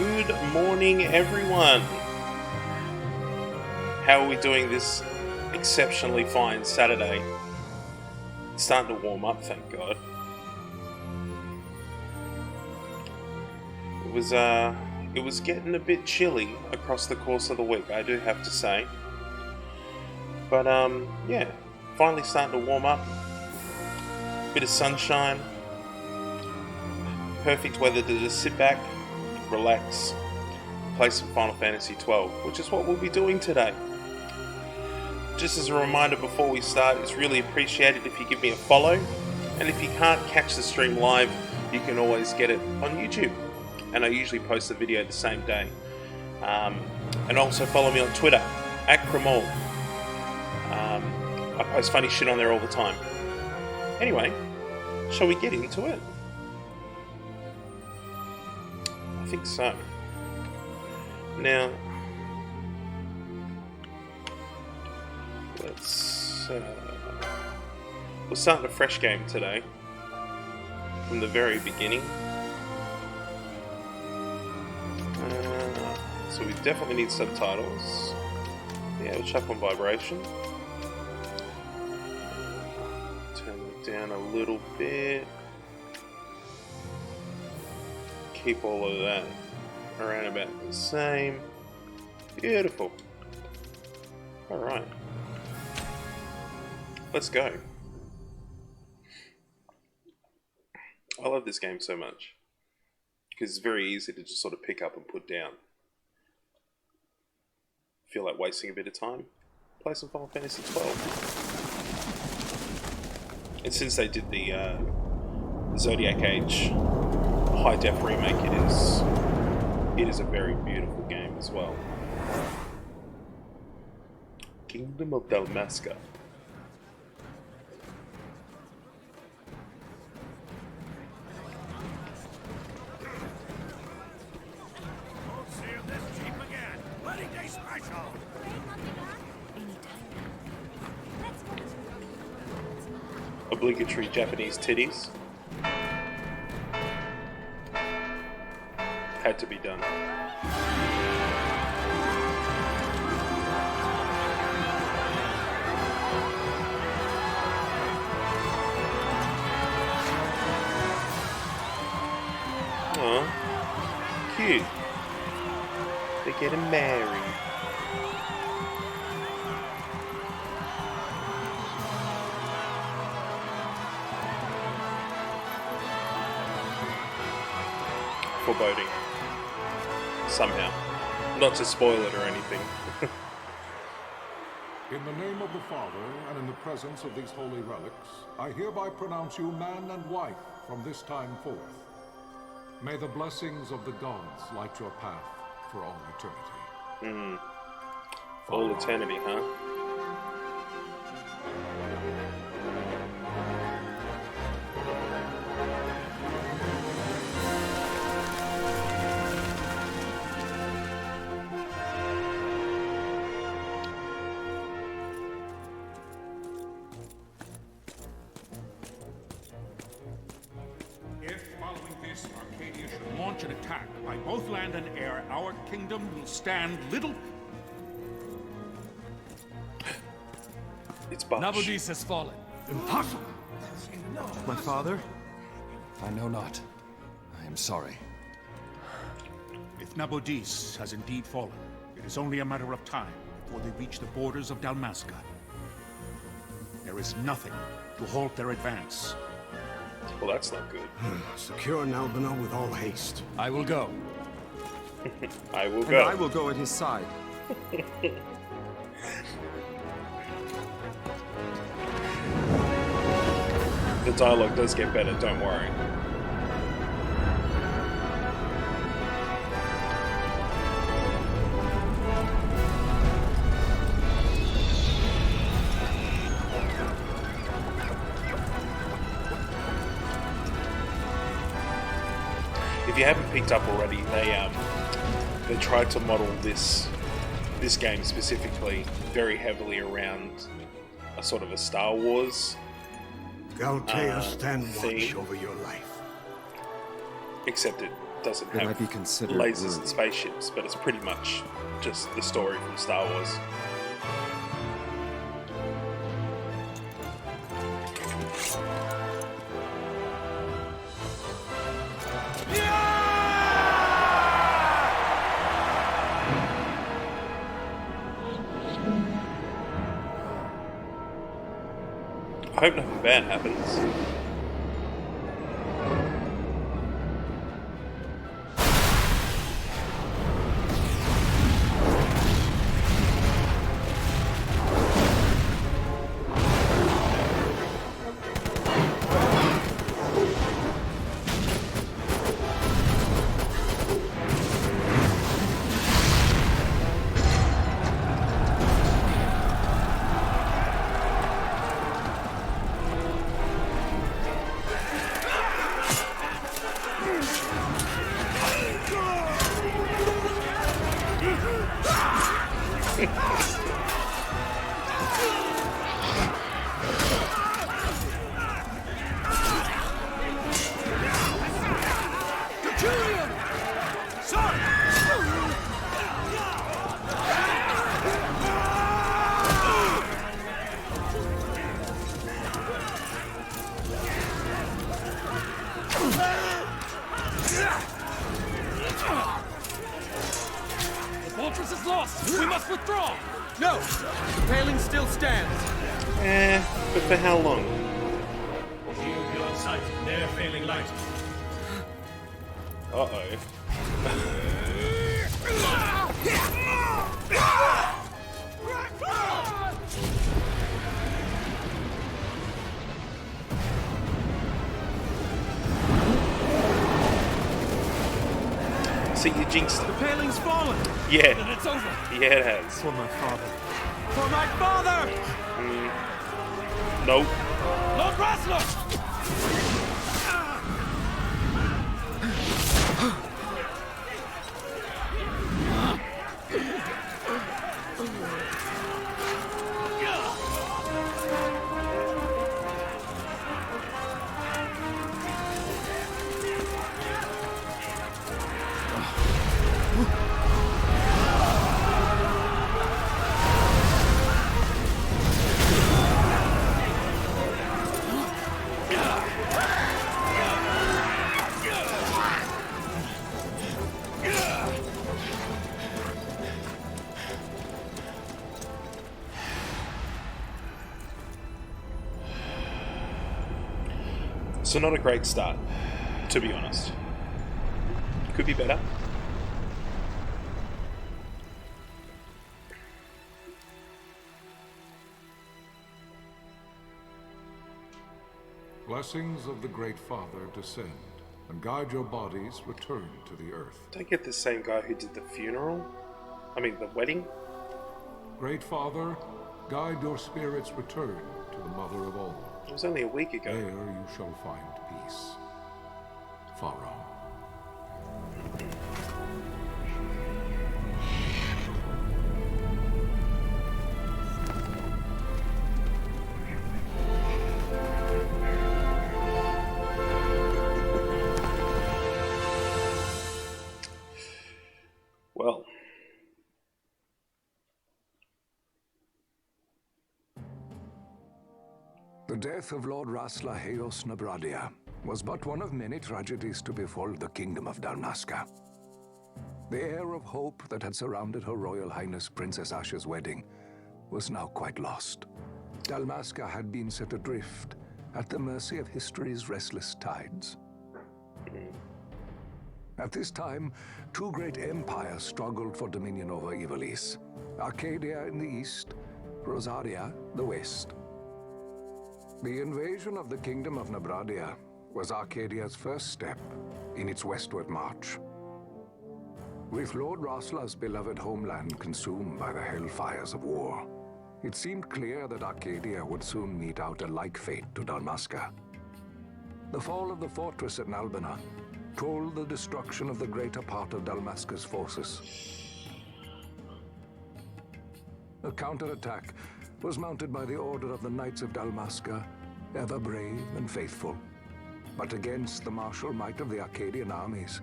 Good morning, everyone. How are we doing this exceptionally fine Saturday? It's starting to warm up, thank God. It was getting a bit chilly across the course of the week, I do have to say. But yeah, finally starting to warm up. Bit of sunshine. Perfect weather to just sit back, relax, play some Final Fantasy XII, which is what we'll be doing today. Just as a reminder before we start, it's really appreciated if you give me a follow, and if you can't catch the stream live, you can always get it on YouTube, and I usually post the video the same day. And also follow me on Twitter, @Crimall. I post funny shit on there all the time. Anyway, shall we get into it? I think so. Now, we're starting a fresh game today, from the very beginning. So we definitely need subtitles. Yeah, we'll chuck on vibration. Turn it down a little bit. Keep all of that around about the same. Beautiful. Alright. Let's go. I love this game so much, because it's very easy to just sort of pick up and put down. Feel like wasting a bit of time? Play some Final Fantasy XII. And since they did the Zodiac Age high def remake, it is a very beautiful game as well. Kingdom of Dalmasca. Obligatory Japanese titties. Had to be done. Aw, cute. They're getting married. Foreboding. Somehow. Not to spoil it or anything. In the name of the Father, and in the presence of these holy relics, I hereby pronounce you man and wife from this time forth. May the blessings of the gods light your path for all eternity. All eternity, huh? An attack by both land and air, our kingdom will stand little. It's Botch. Nabudis has fallen. Impossible. My father? I know not. I am sorry. If Nabudis has indeed fallen, it is only a matter of time before they reach the borders of Dalmasca. There is nothing to halt their advance. Well, that's not good. Secure Nalbina with all haste. I will go. I will And go. I will go at his side. The dialogue does get better, don't worry. If you haven't picked up already, they tried to model this game specifically very heavily around a sort of a Star Wars Galtea stand watch theme. over your life. Except doesn't Then have I'd be considered lasers worthy. and spaceships, but it's pretty much just the story from Star Wars. I hope nothing bad happens. Fortress is lost! We must withdraw! No! The paling still stands! But for how long? Shield you on sight. They're failing light. Uh-oh. See, you jinxed it. The paling's fallen! Yeah. Then it's over. Yeah, it has. For my father. For my father! Nope. Lord Rasler! So not a great start, to be honest. Could be better. Blessings of the Great Father descend, and guide your bodies return to the earth. Don't get the same guy who did the funeral? I mean, the wedding? Great Father, guide your spirits return to the Mother of all. It was only a week ago. There you shall find peace. Pharaoh. Well. The death of Lord Rasla Heos Nabradia was but one of many tragedies to befall the kingdom of Dalmasca. The air of hope that had surrounded Her Royal Highness Princess Asha's wedding was now quite lost. Dalmasca had been set adrift at the mercy of history's restless tides. At this time, two great empires struggled for dominion over Ivalice. Arcadia in the east, Rosaria the west. The invasion of the Kingdom of Nabradia was Arcadia's first step in its westward march. With Lord Rasla's beloved homeland consumed by the hellfires of war, it seemed clear that Arcadia would soon mete out a like fate to Dalmasca. The fall of the fortress at Nalbina told the destruction of the greater part of Dalmasca's forces. A counterattack was mounted by the order of the Knights of Dalmasca, ever brave and faithful. But against the martial might of the Arcadian armies,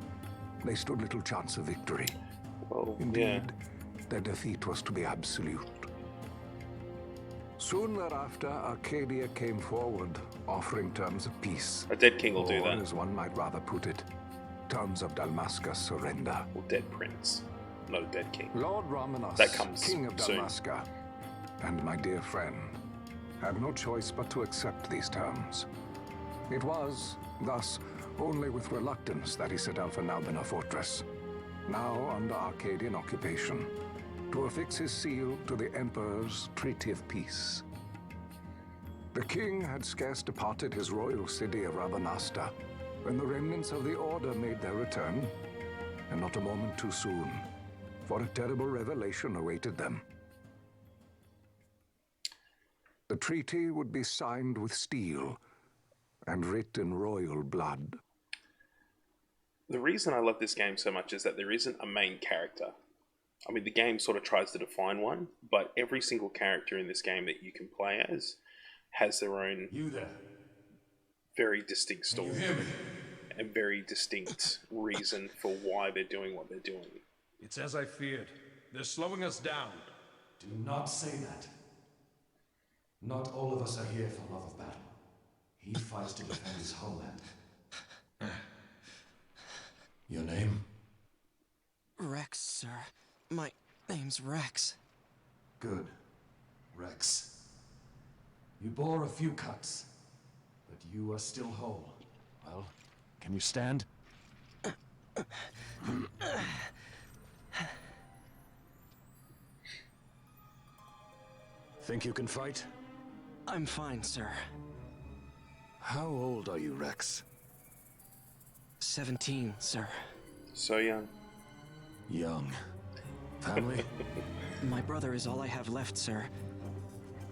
they stood little chance of victory. Well, Indeed, their defeat was to be absolute. Soon thereafter, Arcadia came forward, offering terms of peace. A dead king will do Or, that. as one might rather put it, terms of Dalmasca's surrender. Or dead prince, not a dead king. Lord Ramenos, That comes King of soon. Dalmasca, and my dear friend, had no choice but to accept these terms. It was, thus, only with reluctance that he set out for Nalbina Fortress, now under Arcadian occupation, to affix his seal to the Emperor's Treaty of Peace. The king had scarce departed his royal city of Rabanasta when the remnants of the Order made their return, and not a moment too soon, for a terrible revelation awaited them. The treaty would be signed with steel and writ in royal blood. The reason I love this game so much is that there isn't a main character. I mean, the game sort of tries to define one, but every single character in this game that you can play as has their own very distinct story and very distinct reason for why they're doing what they're doing. It's as I feared. They're slowing us down. Do not say that. Not all of us are here for love of battle. He fights to defend his homeland. Your name? Wreks, sir. My name's Wreks. Good. Wreks. You bore a few cuts, but you are still whole. Well, can you stand? Think you can fight? I'm fine, sir. How old are you, Wreks? 17, sir. So young. Young. Family? My brother is all I have left, sir.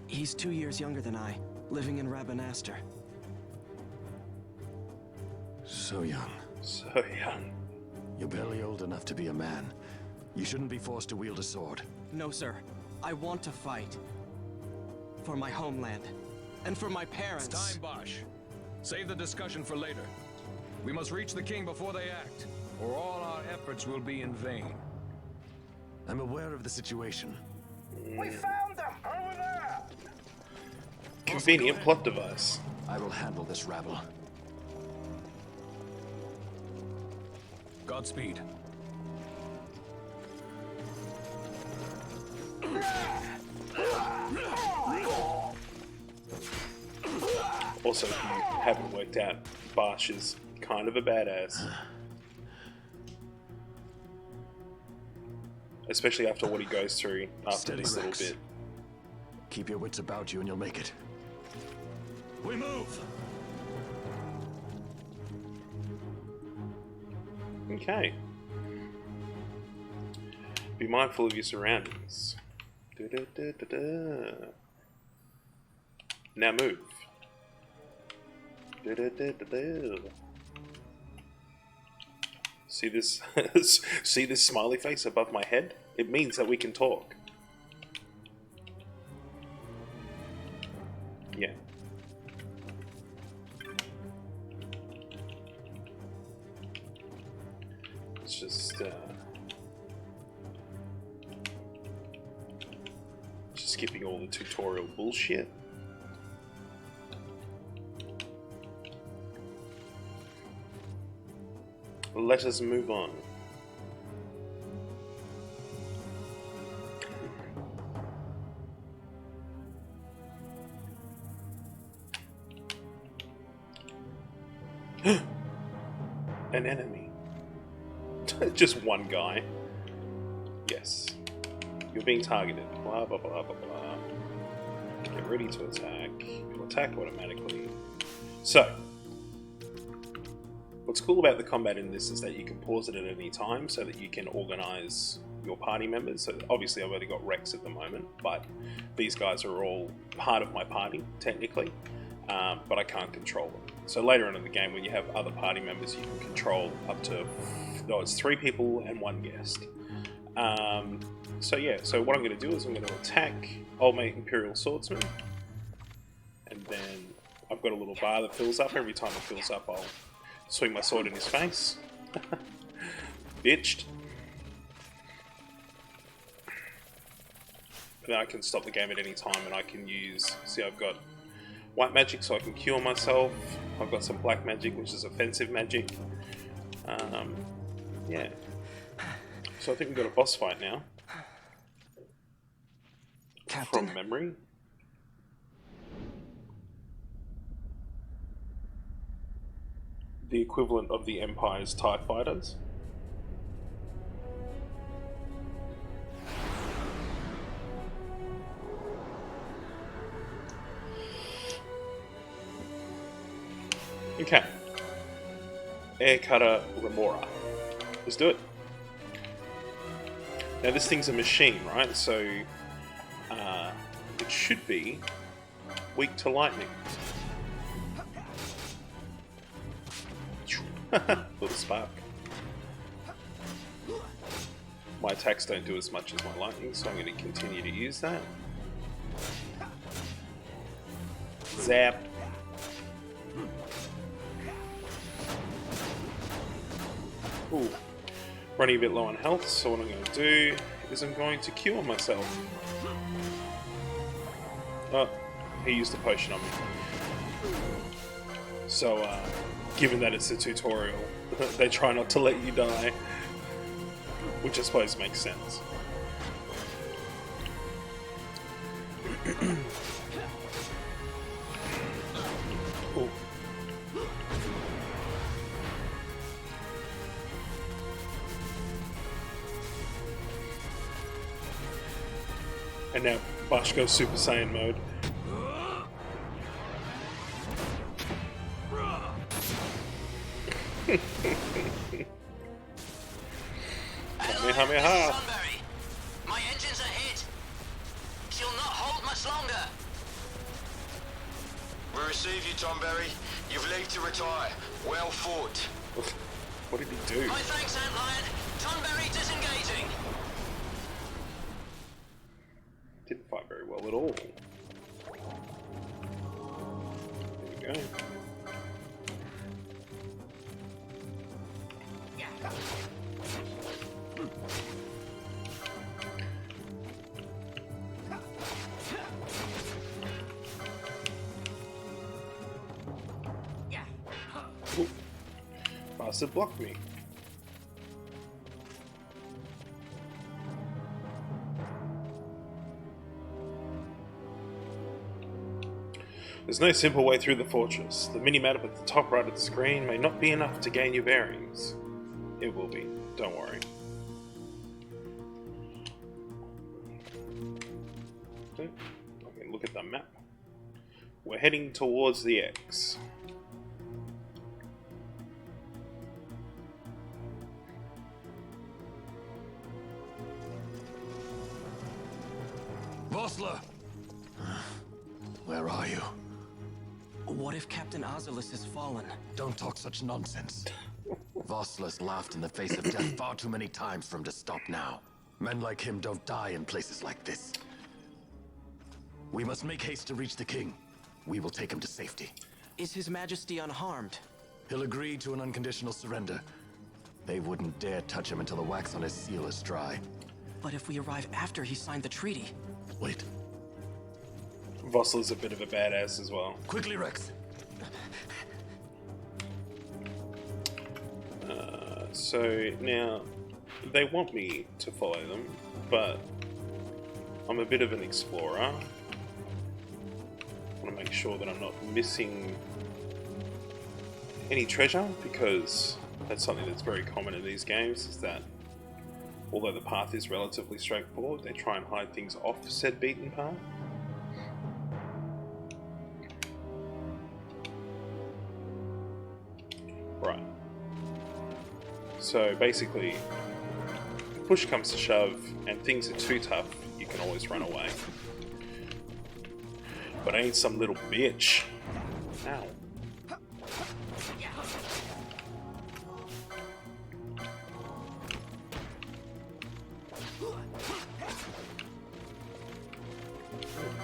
He's 2 years younger than I, living in Rabanasta. So young. So young. You're barely old enough to be a man. You shouldn't be forced to wield a sword. No, sir. I want to fight. For my homeland. And for my parents. It's time, Bosch. Save the discussion for later. We must reach the king before they act, or all our efforts will be in vain. I'm aware of the situation. We found them! Over there! Convenient plot device. I will handle this rabble. Godspeed. Also, if you haven't worked out, Bosch is kind of a badass. Especially after what he goes through after Steady, this little Wreks. bit. Keep your wits about you and you'll make it. We move! Okay. Be mindful of your surroundings. Da-da-da-da-da. Now move. Da-da-da-da-da. See this? See this smiley face above my head? It means that we can talk. Yeah. It's just skipping all the tutorial bullshit. Let us move on. An enemy. Just one guy. Yes. You're being targeted. Blah, blah, blah, blah, blah. Get ready to attack. You'll attack automatically. So, what's cool about the combat in this is that you can pause it at any time so that you can organize your party members. So obviously I've only got Wreks at the moment, but these guys are all part of my party, technically, but I can't control them. So later on in the game, when you have other party members, you can control up to, no, it's 3 people and 1 guest. So yeah, so what I'm going to do is I'm going to attack Old Mate Imperial Swordsman, and then I've got a little bar that fills up. Every time it fills up, I'll swing my sword in his face. bitched. Then I can stop the game at any time and I can use... See, I've got white magic so I can cure myself. I've got some black magic, which is offensive magic. Yeah. So I think we've got a boss fight now. Captain? From memory. The equivalent of the Empire's TIE fighters. Okay. Air Cutter Remora. Let's do it. Now this thing's a machine, right? So it should be weak to lightning. Little spark. My attacks don't do as much as my lightning, so I'm going to continue to use that. Zap. Ooh. Running a bit low on health, so what I'm going to do is I'm going to cure myself. Oh, he used a potion on me. So, given that it's a tutorial, they try not to let you die, which I suppose makes sense. Ooh. And now Bash goes Super Saiyan mode. Kamehameha! My engines are hit. She'll not hold much longer. We receive you, Tonberry. You've leave to retire. Well fought. What did he do? My thanks, Antlion. Tonberry disengaging. Didn't fight very well at all. There we go. Ooh. Bastard blocked me. There's no simple way through the fortress. The minimap at the top right of the screen may not be enough to gain your bearings. It will be, don't worry. Okay, look at the map. We're heading towards the X. Vossler! Where are you? What if Captain Oculus has fallen? Don't talk such nonsense. Vossler's laughed in the face of death far too many times for him to stop now. Men like him don't die in places like this. We must make haste to reach the king. We will take him to safety. Is His Majesty unharmed? He'll agree to an unconditional surrender. They wouldn't dare touch him until the wax on his seal is dry. But if we arrive after he signed the treaty... Wait. Vossler's a bit of a badass as well. Quickly, Wreks. So now, they want me to follow them, but I'm a bit of an explorer. I want to make sure that I'm not missing any treasure, because that's something that's very common in these games, is that although the path is relatively straightforward, they try and hide things off said beaten path. Right. So basically, if push comes to shove and things are too tough, you can always run away. But I ain't some little bitch. Ow.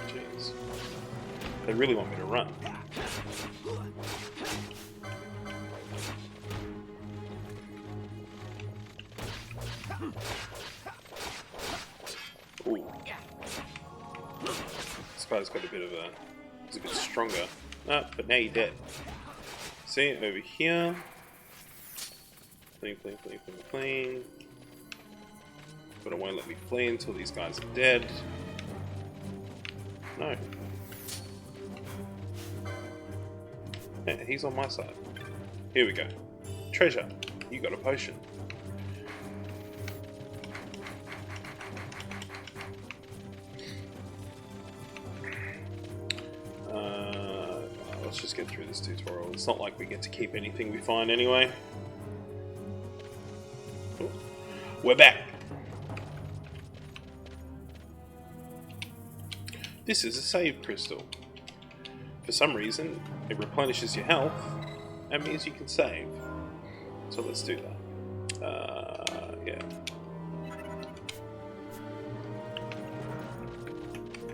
Jeez. They really want me to run. Ooh. This guy's got a bit of a... he's a bit stronger. Ah, but now you're dead. See, over here. Clean, clean, clean, clean, clean. But it won't let me flee until these guys are dead. No. Yeah, he's on my side. Here we go. Treasure. You got a potion. Let's just get through this tutorial. It's not like we get to keep anything we find anyway. Ooh. We're back. This is a save crystal. For some reason, it replenishes your health and means you can save. So let's do that. Yeah.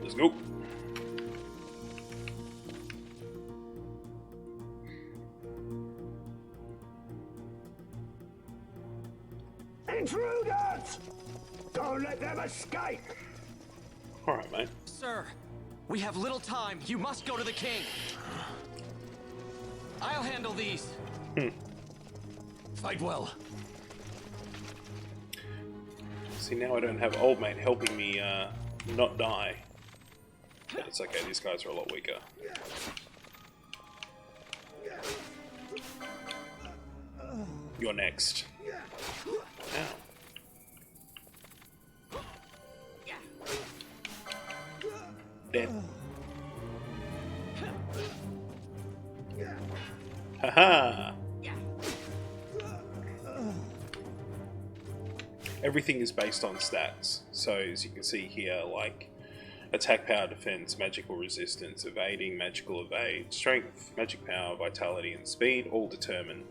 Let's go. Intruders! Don't let them escape! Alright, mate. Sir, we have little time. You must go to the king. I'll handle these. Fight well. See, now I don't have old mate helping me not die. But it's okay, these guys are a lot weaker. You're next. Ow. Dead. Haha! Everything is based on stats. So as you can see here, like attack power, defense, magical resistance, evading, magical evade, strength, magic power, vitality, and speed all determine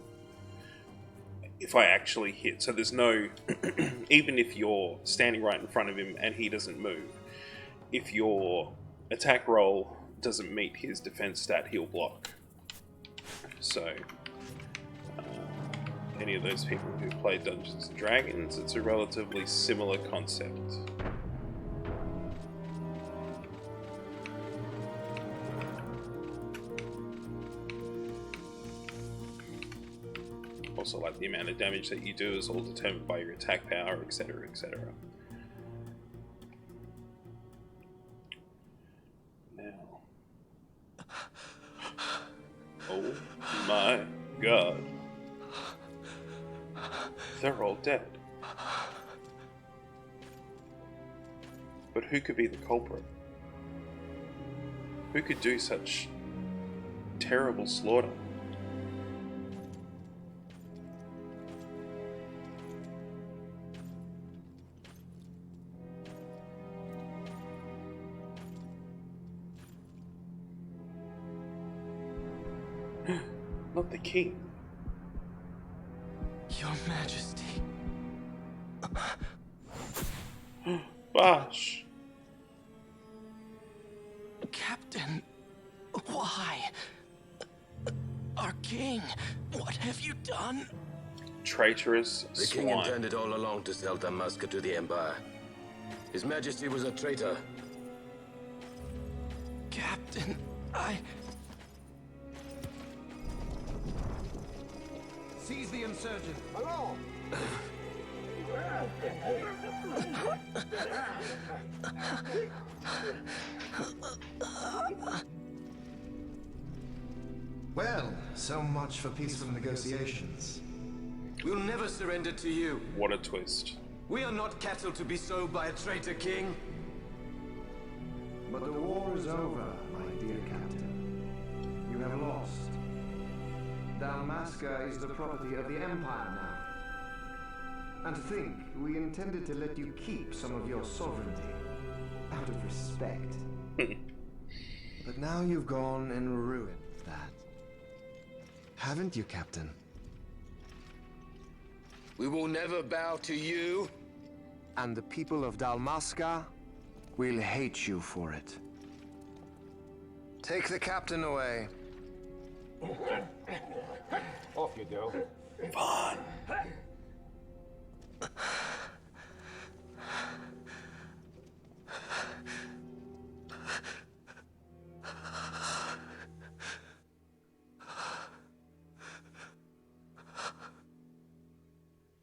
if I actually hit. So there's no, even if you're standing right in front of him and he doesn't move, if your attack roll doesn't meet his defense stat, he'll block. So any of those people who play Dungeons and Dragons, it's a relatively similar concept. Also, like the amount of damage that you do is all determined by your attack power, etc., etc. Now, oh my god, they're all dead. But who could be the culprit? Who could do such terrible slaughter? Not the king. Your Majesty. Bosh. Captain, why? Our king, what have you done? Traitorous The swine. king intended all along to sell Dalmasca to the Empire. His Majesty was a traitor. Captain, Seize the insurgent! Along! Well, so much for peaceful negotiations. We'll never surrender to you. What a twist. We are not cattle to be sold by a traitor king. But the war is over, my dear captain. You have lost. Dalmasca is the property of the Empire now. And to think, we intended to let you keep some of your sovereignty, out of respect. But now you've gone and ruined that. Haven't you, Captain? We will never bow to you. And the people of Dalmasca will hate you for it. Take the captain away. Off you go. Vaan.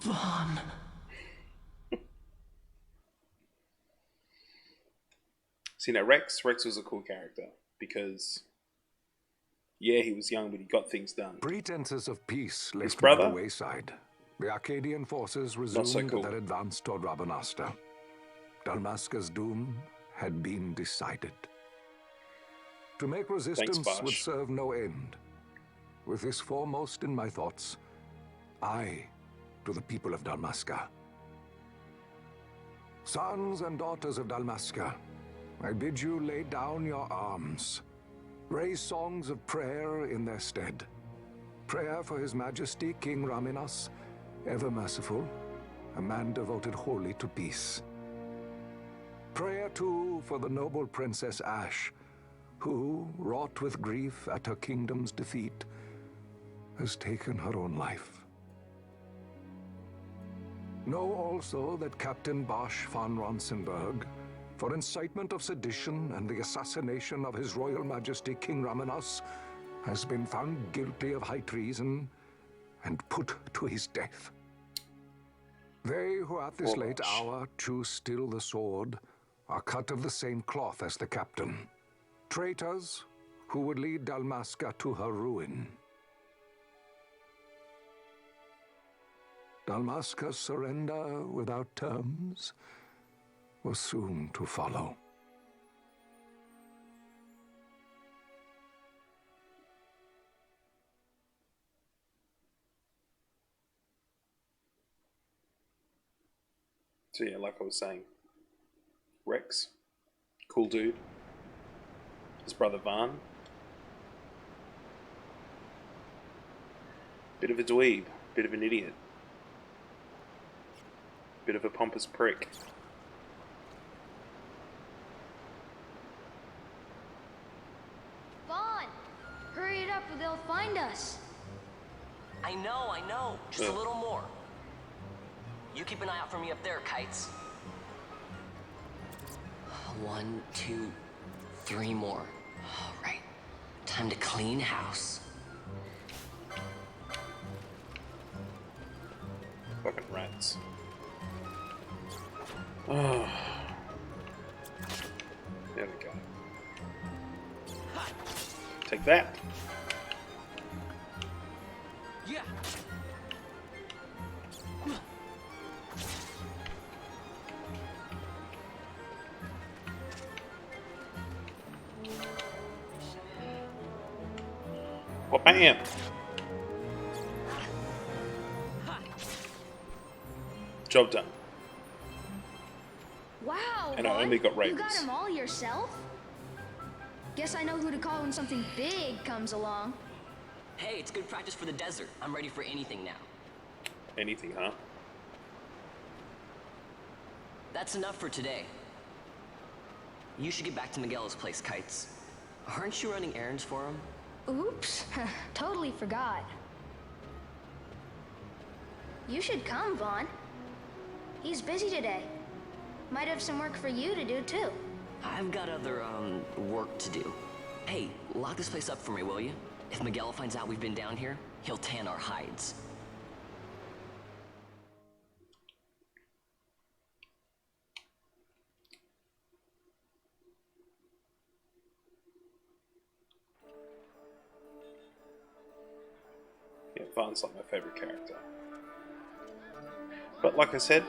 Vaan. See, now Wreks was a cool character because, yeah, he was young, but he got things done. Pretenses of peace His left by brother? the wayside. The Arcadian forces Not resumed so cool. their advance toward Rabanasta. Dalmasca's doom had been decided. To make resistance Bosh. would serve no end. With this foremost in my thoughts, I to the people of Dalmasca. Sons and daughters of Dalmasca, I bid you lay down your arms. Raise songs of prayer in their stead. Prayer for His Majesty King Raminas, ever merciful, a man devoted wholly to peace. Prayer, too, for the noble Princess Ash, who, wrought with grief at her kingdom's defeat, has taken her own life. Know also that Captain Bosch von Ronsenberg, for incitement of sedition and the assassination of His Royal Majesty King Raminas, has been found guilty of high treason and put to his death. They who at this late hour choose still the sword are cut of the same cloth as the captain. Traitors who would lead Dalmasca to her ruin. Dalmasca's surrender without terms was soon to follow. So yeah, like I was saying, Wreks, cool dude. His brother Vaan, bit of a dweeb, bit of an idiot, bit of a pompous prick. Vaan, hurry it up or they'll find us. I know. Just a little more. You keep an eye out for me up there, Kites. 1, 2, 3 more. All right. Time to clean house. Fucking rats. Oh. There we go. Take that. Yeah. Well, bam. Job done. Wow, And I Vaan, only got you raiders. got them all yourself? Guess I know who to call when something big comes along. Hey, it's good practice for the desert. I'm ready for anything now. Anything, huh? That's enough for today. You should get back to Miguel's place, Kites. Aren't you running errands for him? Oops, totally forgot. You should come, Vaan. He's busy today. Might have some work for you to do, too. I've got other, work to do. Hey, lock this place up for me, will you? If Miguel finds out we've been down here, he'll tan our hides. Yeah, Vaan's like my favourite character. But like I said,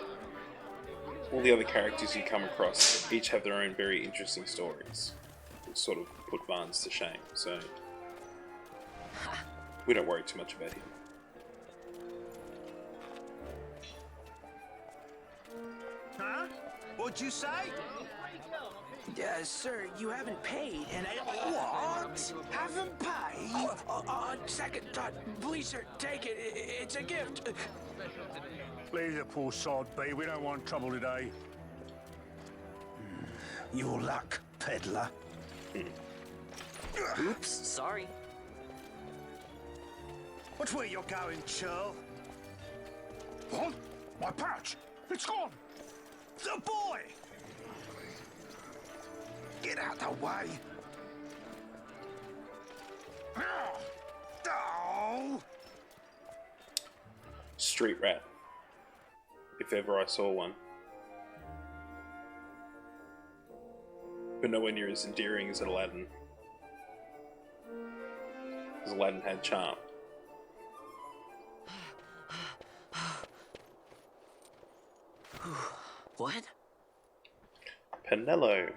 all the other characters you come across each have their own very interesting stories, which sort of put Vaan's to shame, so we don't worry too much about him. Huh? What'd you say? Sir, you haven't paid, and I... What? Haven't paid? On second thought, please, sir, take it. It's a gift. Leave the poor sod be. We don't want trouble today. Your luck, peddler. Oops, sorry. Which way you're going, churl? What? My pouch! It's gone! The boy! Get out the way. Oh! Street rat. if ever I saw one. But nowhere near as endearing as Aladdin. Because Aladdin had charm. What? Penello.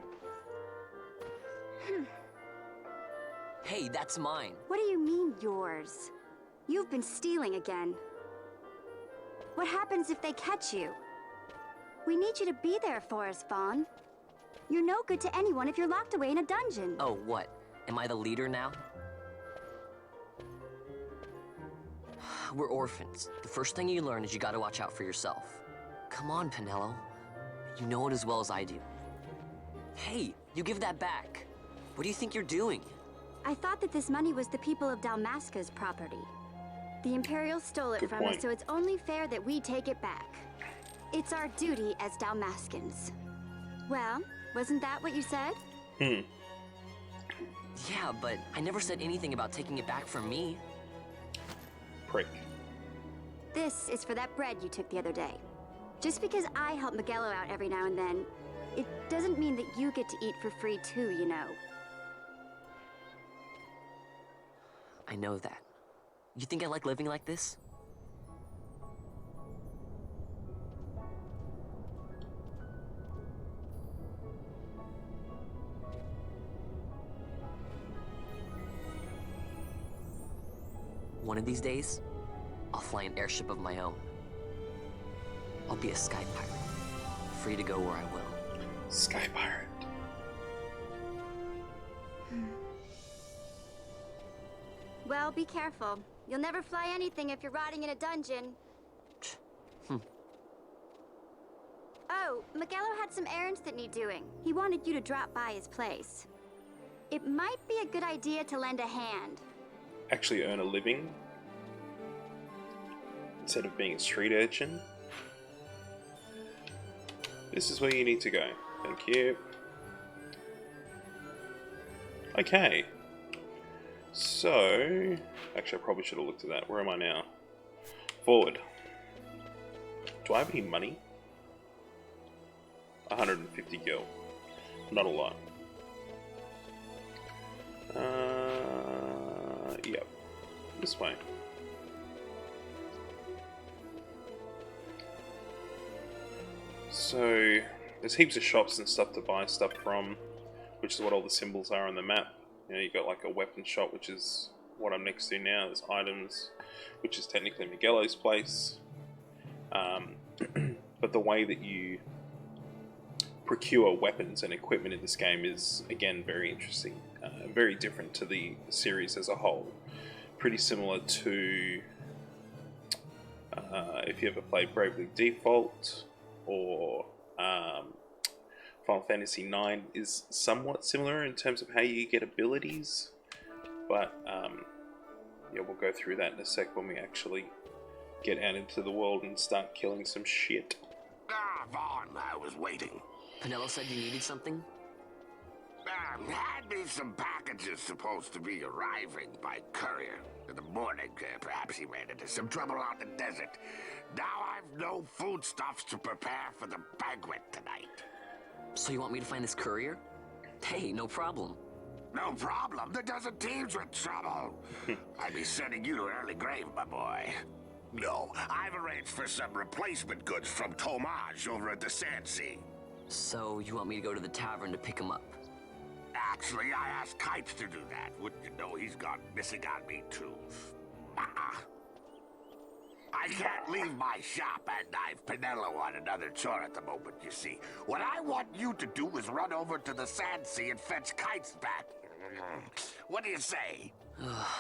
Hey, that's mine. What do you mean, yours? You've been stealing again. What happens if they catch you? We need you to be there for us, Vaan. You're no good to anyone if you're locked away in a dungeon. Oh, what? Am I the leader now? We're orphans. The first thing you learn is you gotta watch out for yourself. Come on, Penello. You know it as well as I do. Hey, you give that back. What do you think you're doing? I thought that this money was the people of Dalmasca's property. The Imperials stole it from us, so it's only fair that we take it back. It's our duty as Dalmascans. Well, wasn't that what you said? Yeah, but I never said anything about taking it back from me. Prick. This is for that bread you took the other day. Just because I help Miguelo out every now and then, it doesn't mean that you get to eat for free too, you know. I know that. You think I like living like this? One of these days, I'll fly an airship of my own. I'll be a sky pirate, free to go where I will. Sky pirate. Well, be careful. You'll never fly anything if you're rotting in a dungeon. Oh, Miguelo had some errands that need doing. He wanted you to drop by his place. It might be a good idea to lend a hand. Actually earn a living instead of being a street urchin. This is where you need to go. Thank you. Okay. So, actually I probably should have looked at that. Where am I now? Forward. Do I have any money? 150 gil. Not a lot. Yep. This way. So, there's heaps of shops and stuff to buy stuff from, which is what all the symbols are on the map. You know, you got like a weapon shop, which is what I'm next to now. There's items, which is technically Miguelo's place. But the way that you procure weapons and equipment in this game is, again, very interesting. Very different to the series as a whole. Pretty similar to if you ever played Bravely Default or Final Fantasy IX is somewhat similar in terms of how you get abilities, but yeah, we'll go through that in a sec when we actually get out into the world and start killing some shit. Ah, Vaan, I was waiting. Penello said you needed something? Had me some packages supposed to be arriving by courier. In the morning, perhaps he ran into some trouble out in the desert. Now I've no foodstuffs to prepare for the banquet tonight. So you want me to find this courier? Hey, no problem. No problem. The desert teems with trouble. I'd be sending you to an early grave, my boy. No, I've arranged for some replacement goods from Tomage over at the XII. So you want me to go to the tavern to pick him up? Actually, I asked Kites to do that. Wouldn't you know he's gone missing on me, too. I can't leave my shop, and I've Penello on another chore at the moment, you see. What I want you to do is run over to the Sandsea and fetch Kites back. What do you say?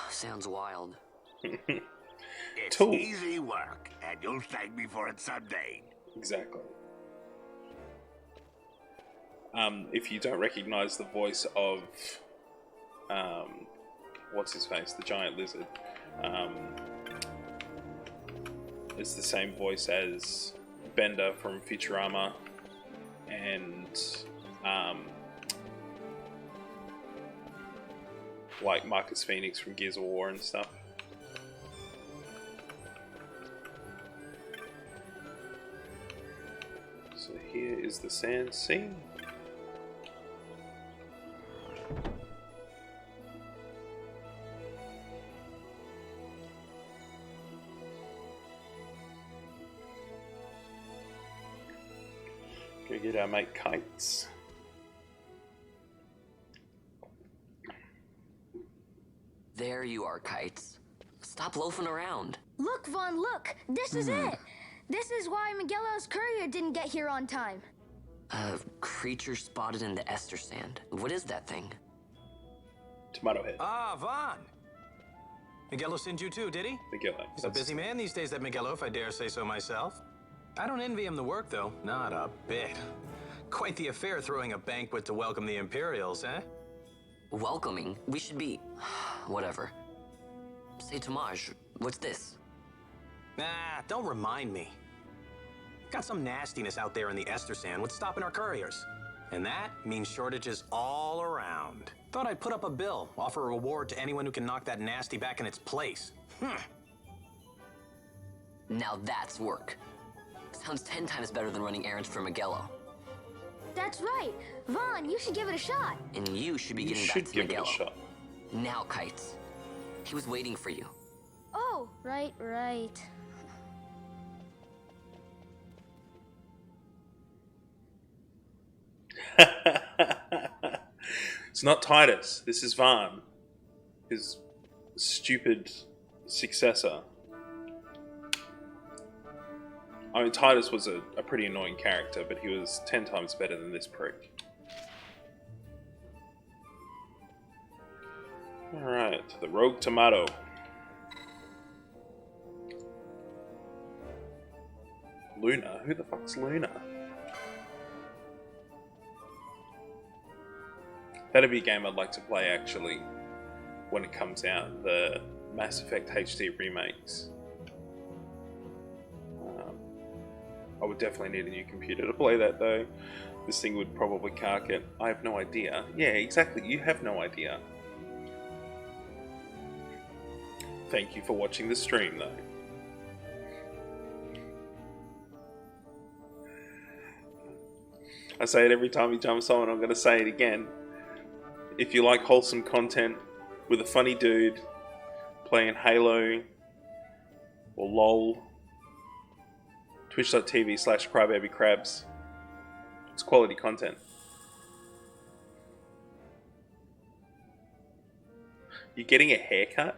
Sounds wild. It's Cool. easy work, and you'll thank me for it someday. Exactly. If you don't recognize the voice of what's his face, the giant lizard, it's the same voice as Bender from Futurama and like Marcus Phoenix from Gears of War and stuff. So here is the sand sea. Go get our mate Kites. There you are, Kites. Stop loafing around. Look, Vaan, look! This is it! This is why Miguelo's courier didn't get here on time. A creature spotted in the Ester sand. What is that thing? Tomato head. Ah, Vaan! Miguelo sent you too, did he? Miguelo. He's a busy man these days, that Miguelo, if I dare say so myself. I don't envy him the work, though. Not a bit. Quite the affair throwing a banquet to welcome the Imperials, eh? Welcoming? We should be... whatever. Say, Tomaj, what's this? Nah, don't remind me. Got some nastiness out there in the Ester sand. What's stopping our couriers? And that means shortages all around. Thought I'd put up a bill, offer a reward to anyone who can knock that nasty back in its place. Now that's work. Sounds 10 times better than running errands for Miguelo. That's right. Vaan, you should give it a shot. And you should be getting back to Miguelo. Now, Kites. He was waiting for you. Oh, right. It's not Titus. This is Vaan, his stupid successor. I mean, Titus was a pretty annoying character, but he was 10 times better than this prick. Alright, the Rogue Tomato. Luna? Who the fuck's Luna? That'd be a game I'd like to play, actually, when it comes out. The Mass Effect HD remakes. I would definitely need a new computer to play that, though. This thing would probably cark it. I have no idea. Yeah, exactly. You have no idea. Thank you for watching the stream, though. I say it every time he jumps on, I'm going to say it again. If you like wholesome content with a funny dude playing Halo or LOL, twitch.tv/crybabycrabs. It's quality content. You getting a haircut?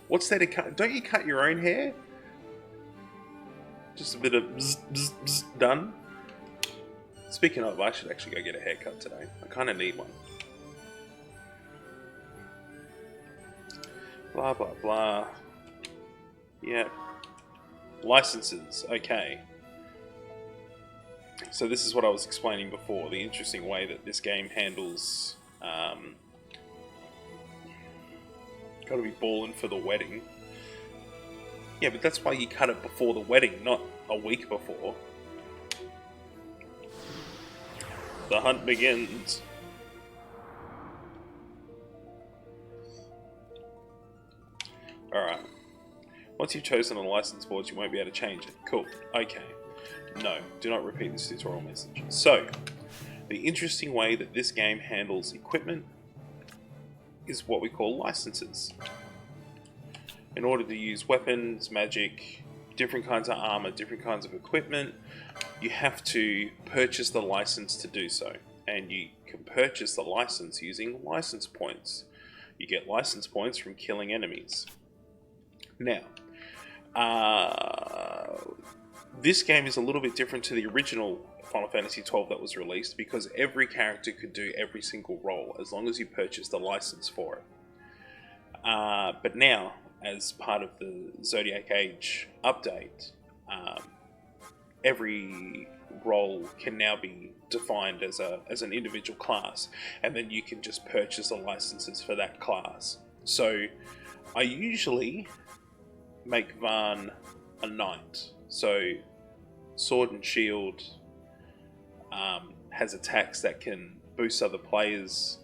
What's there to cut? Don't you cut your own hair? Just a bit of bzz, bzz, bzz, done. Speaking of, I should actually go get a haircut today. I kind of need one. Blah, blah, blah. Yeah. Licenses. Okay. So this is what I was explaining before. The interesting way that this game handles... gotta be ballin' for the wedding. Yeah, but that's why you cut it before the wedding, not a week before. The hunt begins. Alright. Once you've chosen a license board, you won't be able to change it. Cool. Okay. No, do not repeat this tutorial message. So, the interesting way that this game handles equipment is what we call licenses. In order to use weapons, magic, different kinds of armor, different kinds of equipment, you have to purchase the license to do so. And you can purchase the license using license points. You get license points from killing enemies. Now, this game is a little bit different to the original Final Fantasy XII that was released because every character could do every single role as long as you purchase the license for it. But now, as part of the Zodiac Age update, every role can now be defined as an individual class, and then you can just purchase the licenses for that class. So I usually make Vaan a knight. So sword and shield has attacks that can boost other players.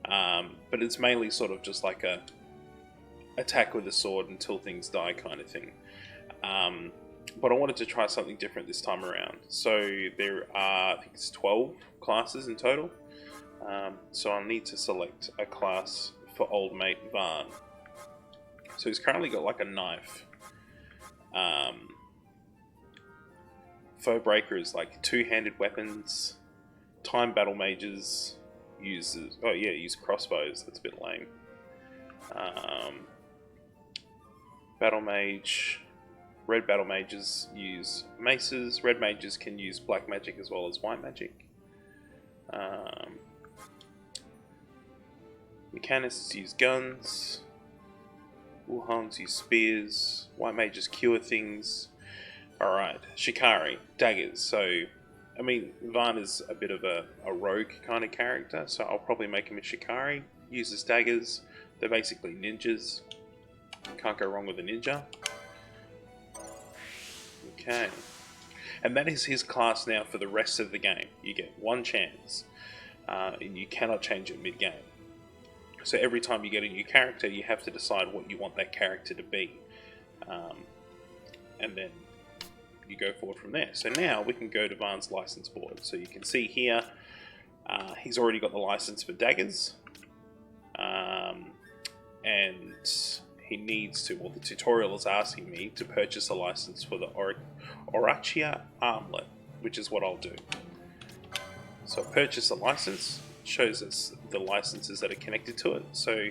But it's mainly sort of just like a attack with a sword until things die kind of thing. But I wanted to try something different this time around. So there are, I think it's 12 classes in total. So I'll need to select a class for old mate Vaan. So he's currently got like a knife. Foe breakers, like two-handed weapons. Time battle mages uses, use crossbows. That's a bit lame. Battle mage, red battle mages use maces. Red mages can use black magic as well as white magic. Mechanists use guns. Woolhounds use spears. White mages cure things. Alright, Shikari, daggers. So, I mean, Vaan is a bit of a rogue kind of character, so I'll probably make him a Shikari. Uses daggers. They're basically ninjas. Can't go wrong with a ninja. Okay. And that is his class now for the rest of the game. You get one chance, and you cannot change it mid-game. So every time you get a new character, you have to decide what you want that character to be. And then you go forward from there. So now we can go to Vaan's license board. So you can see here, he's already got the license for daggers. And he needs to, well, the tutorial is asking me to purchase a license for the Orachia armlet, which is what I'll do. So purchase a license, shows us the licenses that are connected to it. So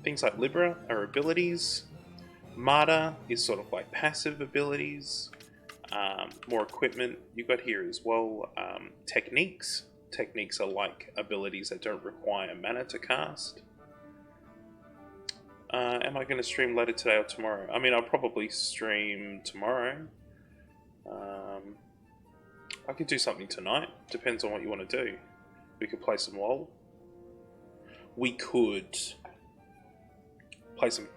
things like Libra are abilities. Martyr is sort of like passive abilities. More equipment you've got here as well. Techniques. Techniques are like abilities that don't require mana to cast. Am I going to stream later today or tomorrow? I mean, I'll probably stream tomorrow. I could do something tonight. Depends on what you want to do. We could play some WoW. We could play some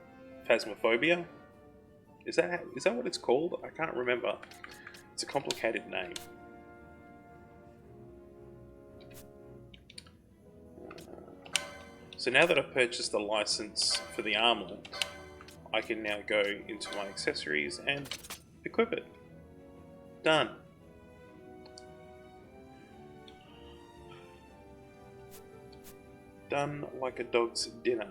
Phasmophobia. Is that what it's called? I can't remember. It's a complicated name. So now that I've purchased the license for the armlet, I can now go into my accessories and equip it. Done. Done like a dog's dinner.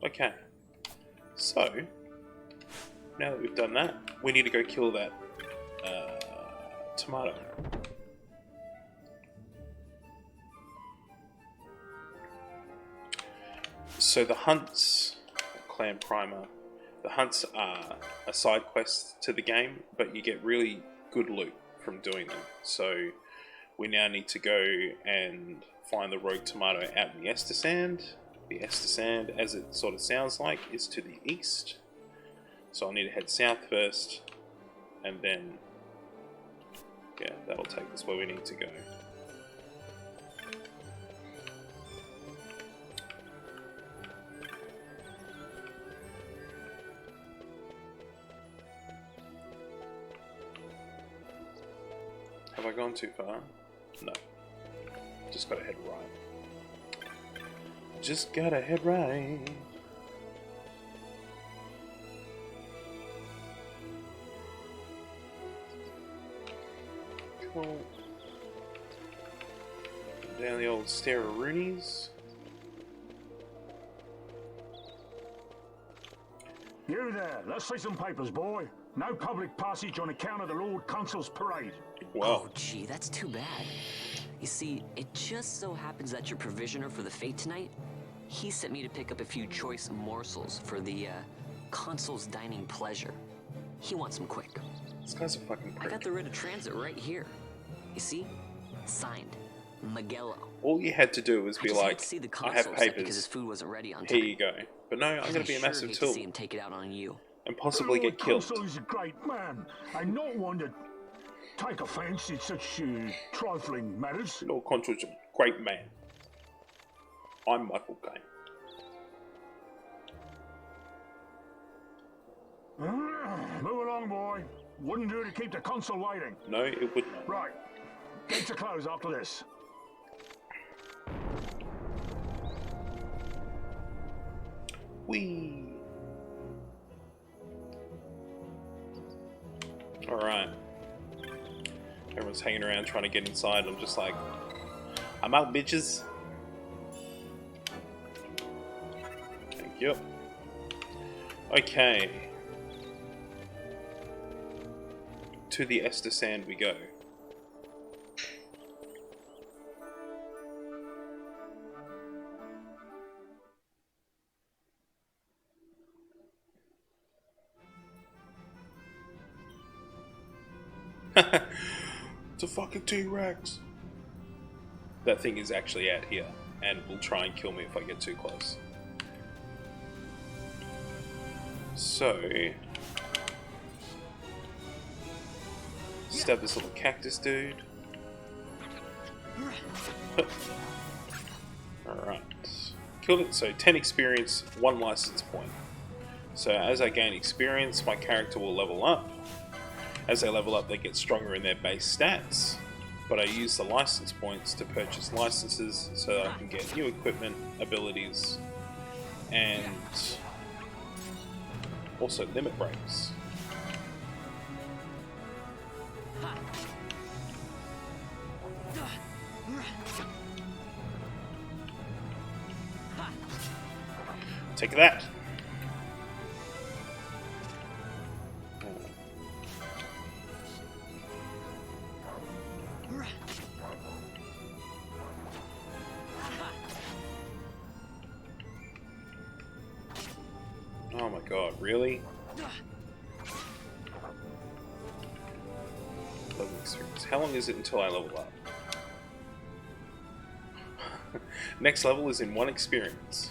Okay. So, now that we've done that, we need to go kill that tomato. So the hunts, Clan Primer, the hunts are a side quest to the game, but you get really good loot from doing them. So we now need to go and find the rogue tomato out in the Ester Sand. The Ester Sand, as it sort of sounds like, is to the east. So I'll need to head south first, and then, yeah, that'll take us where we need to go. Have I gone too far? No. Just gotta head right. Just gotta head right. Cool. Down the old stair of Roonies. You there, let's see some papers, boy. No public passage on account of the Lord Consul's parade. Wow. Oh, gee, that's too bad. You see, it just so happens that your provisioner for the fete tonight, he sent me to pick up a few choice morsels for the Consul's dining pleasure. He wants them quick. This guy's a fucking prick. I got the writ of transit right here. You see? Signed. Magello. All you had to do was be like, I have papers. Because his food wasn't ready on time. Here you go. But no, I'm going to be a massive tool. See him take it out on you. And possibly get killed. Consul is a great man, and not one to take offence in such trifling matters. Lord Consul's a great man. I'm Michael Caine. Move along, boy. Wouldn't do to keep the Consul waiting. No, it would not. Right. Gates are closed after this. Whee! Alright. Everyone's hanging around trying to get inside. I'm just like, I'm out, bitches. Thank you. Okay. To the Ester Sand we go. It's a fucking T-Rex. That thing is actually out here and will try and kill me if I get too close. So, stab this little cactus dude. Alright. Killed it, so 10 experience, 1 license point. So as I gain experience, my character will level up. As they level up, they get stronger in their base stats. But I use the license points to purchase licenses so that I can get new equipment, abilities, and also limit breaks. Take that. Oh my god, really? Level experience. How long is it until I level up? Next level is in 1 experience.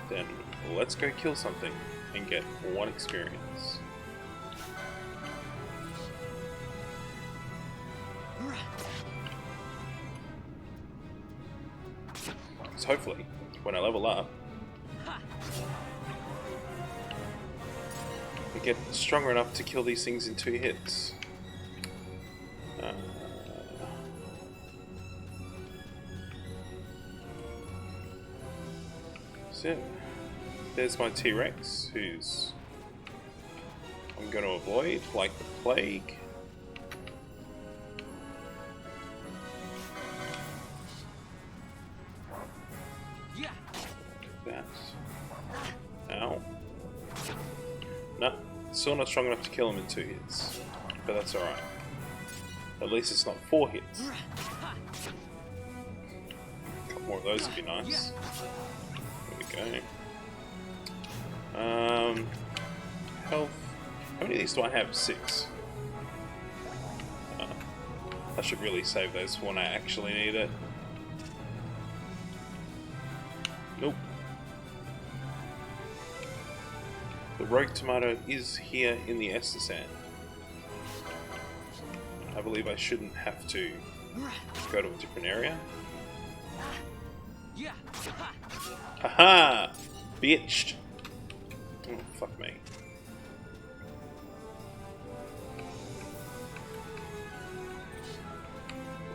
Then let's go kill something and get 1 experience. So hopefully, when I level up, I get stronger enough to kill these things in 2 hits. So, there's my T-Rex, who's I'm going to avoid like the plague. That. Ow. No, still not strong enough to kill him in 2 hits, but that's alright. At least it's not 4 hits. A couple more of those would be nice. There we go. Health. How many of these do I have? 6. I should really save those when I actually need it. Nope. The rogue tomato is here in the Ester Sand. I believe I shouldn't have to go to a different area. Haha! Bitched! Oh, fuck me.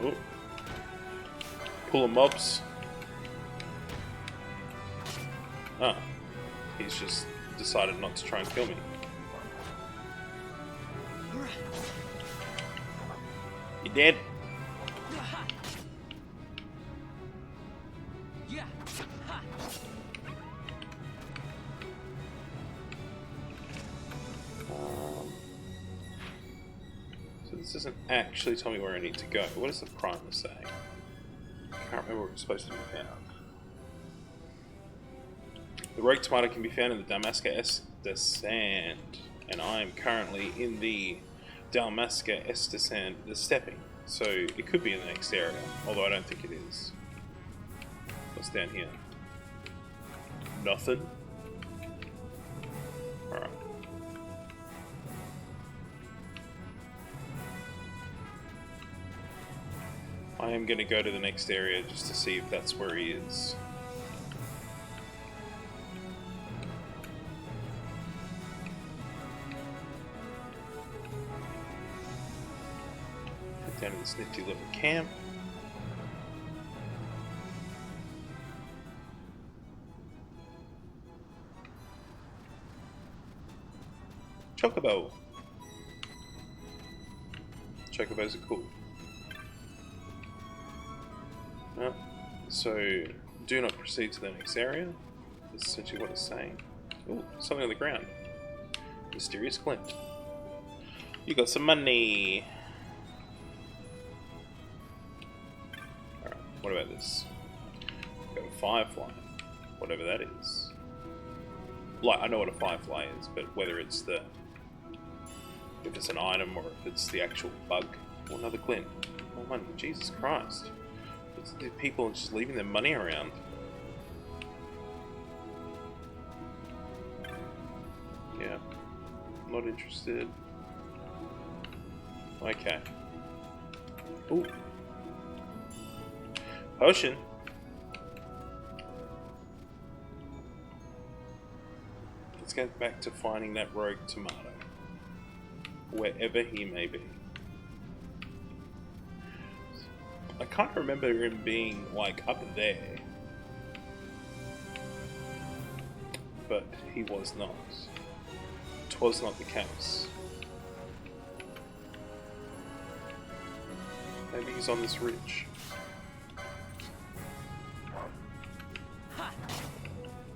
Oh. Pull of mobs. Ah. He's just decided not to try and kill me. You dead? So this doesn't actually tell me where I need to go. What does the primer say? I can't remember where it's supposed to be found. The rogue tomato can be found in the Dalmasca Ester Sand, and I am currently in the Dalmasca Ester Sand, the stepping, so it could be in the next area, although I don't think it is. What's down here? Nothing? Alright. I am going to go to the next area just to see if that's where he is. Down to this nifty little camp. Chocobo. Chocobos are cool. So, do not proceed to the next area. That's essentially what it's saying. Ooh, something on the ground. Mysterious glint. You got some money. Alright, what about this? Got a firefly. Whatever that is. Like, I know what a firefly is, but whether it's the... if it's an item or if it's the actual bug. Or another glint. More money. Jesus Christ. These people are just leaving their money around. Yeah. Not interested. Okay. Ooh. Potion. Let's get back to finding that rogue tomato. Wherever he may be. I can't remember him being, like, up there. But he was not. 'Twas not the case. Maybe he's on this ridge.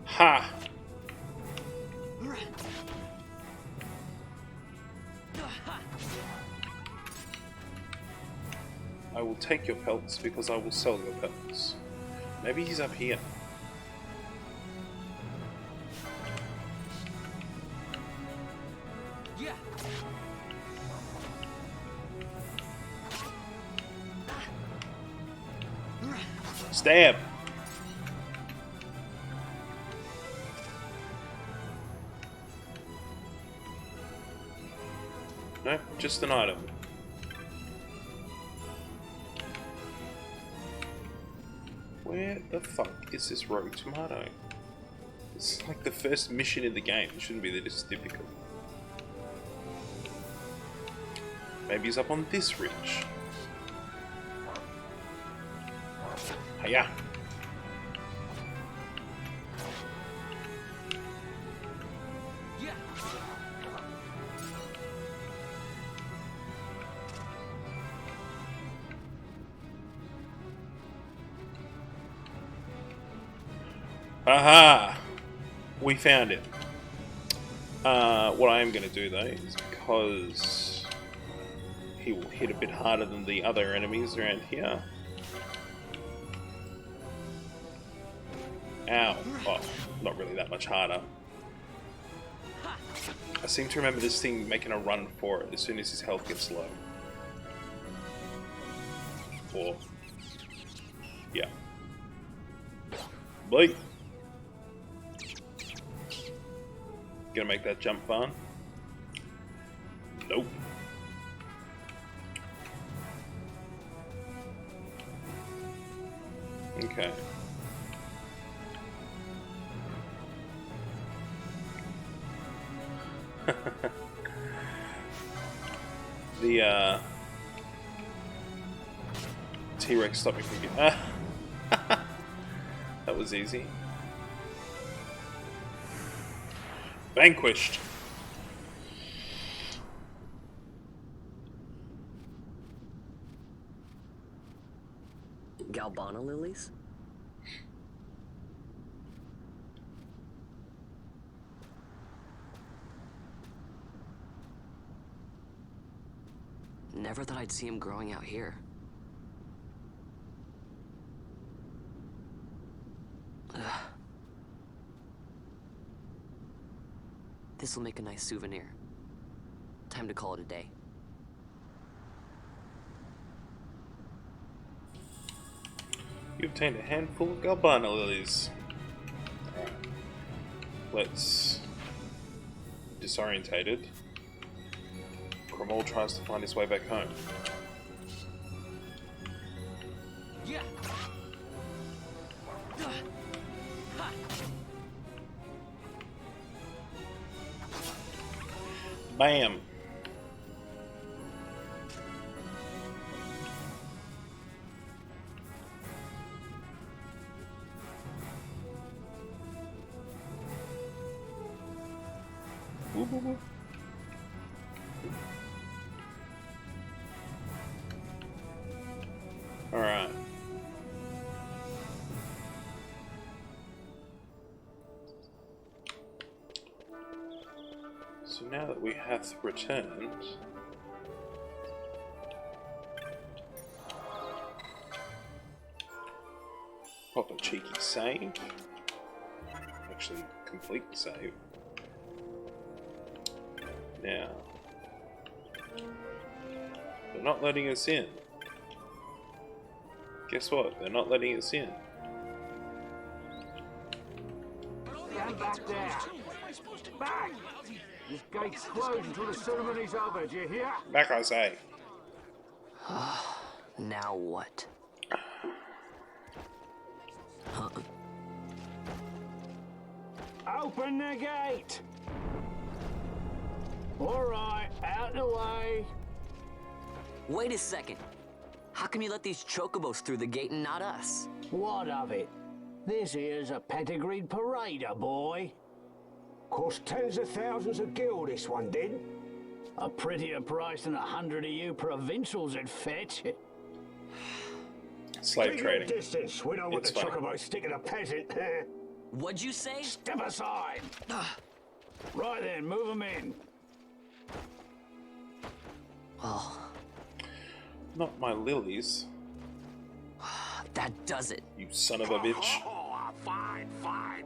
Ha! I will take your pelts because I will sell your pelts. Maybe he's up here. Yeah. Stab! No, just an item. Where the fuck is this rogue tomato? It's like the first mission in the game. It shouldn't be this difficult. Maybe he's up on this ridge. Hiya! Yeah. Aha! We found it. What I am going to do though is because he will hit a bit harder than the other enemies around here. Ow. Oh, not really that much harder. I seem to remember this thing making a run for it as soon as his health gets low. Or... yeah. Bleep! Gonna make that jump, Vaan? Nope. Okay. The T-Rex stopped me from getting... that was easy. Vanquished. Galbana lilies? Never thought I'd see him growing out here. This'll make a nice souvenir. Time to call it a day. You obtained a handful of Galbana lilies. Alright. Let's... disorientated. Crimall tries to find his way back home. Yeah. Bam! Woo, woo, woo. So now that we have returned, pop a cheeky save. Actually, complete the save. Now, they're not letting us in. Guess what? They're not letting us in. Stand back there. Back! This gate's closed until the ceremony's over, do you hear? Back, I say. Now what? Open the gate! Alright, out the way. Wait a second. How come you let these chocobos through the gate and not us? What of it? This here's a pedigreed parader, boy. Cost tens of thousands of gil, this one did. A prettier price than 100 of you provincials would fetch. Slave Keep trading. your distance. We don't want It's the fine. chocobos sticking a peasant. What'd you say? Step aside. Right then, move them in. Oh, Not my lilies. that does it. You son of a bitch. Oh, a fine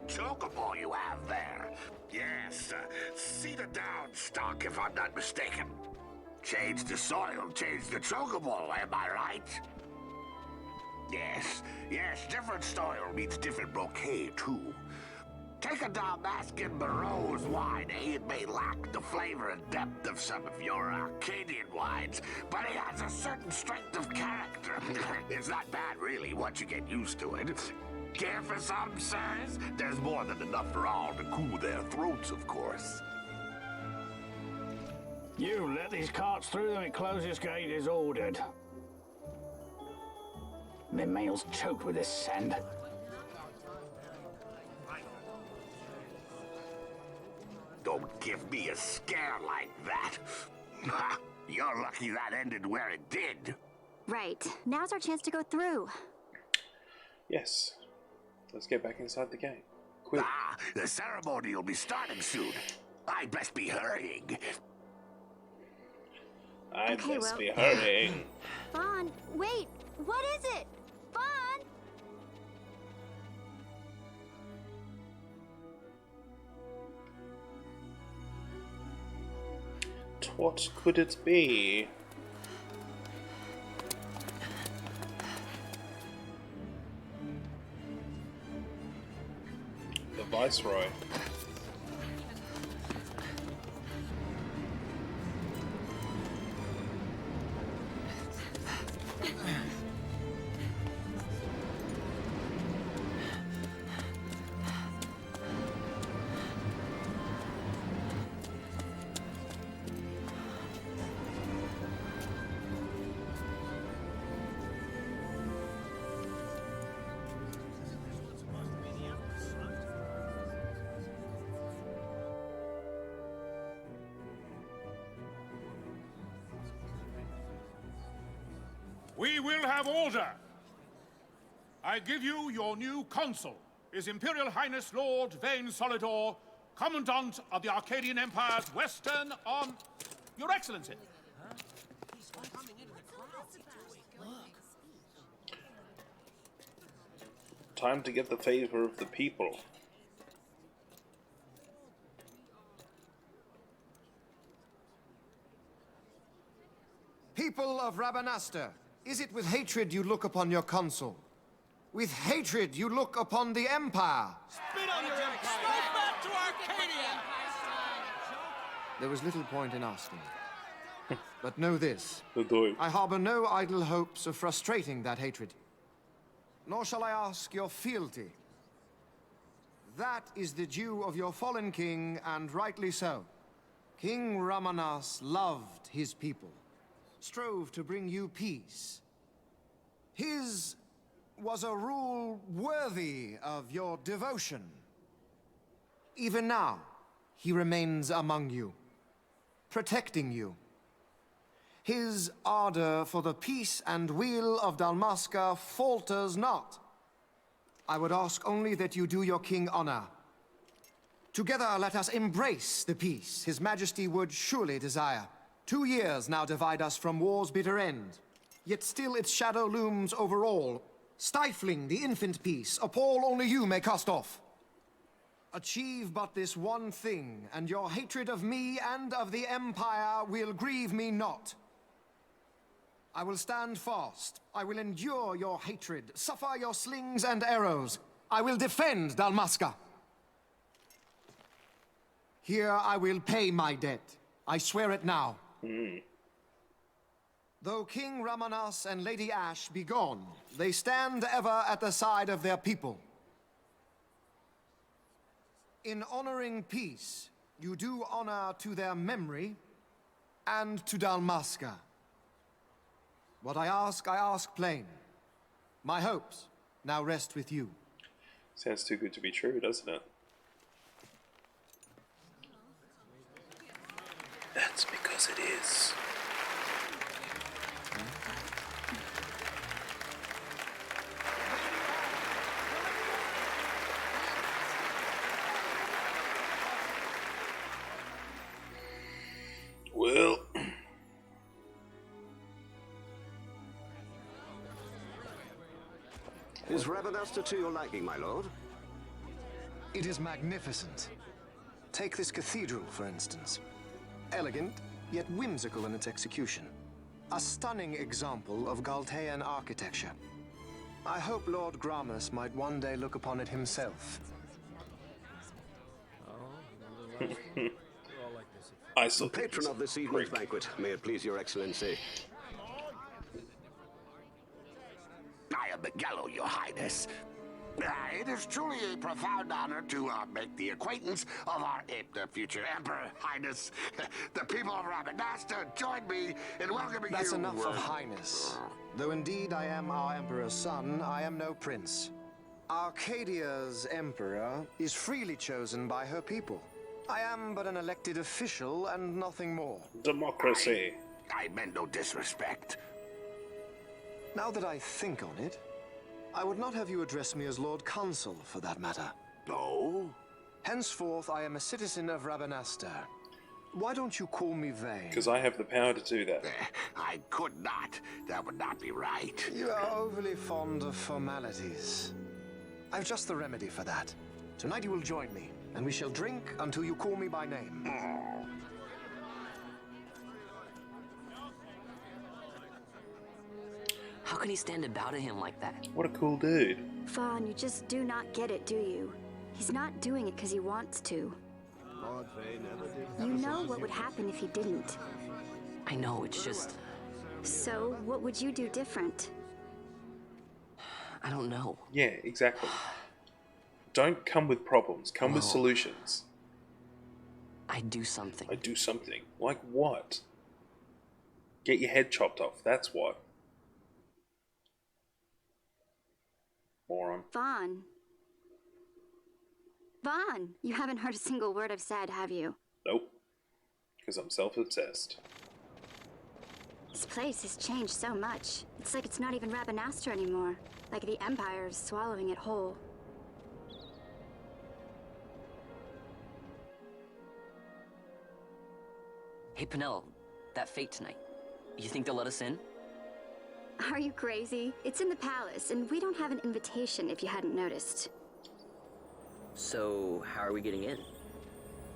chocobo you have there. Yes, cedar down stock if I'm not mistaken. Change the soil, change the chocobo, am I right? Yes, different soil means different bouquet too. Take a Dalmascan Barrow's wine, eh? It may lack the flavor and depth of some of your Arcadian wines, but it has a certain strength of character. It's not bad, really, once you get used to it. Care for some, sirs? There's more than enough for all to cool their throats, of course. You let these carts through and close this gate as ordered. My mail's choked with this sand. Don't give me a scare like that. You're lucky that ended where it did. Right. Now's our chance to go through. Yes. Let's get back inside the gate. Quick. The ceremony will be starting soon. I best be hurrying. I Okay, must well- be hurrying. Vaan, wait! What is it? Vaan! What could it be? The Viceroy. We will have order. I give you your new consul, His Imperial Highness Lord Vaan Solidor, Commandant of the Arcadian Empire's Western on... Your Excellency. Time to get the favor of the people. People of Rabanastre, is it with hatred you look upon your consul? With hatred you look upon the Empire? Spit on your empire! Strike back to Arcadia! There was little point in asking. But know this. Doei. I harbor no idle hopes of frustrating that hatred. Nor shall I ask your fealty. That is the due of your fallen king, and rightly so. King Ramanas loved his people, strove to bring you peace. His was a rule worthy of your devotion. Even now, he remains among you, protecting you. His ardor for the peace and weal of Dalmasca falters not. I would ask only that you do your king honor. Together let us embrace the peace His Majesty would surely desire. 2 years now divide us from war's bitter end, yet still its shadow looms over all, stifling the infant peace a pall only you may cast off. Achieve but this one thing, and your hatred of me and of the Empire will grieve me not. I will stand fast. I will endure your hatred, suffer your slings and arrows. I will defend Dalmasca. Here I will pay my debt. I swear it now. Though King Ramanas and Lady Ash be gone, they stand ever at the side of their people. In honoring peace, you do honor to their memory and to Dalmasca. What I ask plain. My hopes now rest with you. Sounds too good to be true, doesn't it? That's because it is. Well, is Rabanasta to your liking, my lord? It is magnificent. Take this cathedral, for instance. Elegant, yet whimsical in its execution. A stunning example of Galtean architecture. I hope Lord Gramus might one day look upon it himself. I still patron of this evening's banquet, may it please your excellency. I am Miguelo, your highness. It is truly a profound honor to make the acquaintance of our future emperor, highness. The people of Rabanasta join me in welcoming you. That's enough of highness. Though indeed I am our emperor's son, I am no prince. Arcadia's emperor is freely chosen by her people. I am but an elected official and nothing more. Democracy. I meant no disrespect. Now that I think on it, I would not have you address me as Lord Consul, for that matter. No? Henceforth, I am a citizen of Rabanasta. Why don't you call me Vaan? Because I have the power to do that. I could not. That would not be right. You are overly fond of formalities. I've just the remedy for that. Tonight you will join me, and we shall drink until you call me by name. How can he stand about him like that? What a cool dude. Vaan, you just do not get it, do you? He's not doing it because he wants to. You know what would happen if he didn't. I know, it's just... So, what would you do different? I don't know. Yeah, exactly. Don't come with problems, come with solutions. I'd do something. I'd do something. Like what? Get your head chopped off, that's what. Moron. Vaan. Vaan, you haven't heard a single word I've said, have you? Nope. Because I'm self-obsessed. This place has changed so much. It's like it's not even Rabanasta anymore. Like the Empire is swallowing it whole. Hey, Penelo, that fete tonight. You think they'll let us in? Are you crazy? It's in the palace, and we don't have an invitation if you hadn't noticed. So, how are we getting in?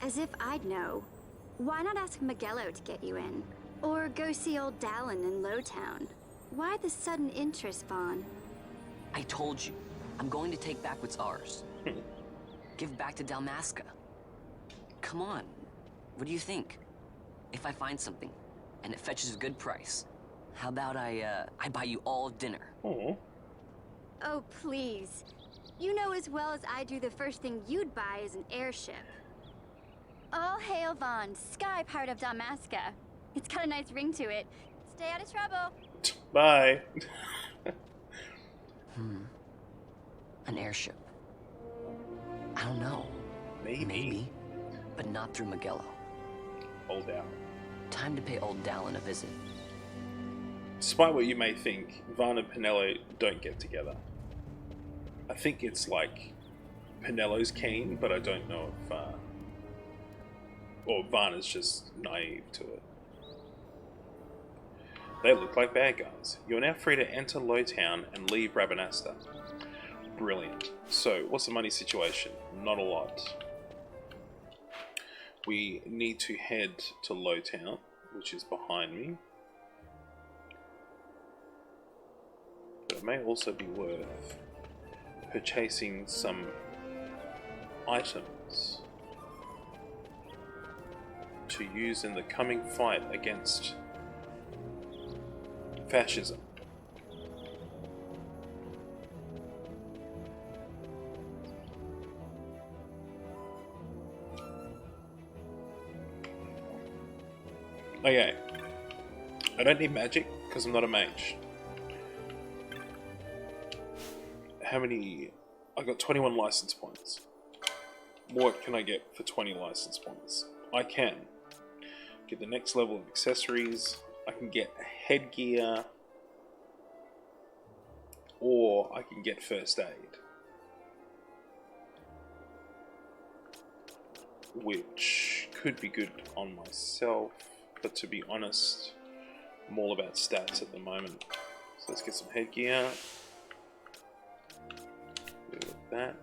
As if I'd know. Why not ask Miguelo to get you in? Or go see old Dallin in Lowtown? Why the sudden interest, Vaan? I told you, I'm going to take back what's ours. Give back to Dalmasca. Come on, what do you think? If I find something, and it fetches a good price, how about I buy you all dinner? Oh, please. You know as well as I do the first thing you'd buy is an airship. All hail Vaan, sky part of Dalmasca. It's got a nice ring to it. Stay out of trouble. Bye. An airship. I don't know. Maybe. But not through Miguelo. Old Dallin. Time to pay old Dallin a visit. Despite what you may think, Vaan and Penelo don't get together. I think it's like Penelo's keen, but I don't know if Or Vaan is just naive to it. They look like bad guys. You are now free to enter Lowtown and leave Rabanasta. Brilliant. So, what's the money situation? Not a lot. We need to head to Lowtown, which is behind me. But it may also be worth purchasing some items to use in the coming fight against fascism. Okay, I don't need magic because I'm not a mage. How many? I got 21 license points. What can I get for 20 license points? I can get the next level of accessories. I can get headgear, or I can get first aid, which could be good on myself, but to be honest, I'm all about stats at the moment. So let's get some headgear. Do that.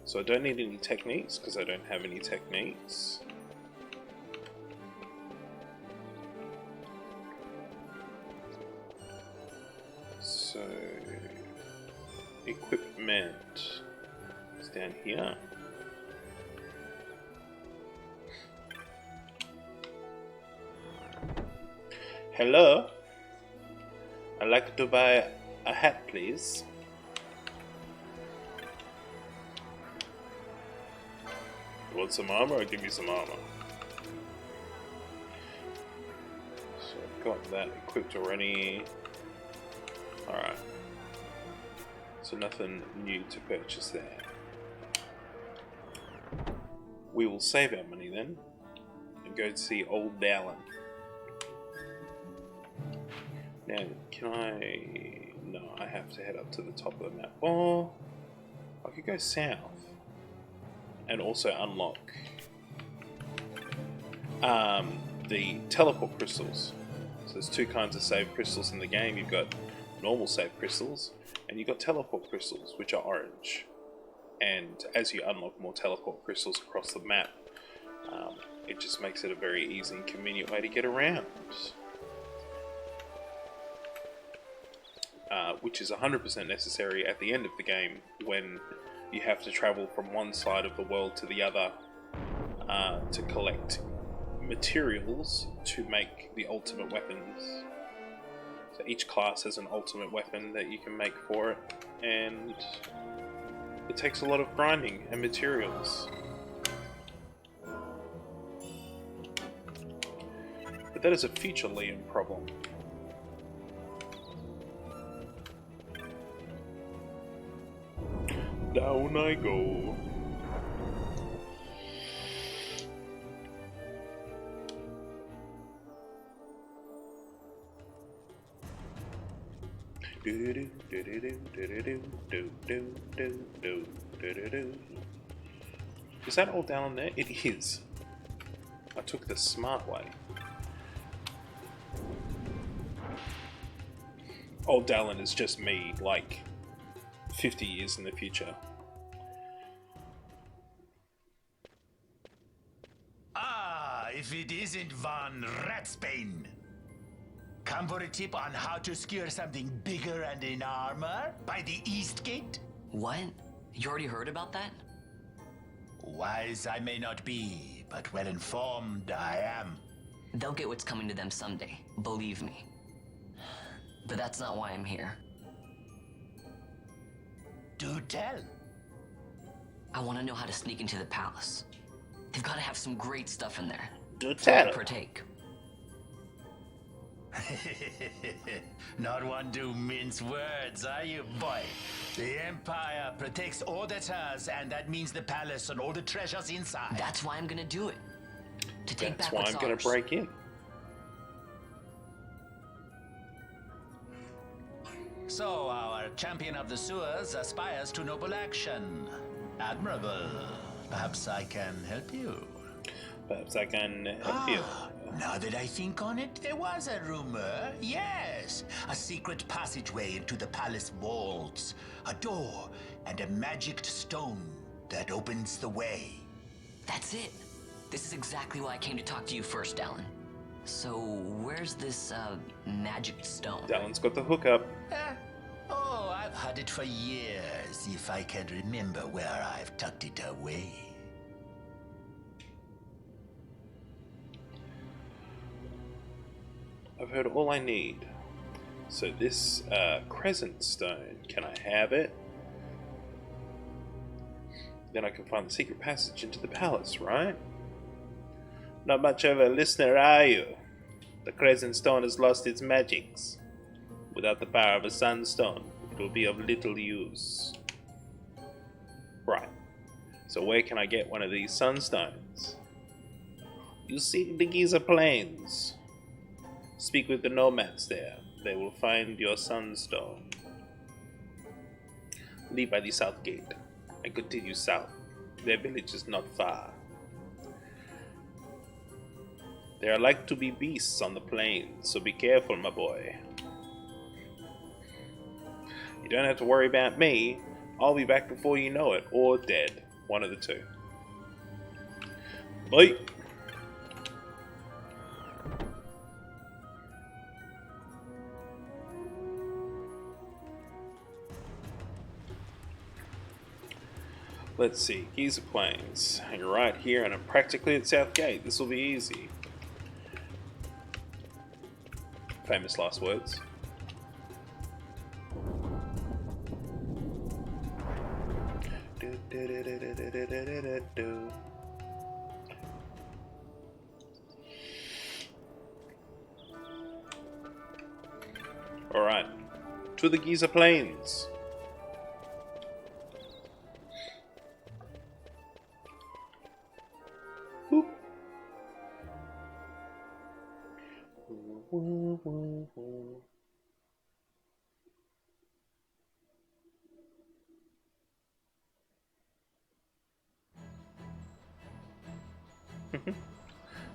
So I don't need any techniques because I don't have any techniques. So equipment is down here. Hello, I'd like to buy a hat, please. You want some armor? I'll give you some armor. So I've got that equipped already. Alright. So nothing new to purchase there. We will save our money then and go to see Old Dallin. Now, can I... No, I have to head up to the top of the map. Or I could go south and also unlock the teleport crystals. So there's two kinds of save crystals in the game. You've got normal save crystals and you've got teleport crystals, which are orange. And as you unlock more teleport crystals across the map, it just makes it a very easy and convenient way to get around. Which is 100% necessary at the end of the game when you have to travel from one side of the world to the other to collect materials to make the ultimate weapons. So each class has an ultimate weapon that you can make for it, and it takes a lot of grinding and materials. But that is a future Liam problem. Down I go. Is that all down there? It is. I took the smart way. Old Dallin is just me, like 50 years in the future. Ah, if it isn't Vaan Ratsbane. Come for a tip on how to secure something bigger and in armor by the East Gate? What? You already heard about that? Wise I may not be, but well informed I am. They'll get what's coming to them someday, believe me. But that's not why I'm here. Do tell. I want to know how to sneak into the palace. They've got to have some great stuff in there. Do tell. Partake. Not one to mince words, are you, boy? The Empire protects all that's hers, and that means the palace and all the treasures inside. That's why I'm gonna do it. To take That's back why what's I'm gonna ours. break in. So our champion of the sewers aspires to noble action. Admirable. Perhaps I can help you. Perhaps I can help you. Now that I think on it, there was a rumor. Yes, a secret passageway into the palace vaults, a door, and a magic stone that opens the way. That's it. This is exactly why I came to talk to you first, Dallin. So, where's this, magic stone? Dallin's got the hookup. Oh, I've had it for years, if I can remember where I've tucked it away. I've heard all I need. So this crescent stone, can I have it? Then I can find the secret passage into the palace, right? Not much of a listener, are you? The crescent stone has lost its magics. Without the power of a sunstone, it will be of little use. Right. So where can I get one of these sunstones? You seek the Giza Plains. Speak with the nomads there. They will find your sunstone. Leave by the south gate and continue south. Their village is not far. There are like to be beasts on the plains, so be careful, my boy. You don't have to worry about me. I'll be back before you know it, or dead. One of the two. Bye. Let's see, Giza Plains. You're right here, and I'm practically at South Gate. This will be easy. Famous last words. Alright, to the Giza Plains.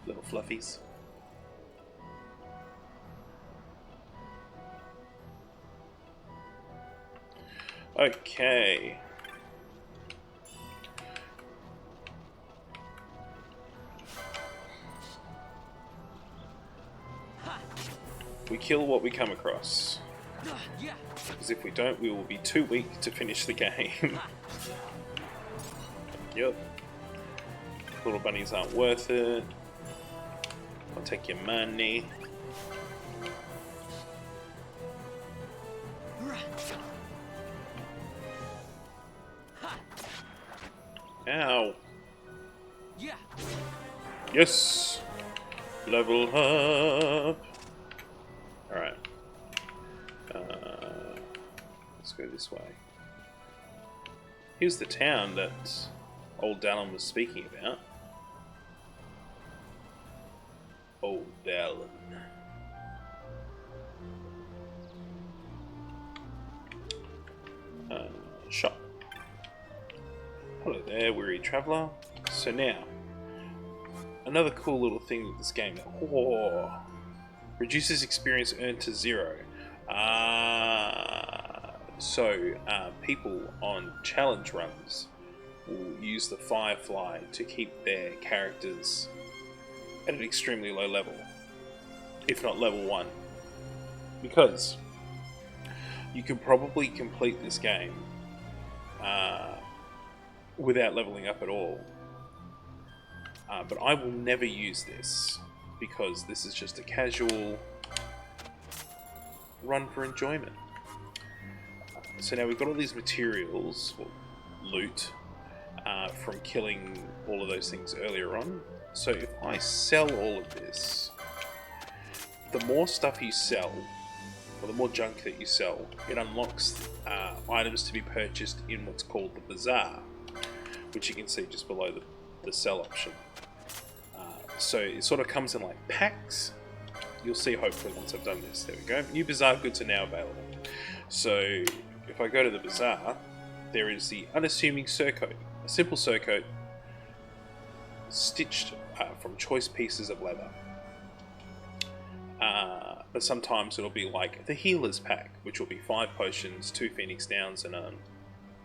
Little fluffies. Okay. We kill what we come across. Because if we don't, we will be too weak to finish the game. Yep. Little bunnies aren't worth it. I'll take your money. Ow. Yes. Level up. Alright. Let's go this way. Here's the town that old Dallin was speaking about. Old Dallin. Shop. Hello there, weary traveller. So now, another cool little thing with this game. Reduces experience earned to 0. People on challenge runs will use the Firefly to keep their characters at an extremely low level, if not level 1. Because you can probably complete this game without leveling up at all. But I will never use this, because this is just a casual run for enjoyment. So now we've got all these materials, or loot, from killing all of those things earlier on. So if I sell all of this, the more stuff you sell, or the more junk that you sell, it unlocks items to be purchased in what's called the Bazaar, which you can see just below the sell option. So it sort of comes in like packs. You'll see hopefully once I've done this. There we go. New Bazaar goods are now available. So if I go to the Bazaar, there is the unassuming surcoat. A simple surcoat stitched from choice pieces of leather. But sometimes it'll be like the healer's pack, which will be 5 potions, 2 phoenix downs, and an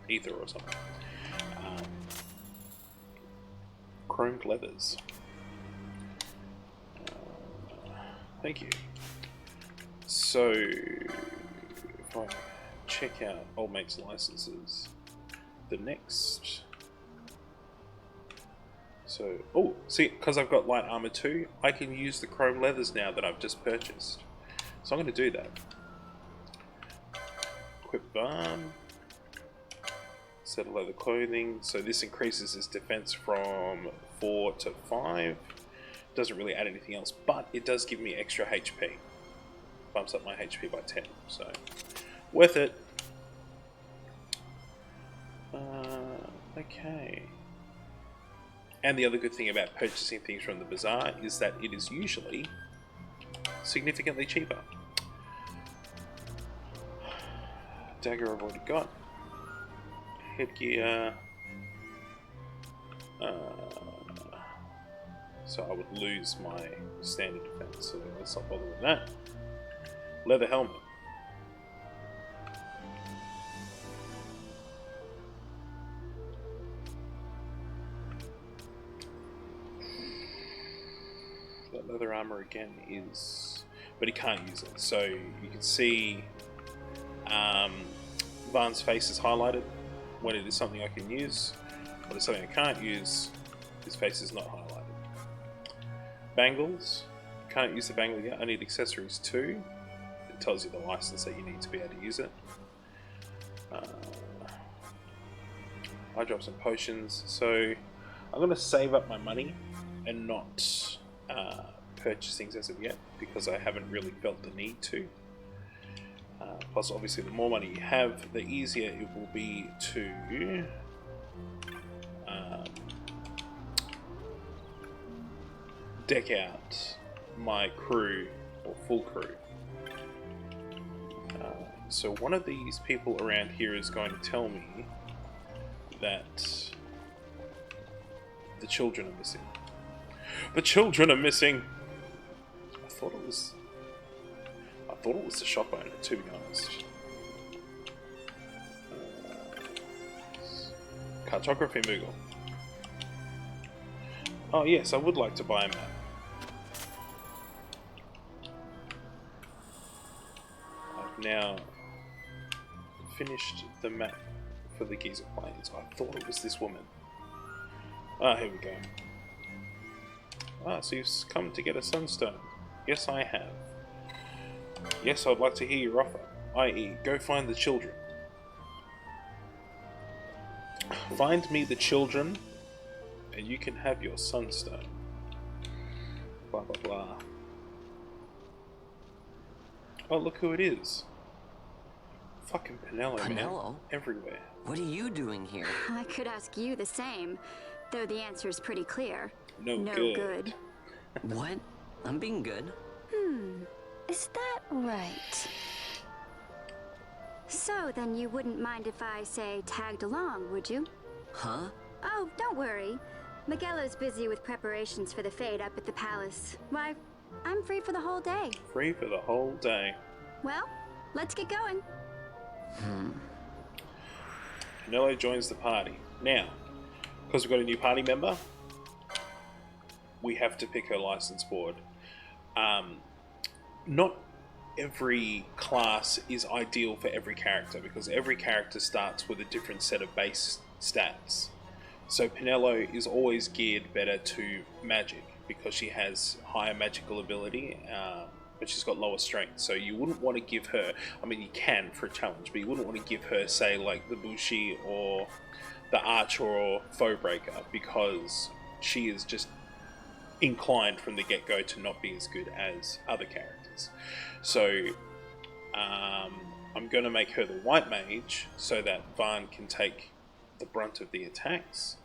ether or something. Chromed leathers. Thank you. So, if I check out Old Mate's licenses, the next... So, oh, see, because I've got light armor 2, I can use the chrome leathers now that I've just purchased. So I'm going to do that. Equip Vaan. Set of leather clothing. So this increases his defense from 4 to 5. Doesn't really add anything else, but it does give me extra HP. Bumps up my HP by 10, so worth it. Okay. And the other good thing about purchasing things from the bazaar is that it is usually significantly cheaper. Dagger I've already got. Headgear. So I would lose my standard defense, so let's not bother with that. Leather helmet. That leather armor again is... but he can't use it, so you can see Vaan's face is highlighted when it is something I can use. When it's something I can't use, his face is not highlighted. Bangles. Can't use the bangle yet. I need accessories too. It tells you the license that you need to be able to use it. I drop some potions, so I'm going to save up my money and not purchase things as of yet because I haven't really felt the need to. Plus, obviously, the more money you have, the easier it will be to deck out my crew, or full crew. So one of these people around here is going to tell me that the children are missing. The children are missing! I thought it was the shop owner, to be honest. Cartography Moogle. Oh yes, I would like to buy a map. I've now finished the map for the Giza Plains. I thought it was this woman. Ah, here we go. Ah, so you've come to get a sunstone. Yes, I have. Yes, I'd like to hear your offer, i.e., go find the children. Find me the children, and you can have your sunstone. Blah, blah, blah. Oh, look who it is. Fucking Penello, man. Everywhere. What are you doing here? I could ask you the same, though the answer is pretty clear. No good. What? I'm being good. Is that right? So, then you wouldn't mind if I, say, tagged along, would you? Huh? Oh, don't worry. Miguelo's busy with preparations for the fete up at the palace. Why, I'm free for the whole day. Free for the whole day. Well, let's get going. Penello joins the party. Now, because we've got a new party member, we have to pick her license board. Not every class is ideal for every character because every character starts with a different set of base stats. So Penello is always geared better to magic because she has higher magical ability, but she's got lower strength. So you wouldn't want to give her, I mean you can for a challenge, but you wouldn't want to give her, say, like the Bushi or the Archer or Foebreaker because she is just inclined from the get-go to not be as good as other characters. So I'm going to make her the White Mage so that Vaan can take the brunt of the attacks,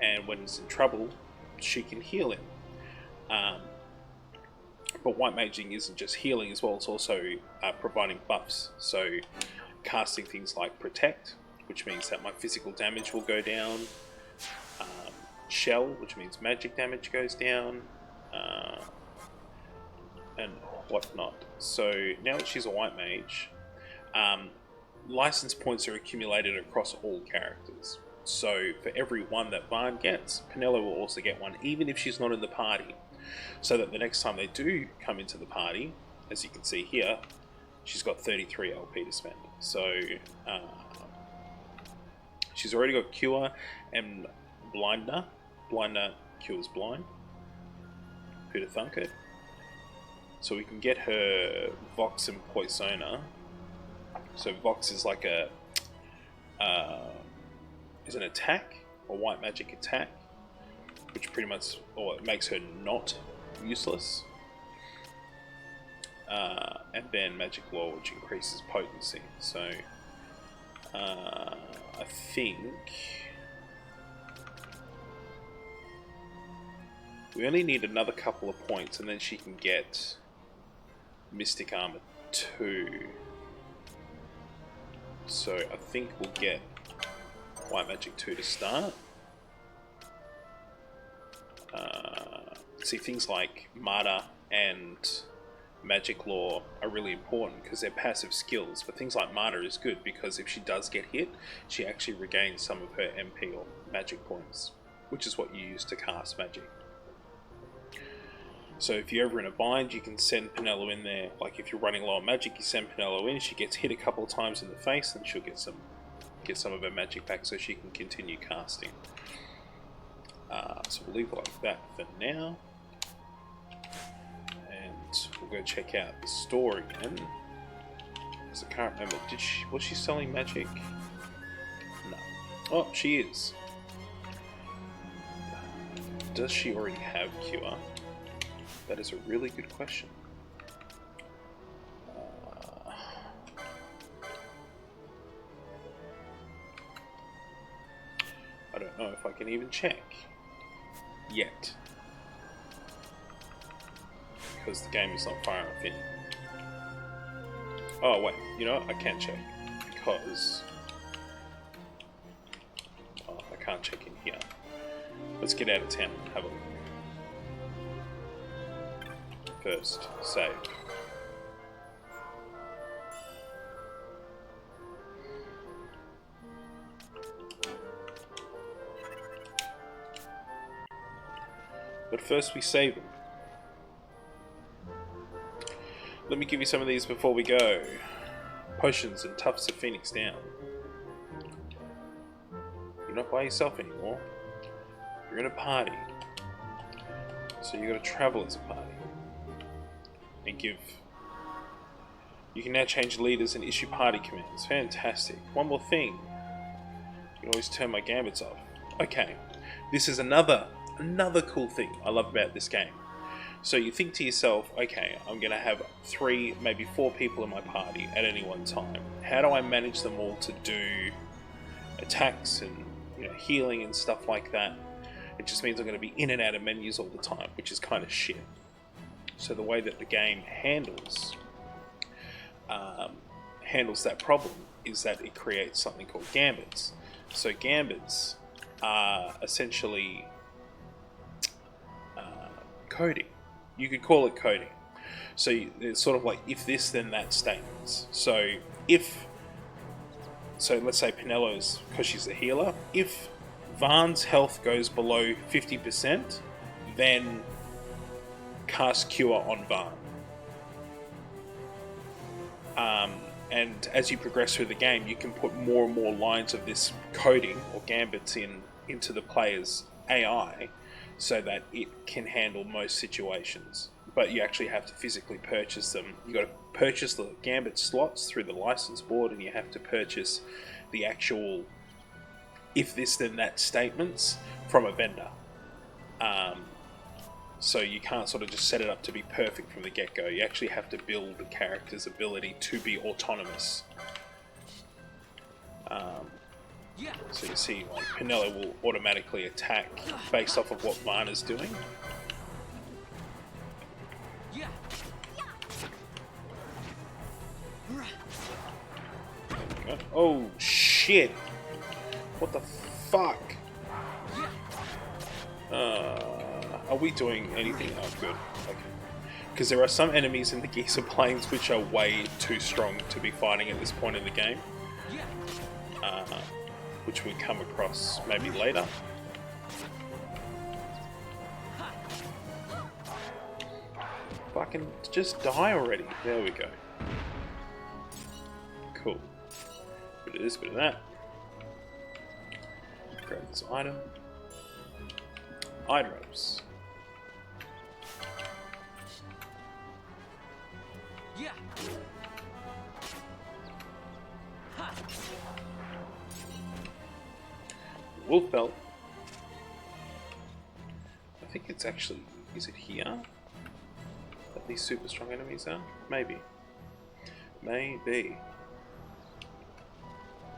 and when he's in trouble, she can heal him. But White Maging isn't just healing as well, it's also providing buffs. So casting things like Protect, which means that my physical damage will go down. shell, which means magic damage goes down, and whatnot. So now that she's a white mage, license points are accumulated across all characters. So for every one that Vaan gets, Penelo will also get one, even if she's not in the party. So that the next time they do come into the party, as you can see here, she's got 33 LP to spend. So she's already got Cure and Blinder. Blinder cures blind. Who'd have thunk it? So we can get her Vox and Poisona. So Vox is like a is an attack, a white magic attack, which pretty much, or it makes her not useless. And then Magic Law, which increases potency. So I think we only need another couple of points, and then she can get Mystic Armor 2. So I think we'll get White Magic 2 to start. See, things like Martyr and Magic Law are really important because they're passive skills, but things like Martyr is good because if she does get hit, she actually regains some of her MP or magic points, which is what you use to cast magic. So if you're ever in a bind, you can send Penelo in there. Like if you're running low on magic, you send Penelo in, she gets hit a couple of times in the face and she'll get some of her magic back so she can continue casting. So we'll leave it like that for now. And we'll go check out the store again. Because I can't remember, was she selling magic? No. Oh, she is. Does she already have Cure? That is a really good question. I don't know if I can even check yet, because the game is not far enough in. Oh wait, you know what? I can check, because I can't check in here. Let's get out of town and have a look. First, save. But first we save them. Let me give you some of these before we go. Potions and Tufts of Phoenix down. You're not by yourself anymore. You're in a party. So you gotta travel as a party. And give. You can now change leaders and issue party commands. Fantastic. One more thing. You can always turn my gambits off. Okay. This is another cool thing I love about this game. So you think to yourself, okay, I'm gonna have 3, maybe 4 people in my party at any one time. How do I manage them all to do attacks and healing and stuff like that? It just means I'm gonna be in and out of menus all the time, which is kind of shit. So the way that the game handles that problem is that it creates something called gambits. So gambits are essentially coding. You could call it coding. So it's sort of like if this then that statements. So let's say Penelo's, because she's a healer, if Vaan's health goes below 50%, then cast Cure on Vaan. And as you progress through the game, you can put more and more lines of this coding or gambits into the player's AI so that it can handle most situations. But you actually have to physically purchase them. You got to purchase the gambit slots through the license board, and you have to purchase the actual if this then that statements from a vendor. So you can't sort of just set it up to be perfect from the get-go. You actually have to build the character's ability to be autonomous. So you see, like, Penelo will automatically attack based off of what Vaan is doing. Oh shit! What the fuck? Are we doing anything? Oh, good. Okay. Because there are some enemies in the Geezer Plains which are way too strong to be fighting at this point in the game. Which we come across maybe later. Fucking just die already. There we go. Cool. Bit of this, bit of that. Grab this item. Items. Yeah. Wolf belt. I think it's actually, is it here that these super strong enemies are? Maybe. Maybe.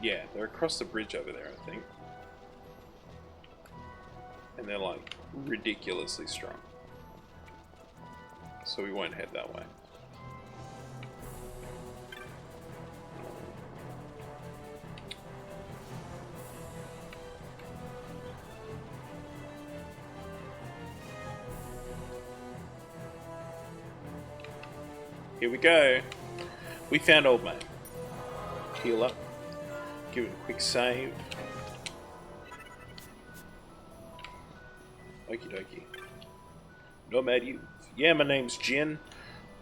Yeah, they're across the bridge over there, I think. And they're like ridiculously strong. So we won't head that way. Here we go. We found Old Mate. Heal up. Give it a quick save. Okie dokie. Nomad you. Yeah, my name's Jin.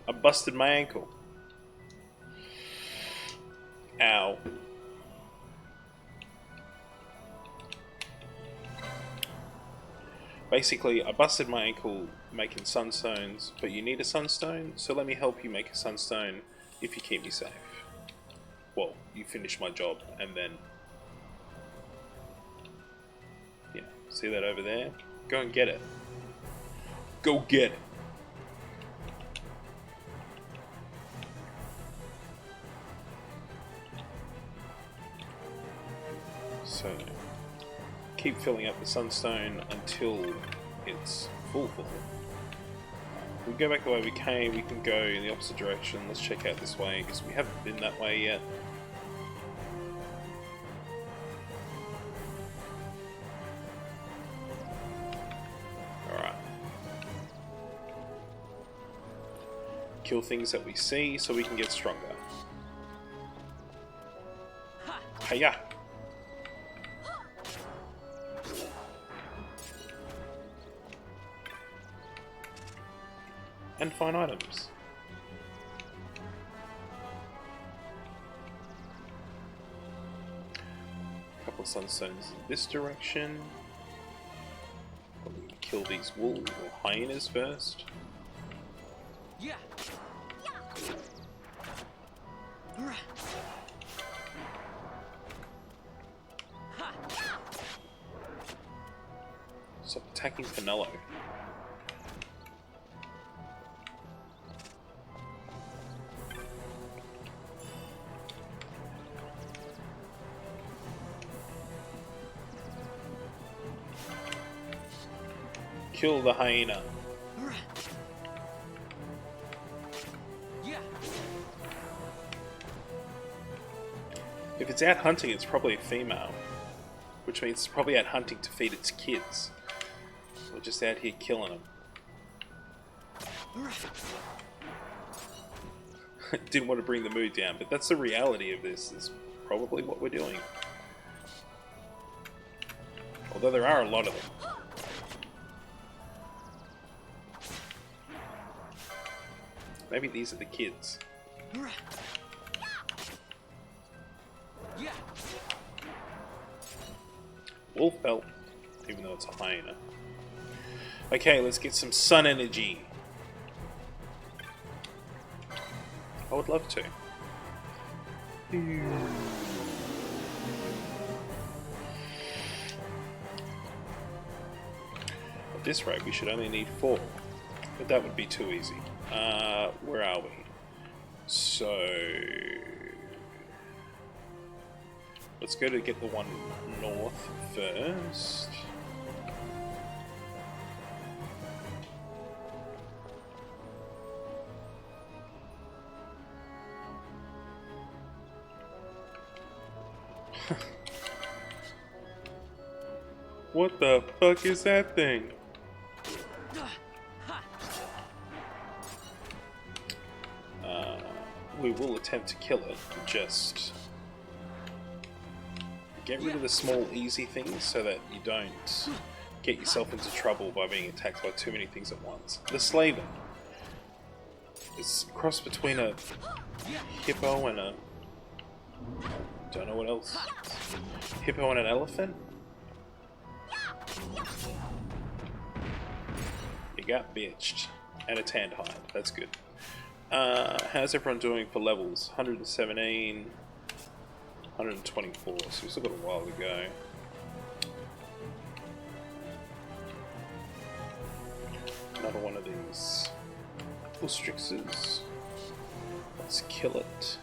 I busted my ankle. Ow. Basically, I busted my ankle making sunstones, but you need a sunstone, so let me help you make a sunstone if you keep me safe. Well, you finish my job, and then... yeah, see that over there? Go and get it. Go get it! So... keep filling up the sunstone until it's full. We go back the way we came, we can go in the opposite direction. Let's check out this way, because we haven't been that way yet. Alright. Kill things that we see so we can get stronger. Hiya! And find items. A couple of sunstones in this direction. Probably kill these wool or hyenas first. Yeah. Stop attacking Pinello. Kill the hyena. If it's out hunting, it's probably a female. Which means it's probably out hunting to feed its kids. We're just out here killing them. Didn't want to bring the mood down, but that's the reality of this, is probably what we're doing. Although there are a lot of them. Maybe these are the kids. Wolf belt, even though it's a hyena. Okay, let's get some sun energy. I would love to. At this rate, we should only need 4. But that would be too easy. Where are we? So... let's go to get the one north first. What the fuck is that thing? we will attempt to kill it. Just get rid of the small, easy things so that you don't get yourself into trouble by being attacked by too many things at once. The Slaver. It's a cross between a hippo and a... don't know what else. Hippo and an elephant? You got bitched. And a tanned hide. That's good. How's everyone doing for levels? 117... 124, so we've still got a while to go. Another one of these Ustrixes. Let's kill it.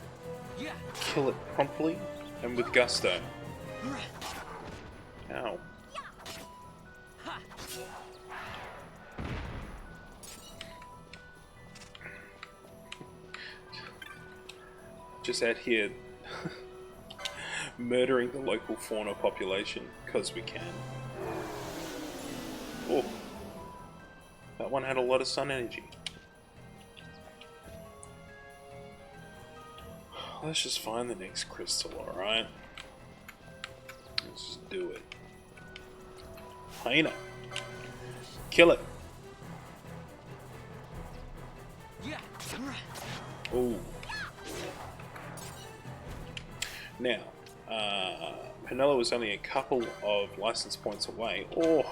Kill it promptly and with gusto. Ow. Just out here murdering the local fauna population because we can. Oh, that one had a lot of sun energy. Let's just find the next crystal, alright? Let's just do it. Hyena. Kill it. Ooh. Now, Penelo is only a couple of license points away, or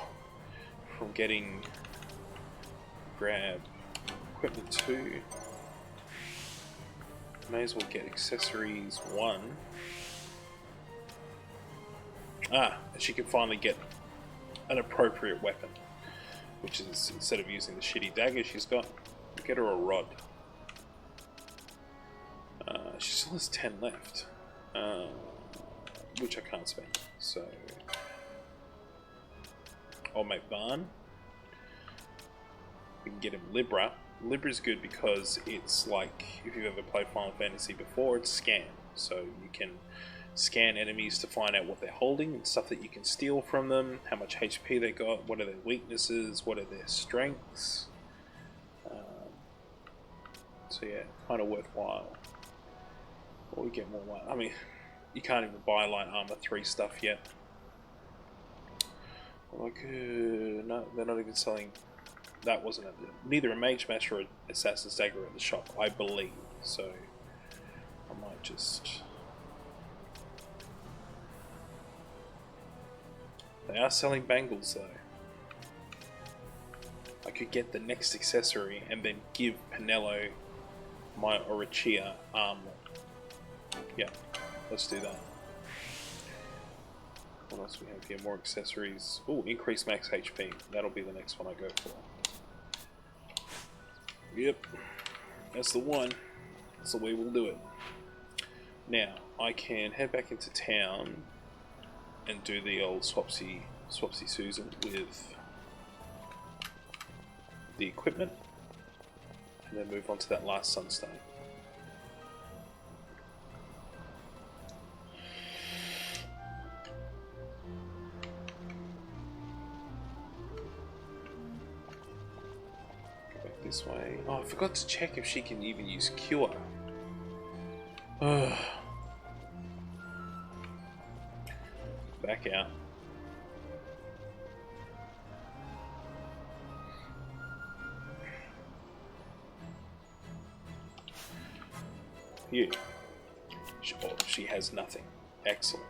from getting grab equipment 2. May as well get accessories 1. And she can finally get an appropriate weapon, which is, instead of using the shitty dagger she's got, get her a rod. She still has 10 left. Which I can't spend, so I'll make Vaan. We can get him Libra. Libra's good because it's like, if you've ever played Final Fantasy before, it's scan. So you can scan enemies to find out what they're holding and stuff that you can steal from them, how much HP they got, what are their weaknesses, what are their strengths. So yeah, kind of worthwhile. Or we get more light. I mean, you can't even buy light armor 3 stuff yet. Like, no, they're not even selling. That wasn't at the, neither a Mage Mash or an Assassin's Dagger at the shop, I believe. So I might just. They are selling bangles though. I could get the next accessory and then give Penelo my Orachia armor. Yeah, let's do that. What else we have here? More accessories. Oh, increase max HP. That'll be the next one I go for. Yep, that's the one. That's the way we'll do it. Now, I can head back into town and do the old Swapsy Susan with the equipment, and then move on to that last Sunstone. This way. Oh, I forgot to check if she can even use Cure. Back out. You. She has nothing. Excellent.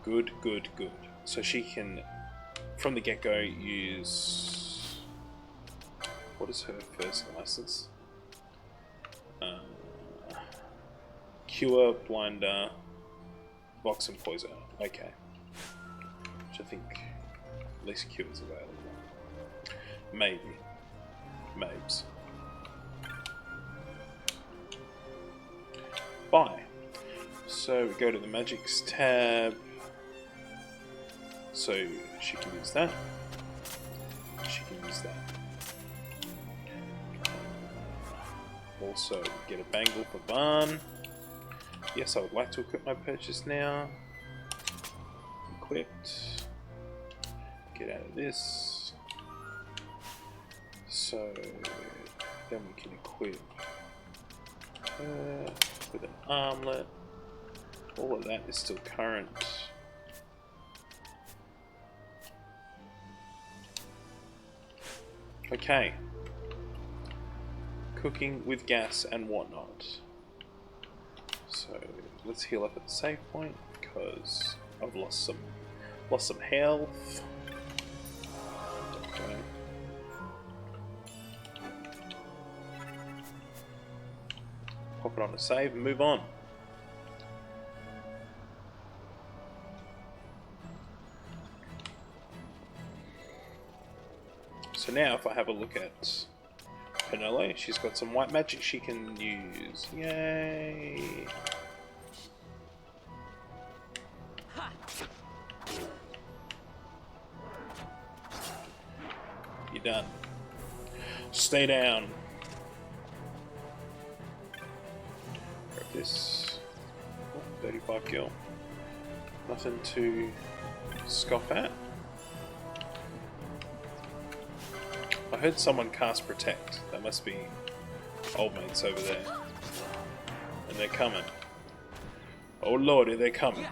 Good, good, good. So she can, from the get-go, use... What is her first license? Cure, Blinder, Box and Poison. Okay. Which I think at least Cure is available. Maybe. Mabes. Buy. So we go to the Magics tab. So she can use that. She can use that. Also get a bangle for Vaan. Yes, I would like to equip my purchase now. Equipped. Get out of this. So then we can equip with an armlet. All of that is still current. Okay. Cooking with gas and whatnot. So let's heal up at the save point because I've lost some health. Okay. Pop it on a save and move on. So now if I have a look at Penelope, she's got some white magic she can use. Yay! You're done. Stay down. Grab this. Oh, 35 gil. Nothing to scoff at. I heard someone cast Protect. That must be old mates over there. And they're coming. Oh lordy, they're coming.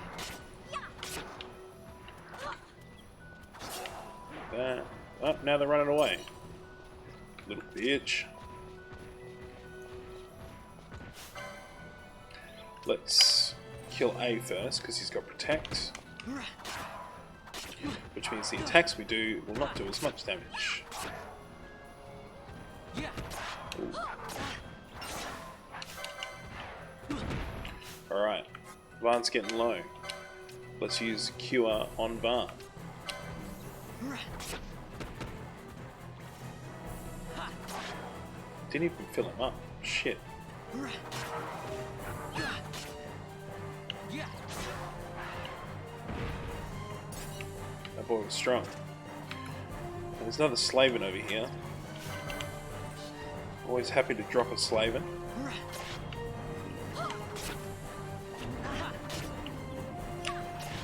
There. Oh, now they're running away. Little bitch. Let's kill A first, because he's got Protect. Which means the attacks we do will not do as much damage. Alright, Vaan's getting low. Let's use Cure on Vaan. Didn't even fill him up. Shit. That boy was strong. And there's another Slaven over here. Always happy to drop a Slaven.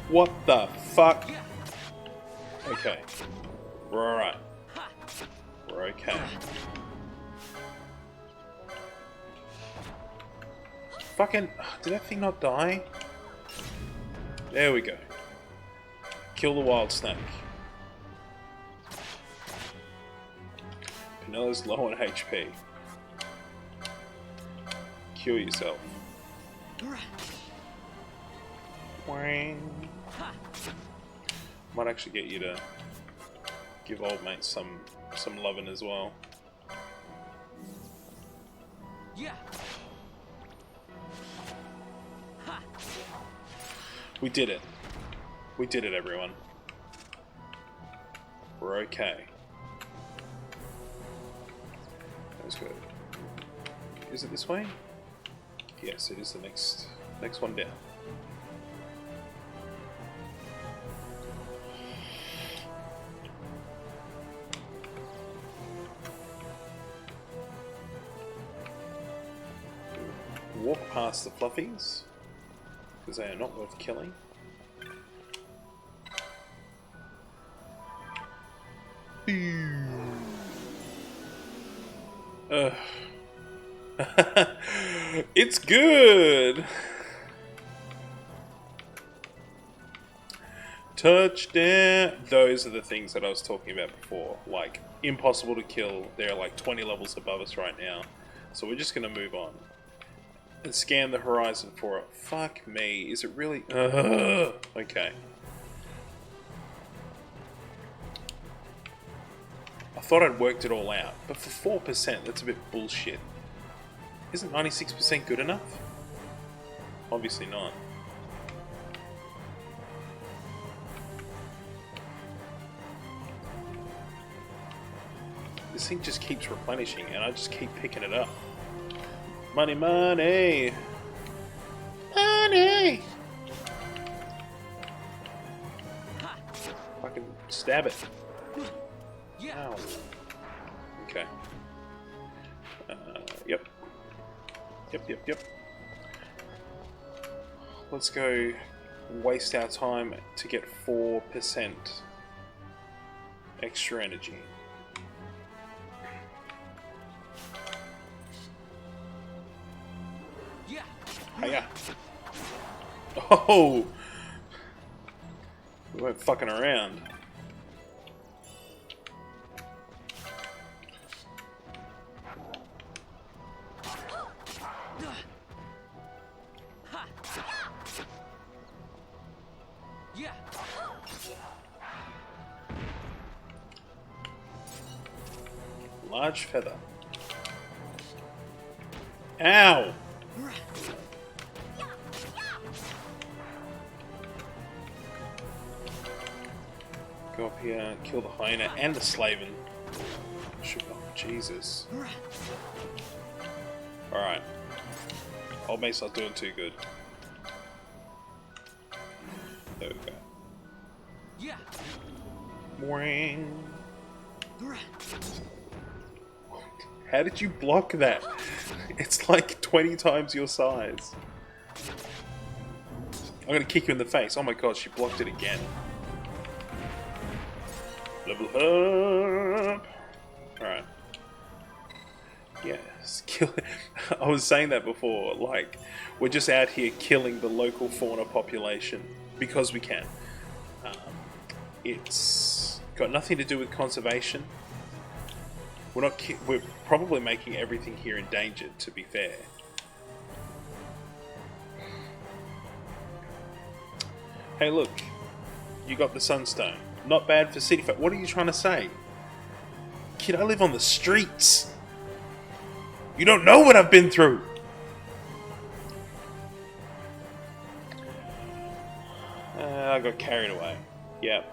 What the fuck? Okay. We're alright. We're okay. Fucking... Did that thing not die? There we go. Kill the wild snake. Penelo's low on HP. Cure yourself. Wang. Might actually get you to give old mate some loving as well. Yeah. We did it. We did it, everyone. We're okay. Let's go. Is it this way? Yes, it is the next one down. Walk past the fluffies, because they are not worth killing. It's good! Touchdown! Those are the things that I was talking about before. Like, impossible to kill. They're like 20 levels above us right now. So we're just going to move on. And scan the horizon for it. Fuck me. Is it really... Okay. I thought I'd worked it all out. But for 4%, that's a bit bullshit. Isn't 96% good enough? Obviously not. This thing just keeps replenishing and I just keep picking it up. Money, money! Money! Fucking stab it. Ow. Okay. Yep. Yep. Let's go waste our time to get 4% extra energy. Hiya. Oh! We weren't fucking around. Large feather. Ow! Go up here, kill the hyena and the slaven. Oh, Jesus. Alright. Old mate's not doing too good. There we go. Yeah. Moing. How did you block that? It's like 20 times your size. I'm gonna kick you in the face. Oh my god, she blocked it again. Level up. Alright. Yes, kill it. I was saying that before, like, we're just out here killing the local fauna population because we can. It's got nothing to do with conservation. We're probably making everything here endangered, to be fair. Hey look, you got the sunstone. Not bad for city folk. What are you trying to say? Kid, I live on the streets. You don't know what I've been through. I got carried away. Yeah.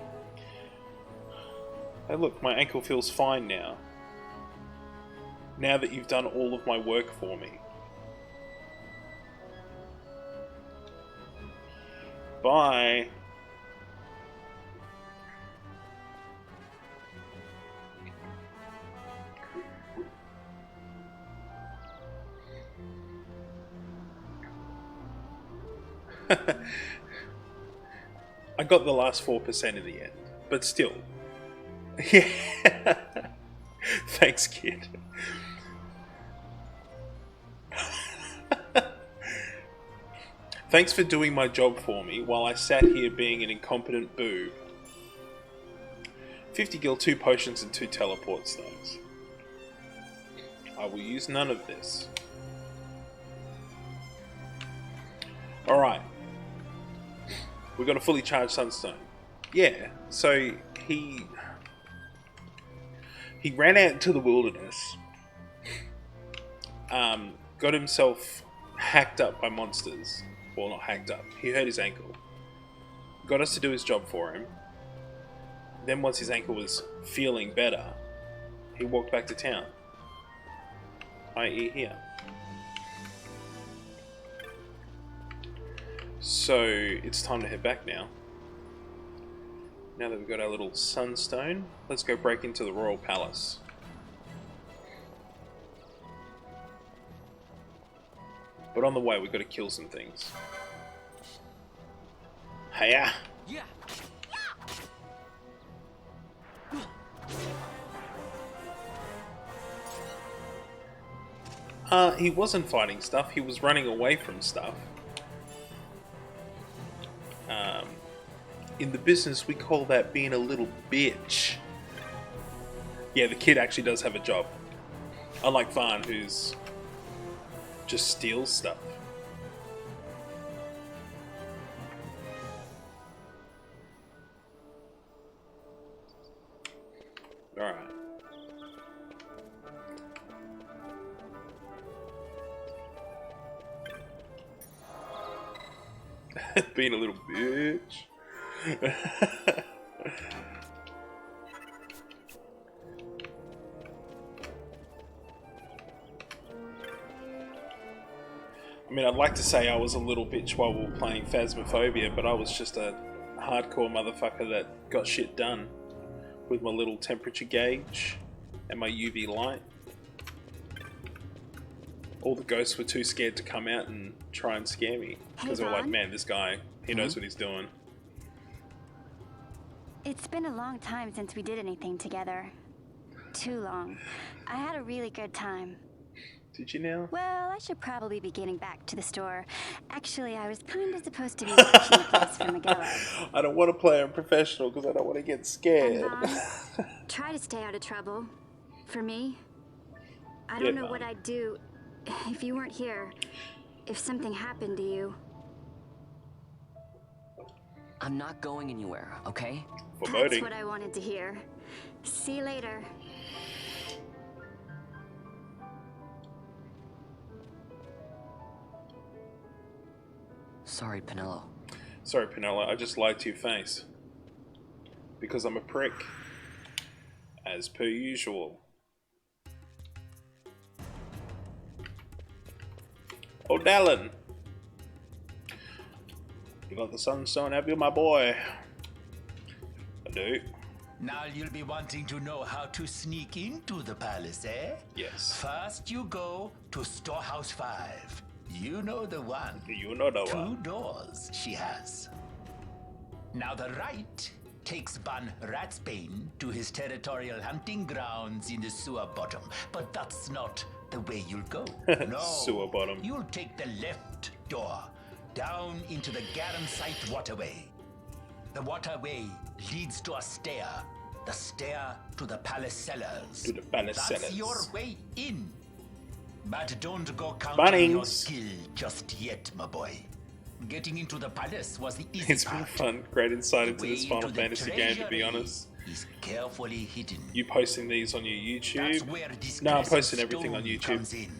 Hey look, my ankle feels fine now. Now that you've done all of my work for me. Bye. I got the last 4% in the end, but still. Yeah. Thanks, kid. Thanks for doing my job for me while I sat here being an incompetent boob. 50 gil, 2 potions and 2 teleport stones. I will use none of this. Alright. We got a fully charged sunstone. Yeah, so he ran out into the wilderness. Got himself hacked up by monsters. Well, not hacked up. He hurt his ankle. Got us to do his job for him. Then once his ankle was feeling better, he walked back to town. I.e. here. So, it's time to head back now. Now that we've got our little sunstone, let's go break into the royal palace. But on the way, we've got to kill some things. Hiya! Yeah. He wasn't fighting stuff, he was running away from stuff. In the business, we call that being a little bitch. Yeah, the kid actually does have a job. Unlike Vaan, who's just steals stuff. Alright. Being a little bitch. I mean, I'd like to say I was a little bitch while we were playing Phasmophobia, but I was just a hardcore motherfucker that got shit done with my little temperature gauge and my UV light. All the ghosts were too scared to come out and try and scare me because they were like, man, this guy, he knows what he's doing. It's been a long time since we did anything together. Too long. I had a really good time. Did you now? Well, I should probably be getting back to the store. Actually, I was kind of supposed to be watching the place from the gallows. I don't want to play on professional because I don't want to get scared. And Vaan, try to stay out of trouble. For me, I don't know what I'd do if you weren't here. If something happened to you. I'm not going anywhere, okay? That's what I wanted to hear. See you later. Sorry, Penelo. Sorry, Penelo. I just lied to your face. Because I'm a prick. As per usual. Oh, Dallin. You got the sunstone, have you, my boy? I do. Now you'll be wanting to know how to sneak into the palace, eh? Yes. First you go to Storehouse 5. You know the one. You know the one. 2 doors she has. Now the right takes Ban Ratsbane to his territorial hunting grounds in the sewer bottom. But that's not the way you'll go. No. Sewer bottom. You'll take the left door down into the Garamsite waterway. The waterway leads to a stair. The stair to the palace cellars. To the palace cellars. That's your way in. But don't go counting your skill just yet, my boy. Getting into the palace was the easy part. It's been fun. Great insight into this Final Fantasy game, to be honest. Is carefully hidden. You posting these on your YouTube? That's where this no, I'm posting everything on YouTube. Comes in.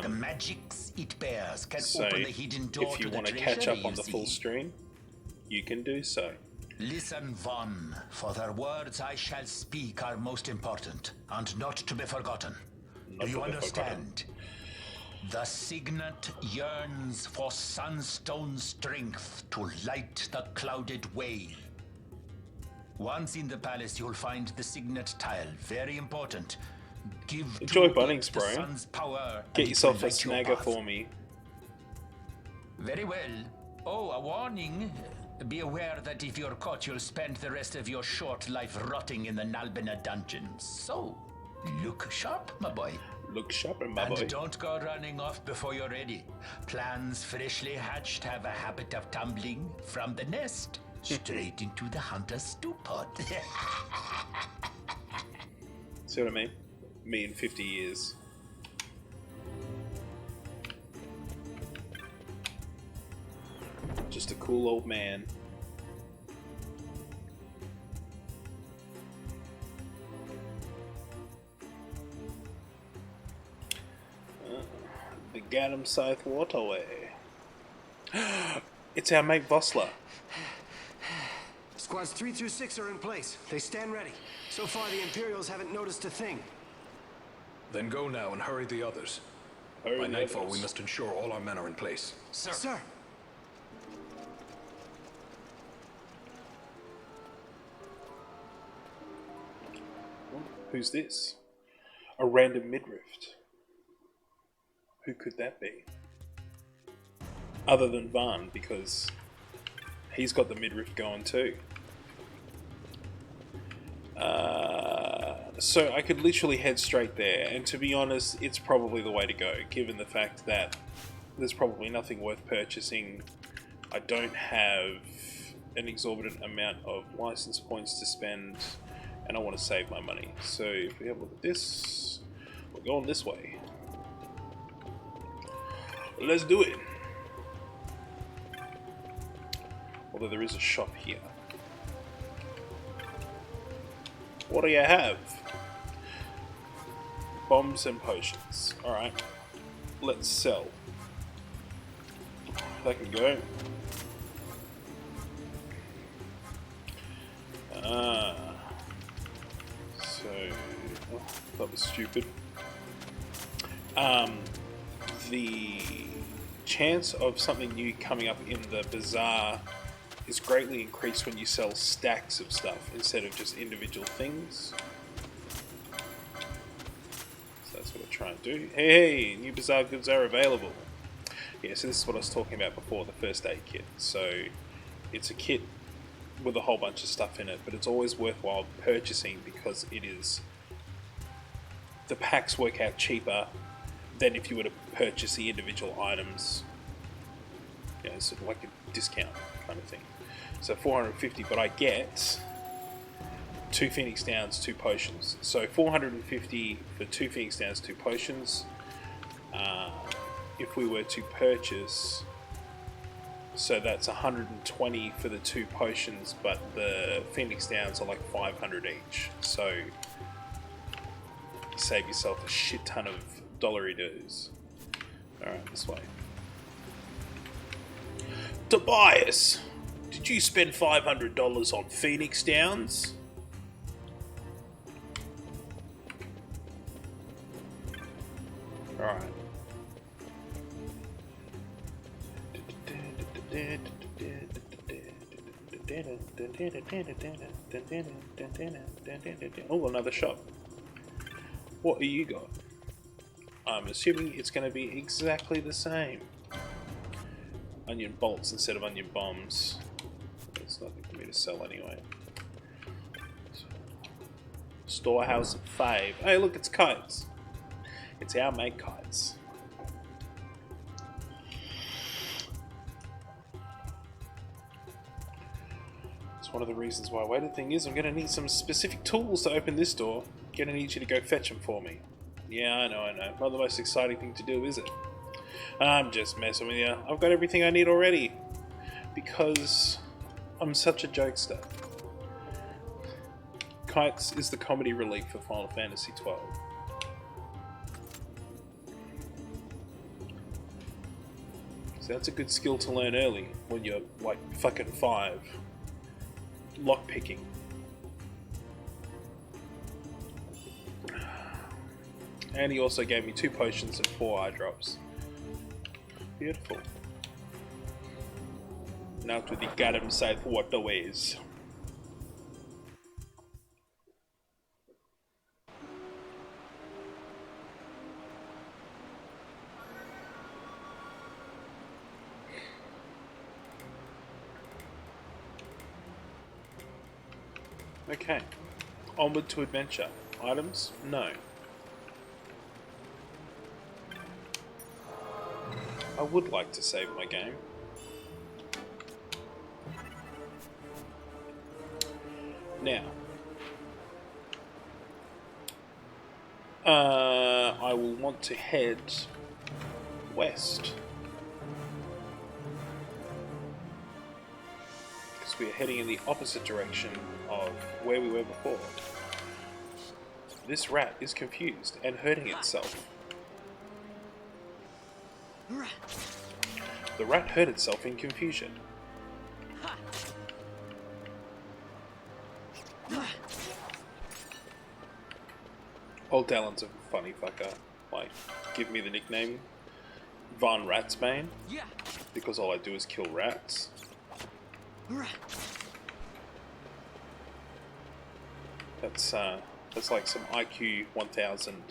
The magics it bears can so open the hidden door if you to want the to catch up treasury, on the full stream, you can do so. Listen, Vaan, for the words I shall speak are most important, and not to be forgotten. Do you understand? The Signet yearns for sunstone strength to light the clouded way. Once in the palace, you'll find the Signet tile. Very important. Enjoy Bunnings, bro. Sun's power. Get yourself a snagger for me. Very well. Oh, a warning. Be aware that if you're caught, you'll spend the rest of your short life rotting in the Nalbina dungeons. So, look sharp, my boy. Look sharp, my boy. And don't go running off before you're ready. Plans freshly hatched have a habit of tumbling from the nest straight into the hunter's stew pot. See what I mean? Me in 50 years. Just a cool old man. The Garamsite waterway. It's our mate Vossler. Squads 3 through 6 are in place. They stand ready. So far, the Imperials haven't noticed a thing. Then go now and hurry the others. By nightfall, we must ensure all our men are in place. Sir. Sir. Who's this? A random midriff. Who could that be? Other than Vaan, because he's got the midriff going too. So I could literally head straight there, and to be honest, it's probably the way to go, given the fact that there's probably nothing worth purchasing. I don't have an exorbitant amount of license points to spend, and I want to save my money. So if we have a look at this, we're going this way. Let's do it. Although there is a shop here. What do you have? Bombs and potions. Alright. Let's sell. That can go. Oh, that was stupid. The chance of something new coming up in the bazaar is greatly increased when you sell stacks of stuff instead of just individual things. So that's what I try and do. Hey, new bazaar goods are available. Yeah, so this is what I was talking about before, the first aid kit. So it's a kit with a whole bunch of stuff in it, but it's always worthwhile purchasing because it is... the packs work out cheaper than if you were to purchase the individual items. You know, sort of like a discount kind of thing. So 450, but I get 2 Phoenix Downs, 2 potions. So 450 for 2 Phoenix Downs, 2 potions. If we were to purchase, so that's 120 for the 2 potions, but the Phoenix Downs are like 500 each. So you save yourself a shit ton of dollary doos. Alright, this way. Tobias, did you spend $500 on Phoenix Downs? Alright. Oh, another shop. What do you got? I'm assuming it's going to be exactly the same. Onion bolts instead of onion bombs. There's nothing for me to sell anyway. Storehouse of 5. Hey, look, it's kites. It's our mate kites. It's one of the reasons why I waited. Thing is, I'm going to need some specific tools to open this door. I'm going to need you to go fetch them for me. Yeah, I know. Not the most exciting thing to do, is it? I'm just messing with you. I've got everything I need already. Because I'm such a jokester. Kites is the comedy relief for Final Fantasy XII. So that's a good skill to learn early when you're like fucking 5. Lockpicking. And he also gave me 2 potions and 4 eye drops. Beautiful. Now to the Gaddam South waterways. Okay. Onward to adventure. Items? No. I would like to save my game. Now, I will want to head west. Because we are heading in the opposite direction of where we were before. This rat is confused and hurting itself. The rat hurt itself in confusion. Old Talon's a funny fucker. Like, give me the nickname Vaan Ratsbane, because all I do is kill rats. That's like some IQ 1000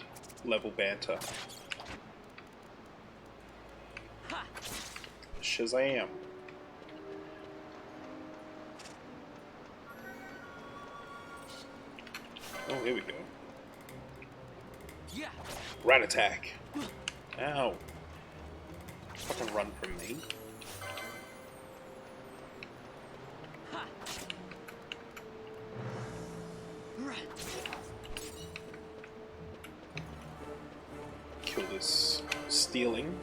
level banter. Shazam! Oh, here we go. Rat attack! Ow! Fucking run from me. Kill this stealing.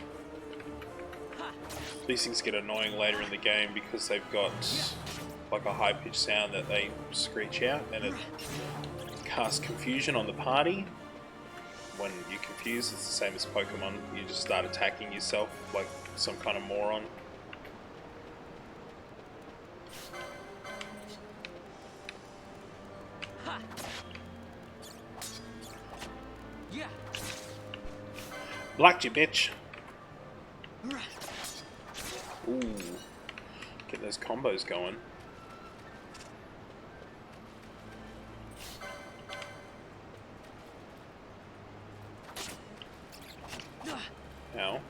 These things get annoying later in the game because they've got like a high-pitched sound that they screech out, and it casts confusion on the party. When you're confused, it's the same as Pokemon. You just start attacking yourself like some kind of moron. Blacked you, bitch. Ooh, get those combos going. Ow.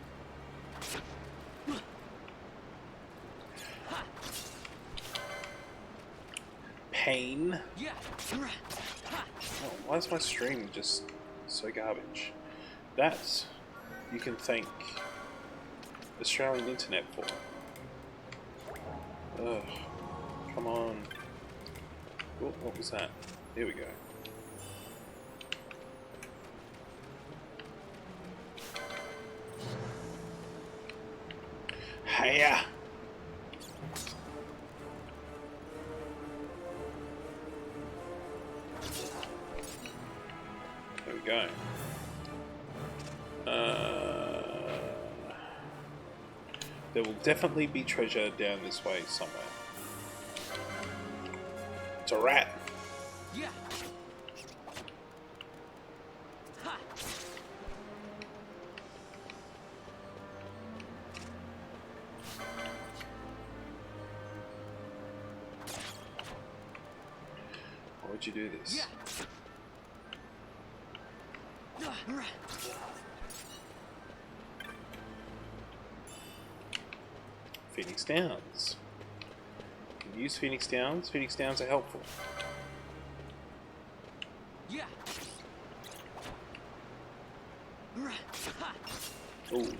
Pain. Oh, why is my stream just so garbage? That's you can thank Australian internet for. Ugh, come on. Oh, what was that? Here we go. Hiya! There we go. There will definitely be treasure down this way somewhere. It's a rat. Yeah. Ha. Why would you do this? Yeah. Phoenix Downs. You can use Phoenix Downs. Phoenix Downs are helpful. Yeah. Ooh.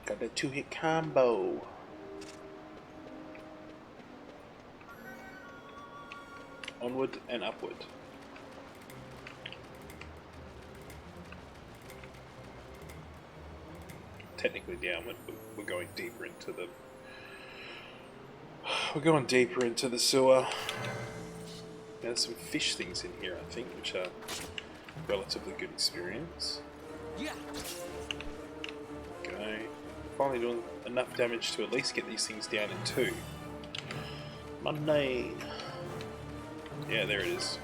Got that 2-hit combo. Onward and upward. Technically downward, but we're going deeper into the... We're going deeper into the sewer. There's some fish things in here, I think, which are relatively good experience. Yeah. Okay. Finally doing enough damage to at least get these things down in 2. Money. Yeah, there it is.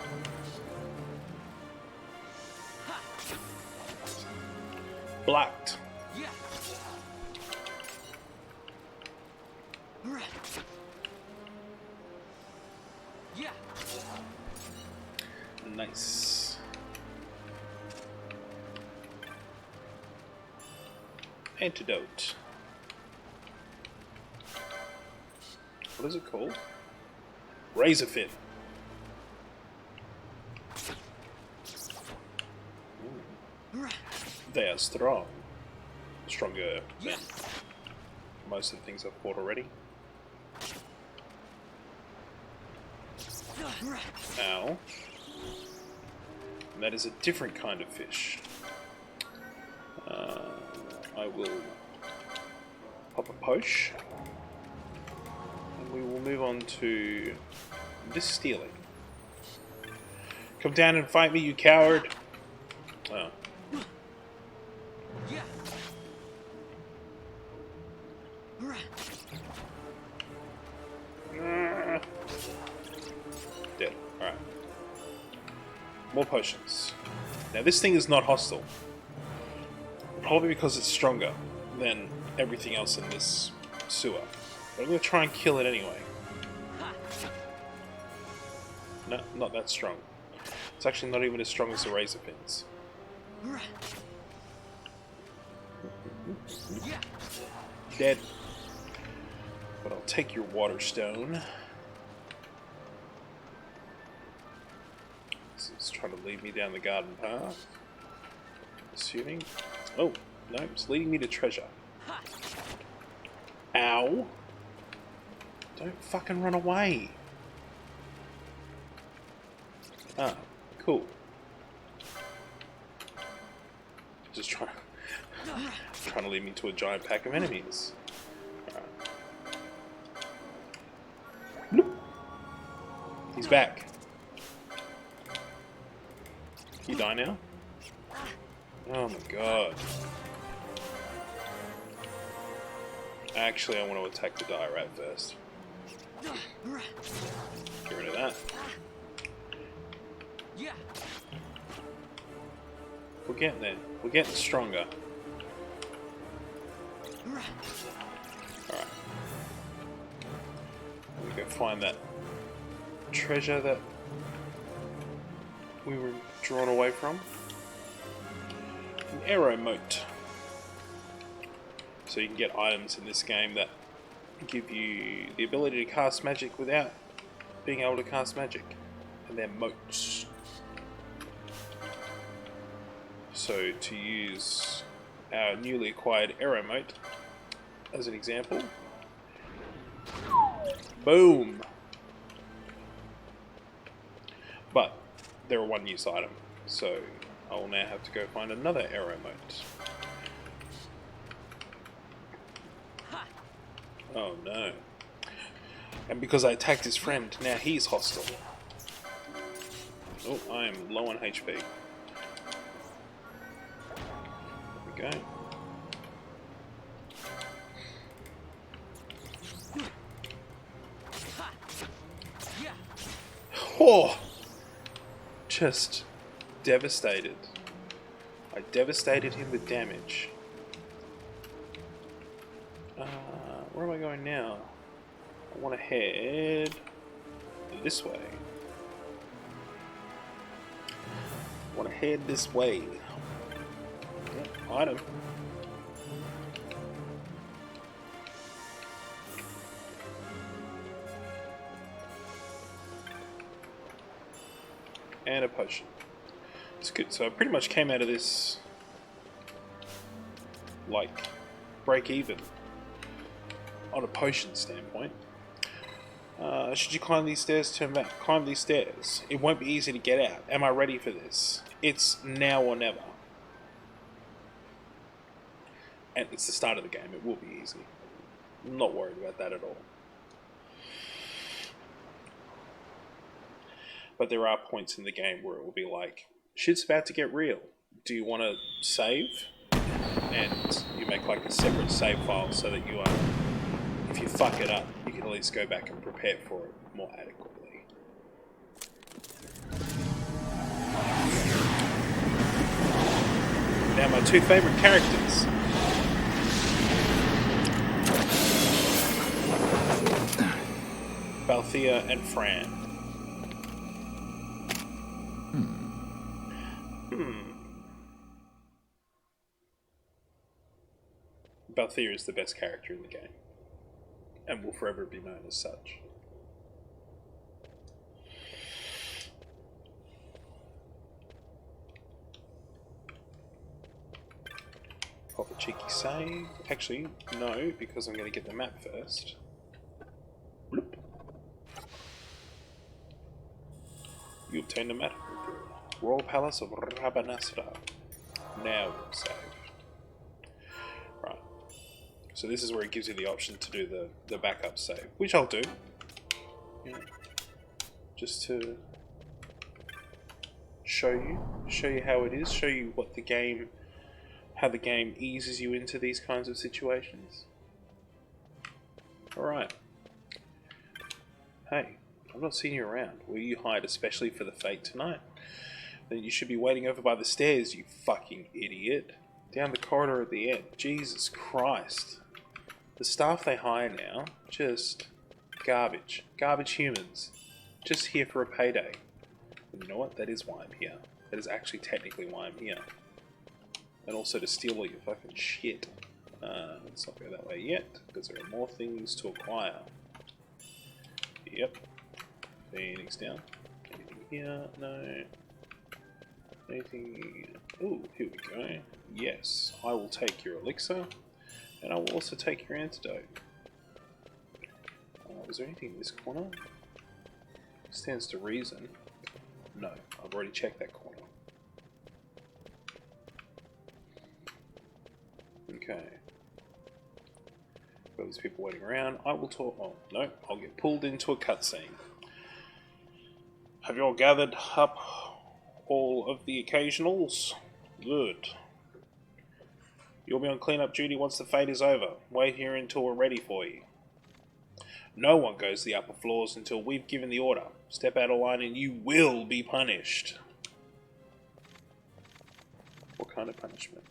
Blocked. Yeah. Yeah. Nice. Antidote. What is it called? Razor fin. They are strong. Stronger than most of the things I've fought already. Ow. And that is a different kind of fish. I will pop a posh. And we will move on to this stealing. Come down and fight me, you coward! Oh. Yeah. Dead. Alright. More potions. Now this thing is not hostile. Probably because it's stronger than everything else in this sewer. But I'm going to try and kill it anyway. No, not that strong. It's actually not even as strong as the razor fins. Dead. But I'll take your water stone. This is trying to lead me down the garden path. Assuming. Oh, no, it's leading me to treasure. Ow! Don't fucking run away! Ah, cool. Just trying to lead me to a giant pack of enemies. Alright. Bloop. He's back. You die now? Oh my god. Actually, I want to attack the dire rat first. Get rid of that. Yeah. We're getting there. We're getting stronger. Alright. We go find that treasure that we were drawn away from. An arrow moat. So you can get items in this game that give you the ability to cast magic without being able to cast magic. And they're moats. So to use our newly acquired arrow mote as an example. Boom! But they're a one-use item, so I will now have to go find another arrow mote. Oh no. And because I attacked his friend, now he's hostile. Oh, I am low on HP. There we go. Oh! Just devastated. I devastated him with damage. Where am I going now? I want to head this way. I want to head this way. Yep, item. And a potion. It's good. So I pretty much came out of this like break even on a potion standpoint. Should you climb these stairs, turn back. Climb these stairs. It won't be easy to get out. Am I ready for this? It's now or never. And it's the start of the game. It will be easy. I'm not worried about that at all. But there are points in the game where it will be like, shit's about to get real. Do you want to save? And you make like a separate save file so that you are, if you fuck it up, you can at least go back and prepare for it more adequately. Now my two favourite characters. Balthea and Fran. Balthea is the best character in the game, and will forever be known as such. Pop a cheeky save. Actually, no, because I'm going to get the map first. Bloop. You obtained a map. Royal Palace of Rabanasra. Now we'll save. Right. So this is where it gives you the option to do the backup save, which I'll do. Yeah. Just to show you how it is, show you what the game, how the game eases you into these kinds of situations. Alright. Hey, I've not seen you around. Will you hide especially for the fate tonight? Then you should be waiting over by the stairs, you fucking idiot. Down the corridor at the end. Jesus Christ. The staff they hire now, just garbage. Garbage humans. Just here for a payday. And you know what? That is why I'm here. That is actually technically why I'm here. And also to steal all your fucking shit. Let's not go that way yet, because there are more things to acquire. Yep. Phoenix down. Anything here? No. Anything... Ooh, here we go. Yes, I will take your elixir, and I will also take your antidote. Was there anything in this corner? Stands to reason. No, I've already checked that corner. Okay. Got these people waiting around. I will talk... Oh, no, I'll get pulled into a cutscene. Have you all gathered up all of the occasionals? Good. You'll be on cleanup duty once the fate is over. Wait here until we're ready for you. No one goes to the upper floors until we've given the order. Step out of line and you will be punished. What kind of punishment?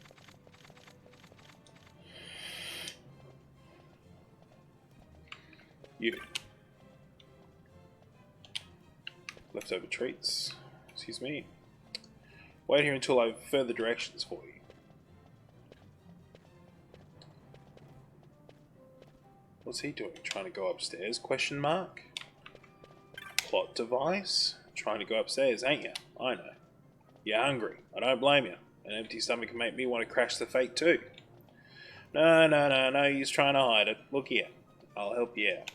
You. Leftover treats. Excuse me. Wait here until I have further directions for you. What's he doing? Trying to go upstairs? Question mark? Plot device? Trying to go upstairs, ain't you? I know. You're hungry. I don't blame you. An empty stomach can make me want to crash the fate too. No, no, no, no, he's trying to hide it. Look here. I'll help you out.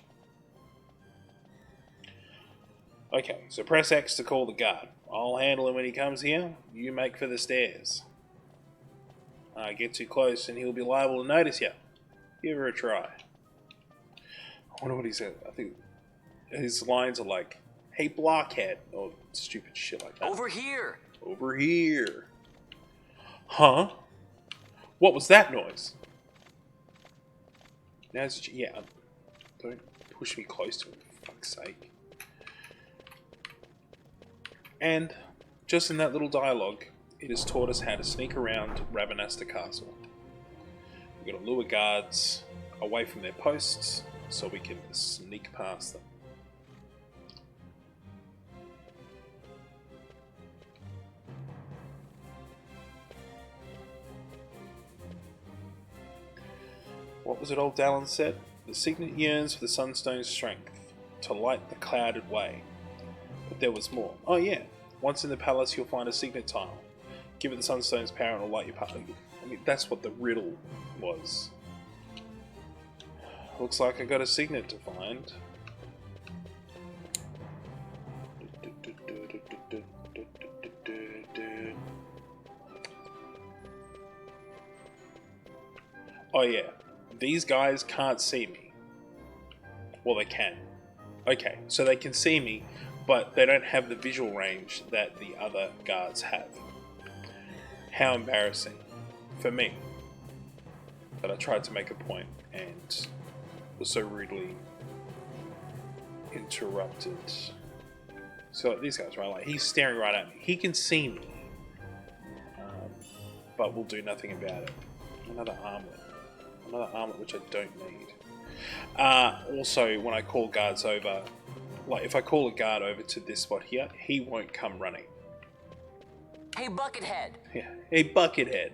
Okay, so press X to call the guard. I'll handle him when he comes here. You make for the stairs. Get too close and he'll be liable to notice you. Give her a try. I wonder what he said. I think his lines are like, "Hey, blockhead," or stupid shit like that. Over here! Over here. Huh? What was that noise? Now's yeah. Don't push me close to him, for fuck's sake. And just in that little dialogue, it has taught us how to sneak around Rabbanasta Castle. We've got to lure guards away from their posts so we can sneak past them. What was it old Dallin said? The signet yearns for the sunstone's strength, to light the clouded way. But there was more. Oh yeah, once in the palace you'll find a signet tile. Give it the sunstone's power and it'll light your path. I mean, that's what the riddle was. Looks like I got a signet to find. Oh yeah, these guys can't see me. Well, they can. Okay, so they can see me, but they don't have the visual range that the other guards have. How embarrassing for me. But I tried to make a point and was so rudely interrupted. So these guys, right? Like, he's staring right at me. He can see me, but we'll do nothing about it. Another armlet. Another armlet which I don't need. Also, when I call guards over, like if I call a guard over to this spot here, he won't come running. Hey, Buckethead! Yeah, hey, Buckethead.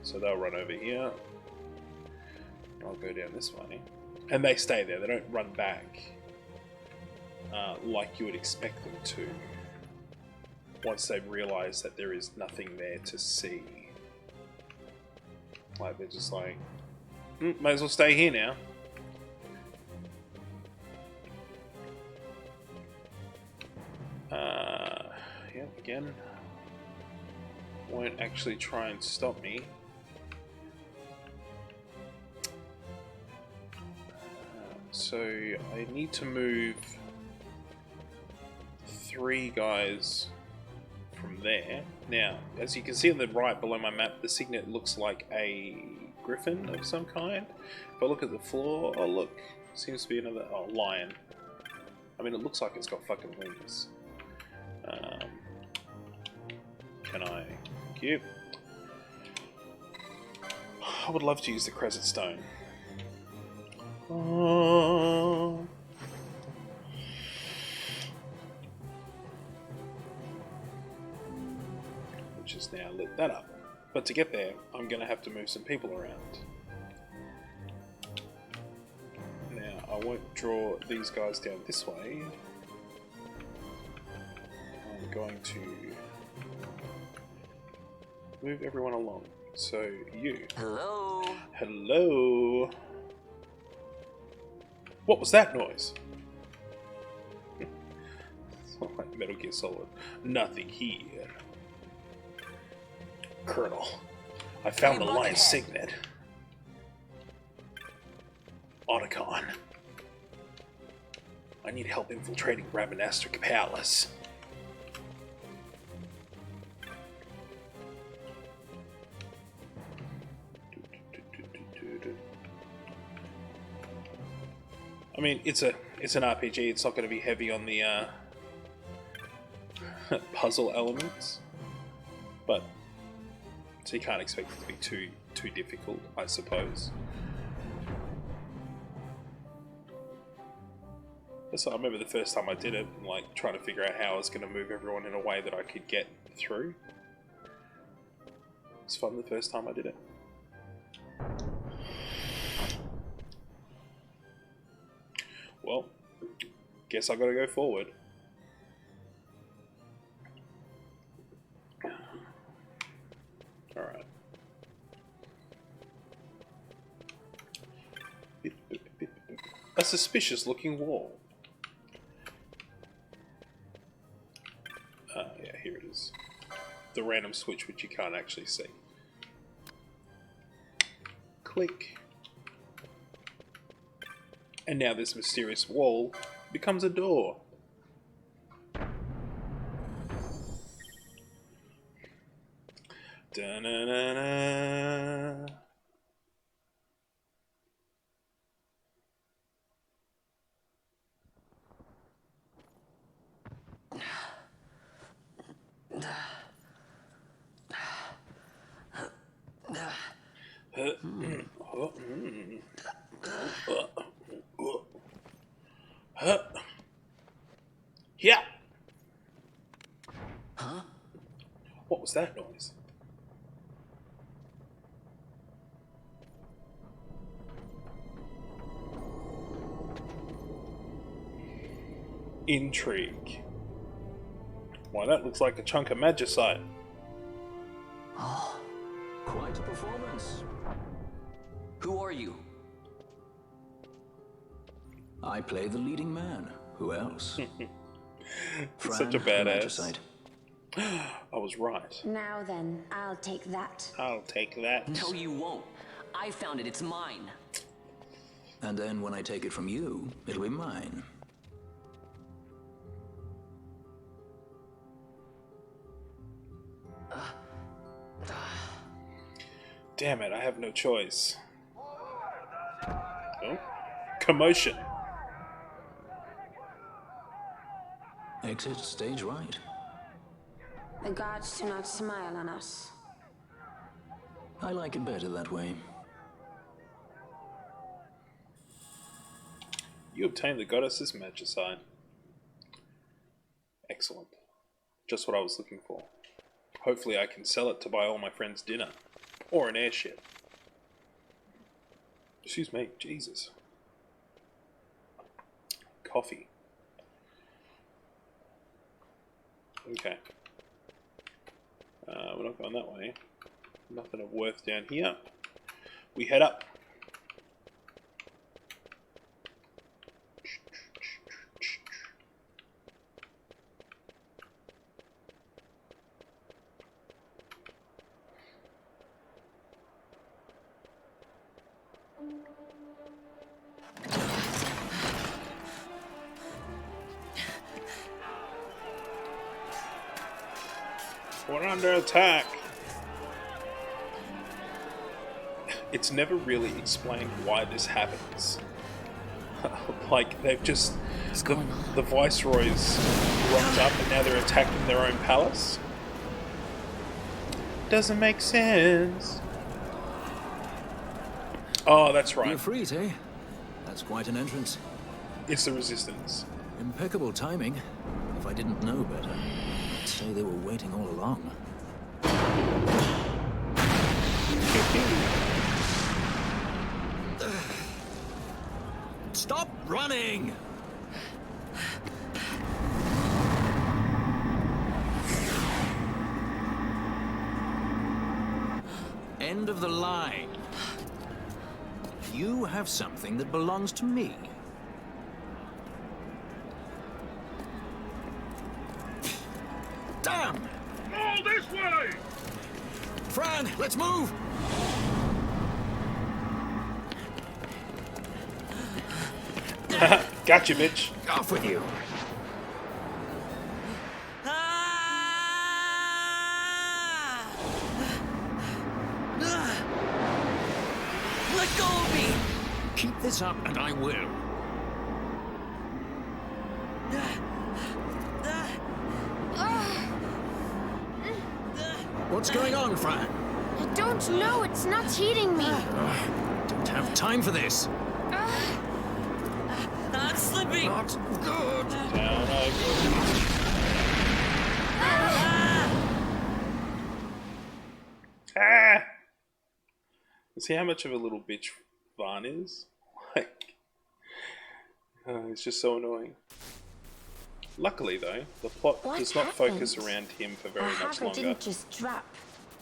So they'll run over here. I'll go down this way. And they stay there, they don't run back. Like you would expect them to. Once they've realised that there is nothing there to see. Like, they're just like, might as well stay here now. Yeah, again, won't actually try and stop me. So I need to move 3 guys from there. Now, as you can see on the right below my map, the signet looks like a griffin of some kind. If I look at the floor, oh look, seems to be another lion. I mean, it looks like it's got fucking wings. Can I? Thank you. I would love to use the Crescent Stone. Which has now lit that up. But to get there, I'm going to have to move some people around. Now, I won't draw these guys down this way. I'm going to move everyone along. So, you. Hello? Hello? What was that noise? It's not like Metal Gear Solid. Nothing here. Colonel, I found the lion's signet. Otacon. I need help infiltrating Rabbanasta Palace. I mean, it's an RPG. It's not going to be heavy on the puzzle elements, but so you can't expect it to be too difficult, I suppose. So I remember the first time I did it, and like trying to figure out how I was going to move everyone in a way that I could get through. It was fun the first time I did it. Well, guess I gotta go forward. A suspicious looking wall. Yeah, here it is. The random switch which you can't actually see. Click. And now this mysterious wall becomes a door. Da-na-na-na. Yeah. Huh? What was that noise? Intrigue. Why, that looks like a chunk of magicite. Oh, quite a performance. Who are you? I play the leading man. Who else? Such a badass. I was right. Now then, I'll take that. I'll take that. No, you won't. I found it. It's mine. And then when I take it from you, it'll be mine. Damn it, I have no choice. Oh, commotion. Exit stage right. The gods do not smile on us. I like it better that way. You obtained the goddess's magicite. Excellent. Just what I was looking for. Hopefully I can sell it to buy all my friends dinner. Or an airship. Excuse me, Jesus. Coffee. Okay. We're not going that way. Nothing of worth down here. We head up. We're under attack. It's never really explained why this happens. Like, they've just... The viceroys rocked up and now they're attacking their own palace? Doesn't make sense. Oh, that's right. You're free, eh? That's quite an entrance. It's the resistance. Impeccable timing. If I didn't know better, I'd say they were waiting all along. Stop running! End of the line. You have something that belongs to me. Damn! All this way! Fran, let's move! Gotcha, bitch. Off with you. Let go of me! Keep this up and I will. What's going on, Fran? I don't know. It's not heating me. Don't have time for this. I'm slipping! Not good! Down I go. Ah! See how much of a little bitch Vaan is? Like, it's just so annoying. Luckily, though, the plot does not focus around him for very much longer. Didn't just drop.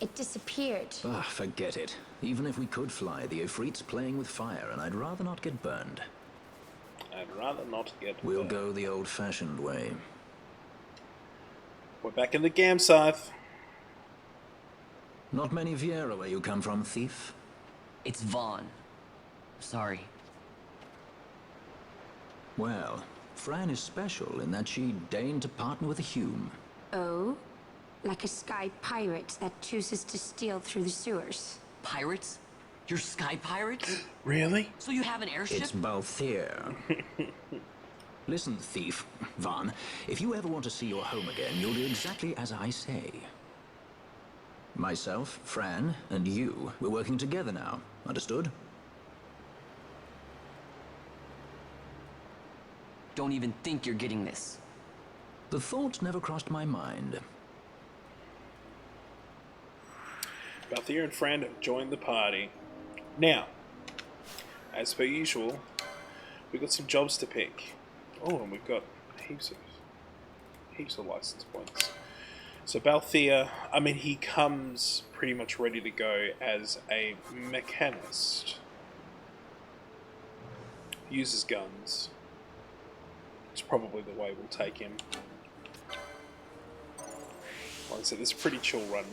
It disappeared. Ah, forget it. Even if we could fly, the Ifrit's playing with fire, and I'd rather not get burned. I'd rather not get We'll go the old-fashioned way. We're back in the campsite. Not many Viera where you come from, thief? It's Vaan. Sorry. Well, Fran is special in that she deigned to partner with a Hume. Oh? Like a sky pirate that chooses to steal through the sewers. Pirates? You're sky pirates? Really? So you have an airship? It's Balthier. Listen, thief, Vaan, if you ever want to see your home again, you'll do exactly as I say. Myself, Fran, and you, we're working together now. Understood? Don't even think you're getting this. The thought never crossed my mind. Balthier and Fran have joined the party. Now, as per usual, we've got some jobs to pick. Oh, and we've got heaps of license points. So Balthier, I mean, he comes pretty much ready to go as a mechanist. Uses guns. It's probably the way we'll take him. Like I said, it's a pretty chill run.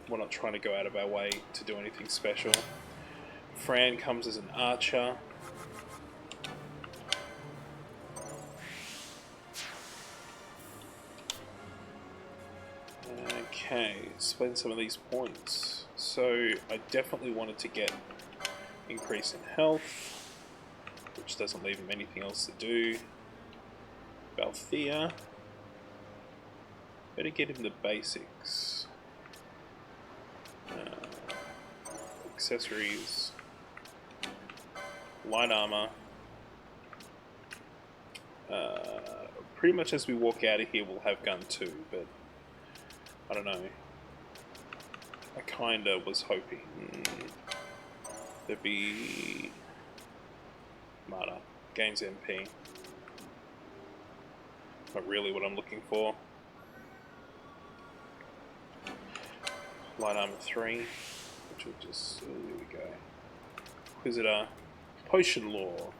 We're not trying to go out of our way to do anything special. Fran comes as an archer. Okay, spend some of these points. So I definitely wanted to get increase in health, which doesn't leave him anything else to do. Balthier, better get him the basics. Accessories, light armor. Pretty much as we walk out of here we'll have gun too, but I don't know. I kinda was hoping there'd be Marta, gains MP. Not really what I'm looking for. Light armor 3, which will just, there we go. Inquisitor, potion law.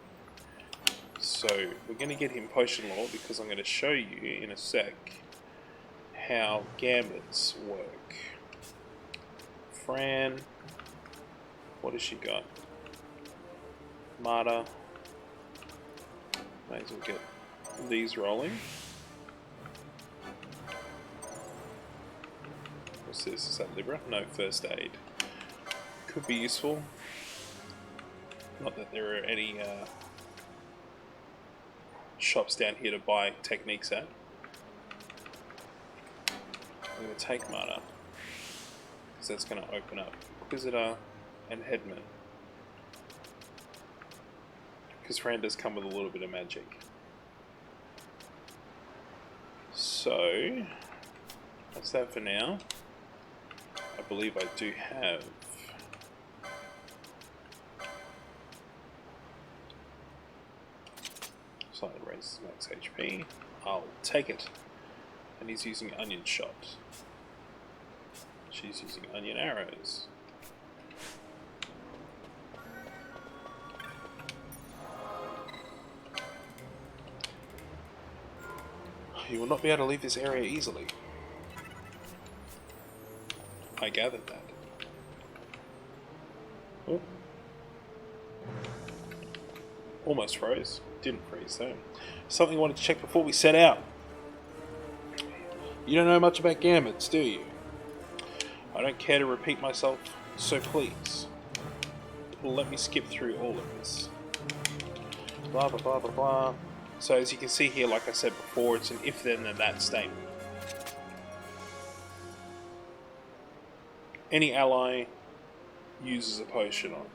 So we're going to get him potion law because I'm going to show you in a sec how gambits work. Fran, what has she got? Marta, may as well get these rolling. What's this? Is that Libra? No, first aid. Could be useful. Not that there are any shops down here to buy techniques at. I'm going to take Marta, because that's going to open up Inquisitor and Headman. Because Fran does come with a little bit of magic. So, that's that for now. I believe I do have slightly raises max HP. I'll take it. And he's using onion shot. She's using onion arrows. You will not be able to leave this area easily. I gathered that. Oh. Almost froze. Didn't freeze though. Something I wanted to check before we set out. You don't know much about gambits, do you? I don't care to repeat myself, so please, let me skip through all of this. Blah blah blah blah blah. So as you can see here, like I said before, it's an if then and that statement. Any ally uses a potion on.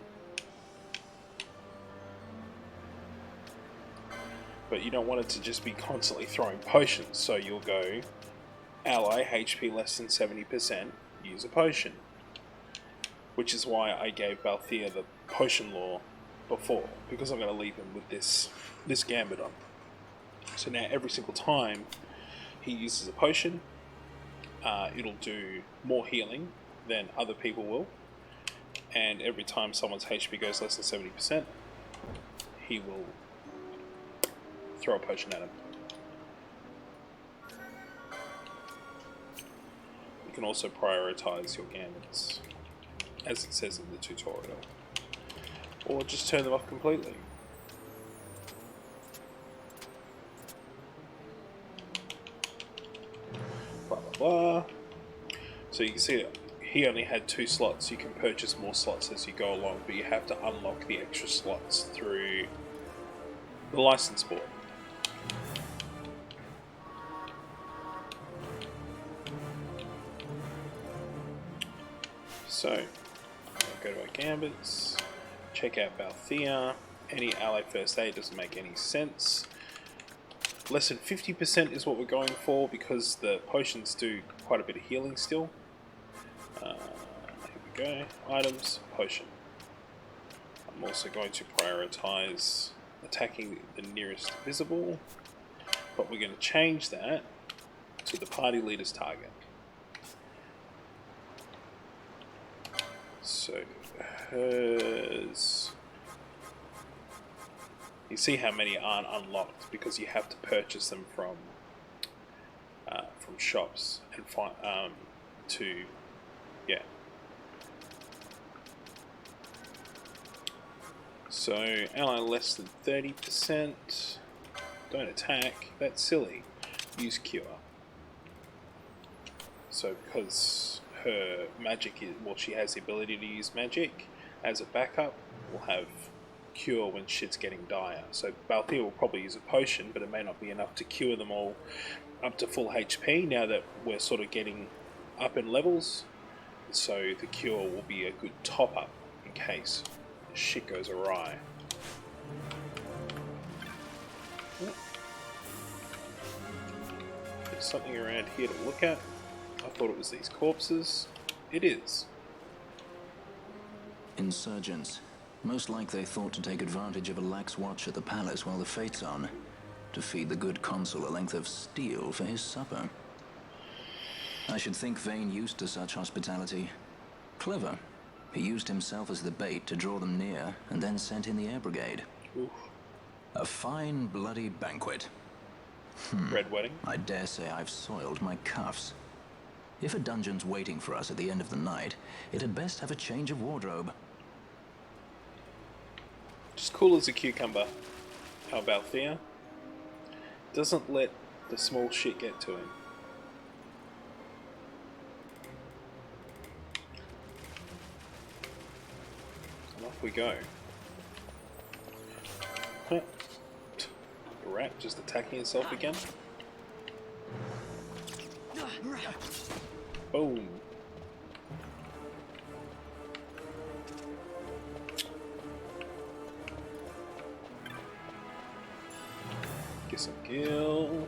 But you don't want it to just be constantly throwing potions, so you'll go ally HP less than 70%, use a potion. Which is why I gave Balthier the potion law before, because I'm going to leave him with this gambit on. So now every single time he uses a potion, it'll do more healing than other people will, and every time someone's HP goes less than 70%, he will throw a potion at him. You can also prioritize your gambits, as it says in the tutorial, or just turn them off completely. Blah blah blah. So you can see he only had 2 slots. You can purchase more slots as you go along, but you have to unlock the extra slots through the license board. So, go to our gambits, check out Balthea. Any ally first aid doesn't make any sense. Less than 50% is what we're going for because the potions do quite a bit of healing still. Here we go. Items, potion. I'm also going to prioritize attacking the nearest visible, but we're going to change that to the party leader's target. So, hers... You see how many aren't unlocked because you have to purchase them from shops and find yeah. So ally less than 30%. Don't attack. That's silly. Use cure. So because her magic is, well, she has the ability to use magic as a backup. We'll have cure when shit's getting dire. So Balthea will probably use a potion, but it may not be enough to cure them all up to full HP now that we're sort of getting up in levels. So the cure will be a good top up in case shit goes awry. There's something around here to look at. I thought it was these corpses. It is. Insurgents. Most like they thought to take advantage of a lax watch at the palace while the fate's on, to feed the good consul a length of steel for his supper. I should think Vaan used to such hospitality. Clever. He used himself as the bait to draw them near, and then sent in the air brigade. Oof. A fine bloody banquet. Red wedding? I dare say I've soiled my cuffs. If a dungeon's waiting for us at the end of the night, it had best have a change of wardrobe. Just cool as a cucumber. How about Thea? Doesn't let the small shit get to him. And off we go. Huh. The rat just attacking itself again. Boom. Get some gil.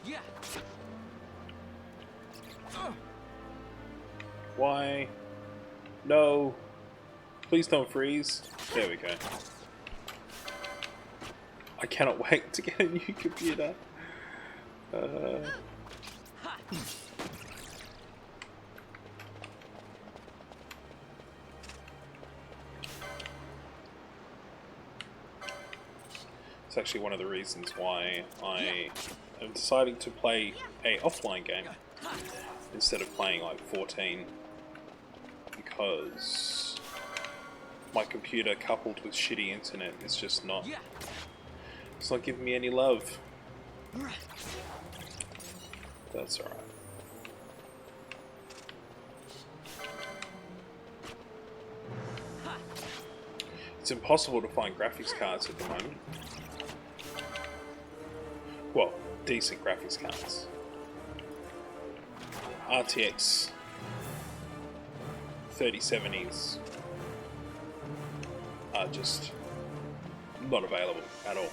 Yeah. Why? No. Please don't freeze. There we go. I cannot wait to get a new computer. It's actually one of the reasons why I am deciding to play a offline game instead of playing like 14, because my computer coupled with shitty internet is just not... It's not giving me any love. That's alright. It's impossible to find graphics cards at the moment. Well, decent graphics cards. RTX 3070s are just not available at all.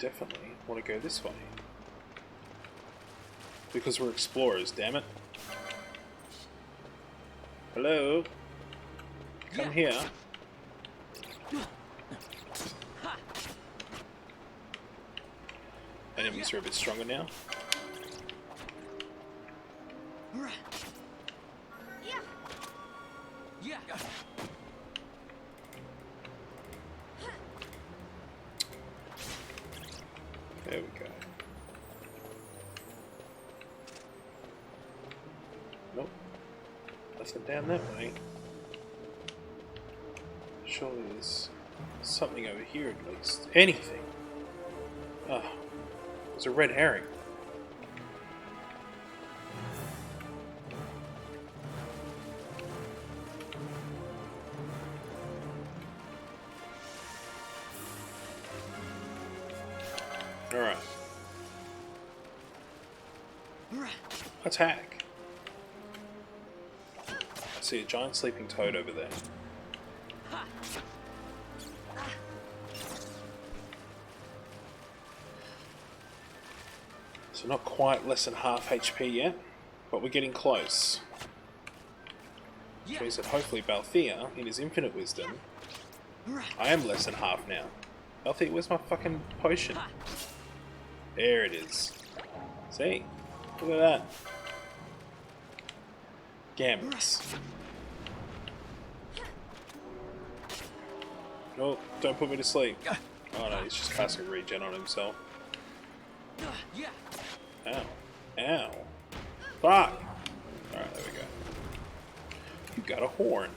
definitely want to go this way. Because we're explorers, damn it. Hello? Come here. Enemies are a bit stronger now. There we go. Nope. Nothing down that way. Surely there's something over here at least. Anything. Oh, there's a red herring. Alright. Attack. I see a giant sleeping toad over there. So not quite less than half HP yet, but we're getting close. Which means that hopefully Balthea, in his infinite wisdom, I am less than half now. Balthea, where's my fucking potion? There it is. See? Look at that. Gambits. No, don't put me to sleep. Oh no, he's just casting regen on himself. Ow. Ow. Fuck! Alright, there we go. You got a horn.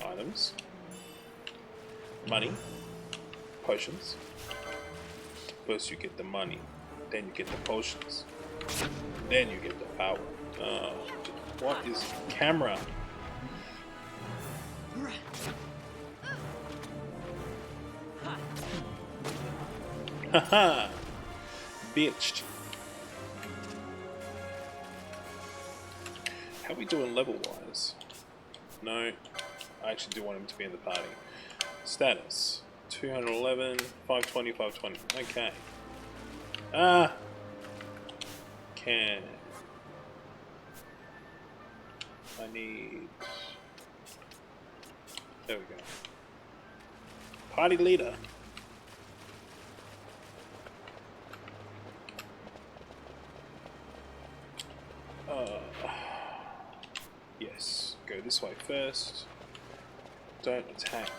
Items. Money. Potions. First you get the money, then you get the potions, then you get the power. What is camera? Haha! Bitched. How are we doing level-wise? No, I actually do want him to be in the party. Status. 211, 520, 520. Okay. Ah! Can. I need... There we go. Party leader. Yes. Go this way first. Don't attack.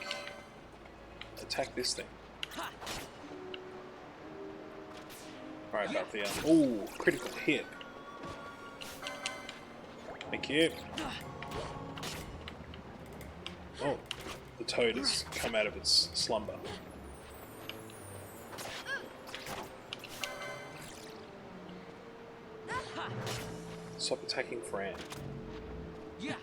Attack this thing. Alright, Balthea. Ooh, critical hit. Thank you. Oh, the toad has come out of its slumber. Stop attacking Fran. Yeah.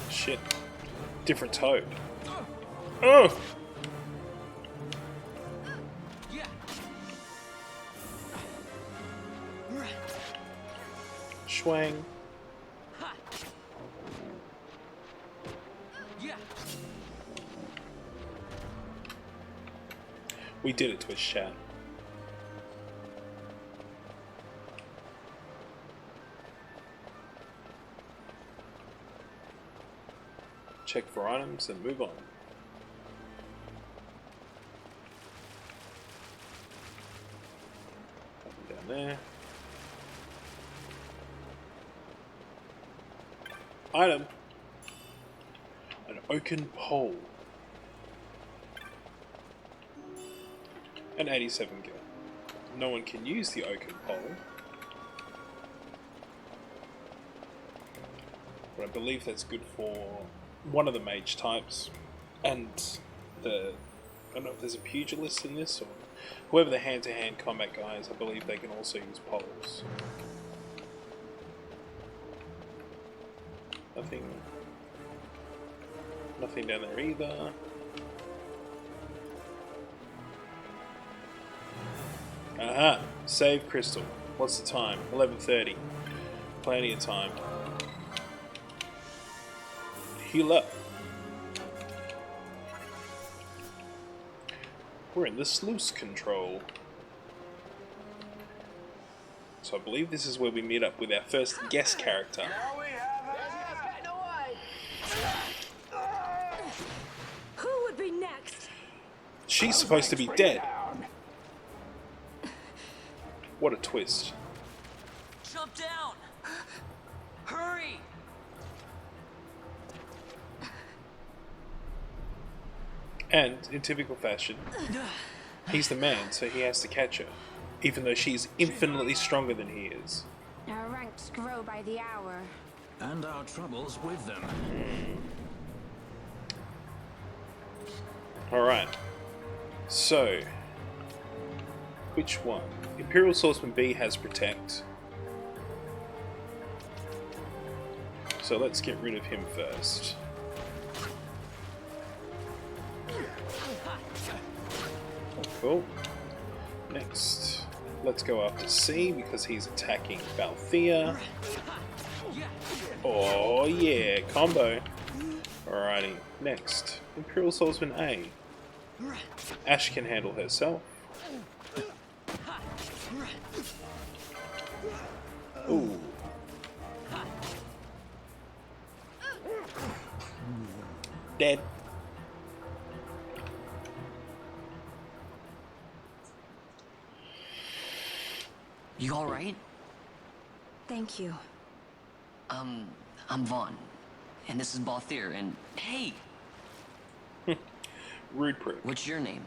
Shit. Different toad. Oh! Schwang. We did it to his chat. Check for items and move on. Up and down there. Item. An oaken pole. An 87 gil. No one can use the oaken pole. But I believe that's good for one of the mage types. And the... I don't know if there's a pugilist in this, or whoever the hand-to-hand combat guy is, I believe they can also use poles. Nothing down there either. Aha! Save crystal. What's the time? 11:30. plenty of time. Heal up. We're in the sluice control. So I believe this is where we meet up with our first guest character. Who would be next? She's supposed to be dead. What a twist. Jump down! Hurry! And, in typical fashion, he's the man, so he has to catch her. Even though she's infinitely stronger than he is. Our ranks grow by the hour. And our troubles with them. Alright. So, which one? Imperial Swordsman B has Protect. So let's get rid of him first. Cool. Next, let's go after C because he's attacking Balthea. Oh yeah, combo. Alrighty, next, Imperial Swordsman A. Ash can handle herself. Ooh. Dead. You alright? Thank you. I'm Vaan, and this is Balthier, and hey! Rude prick. What's your name?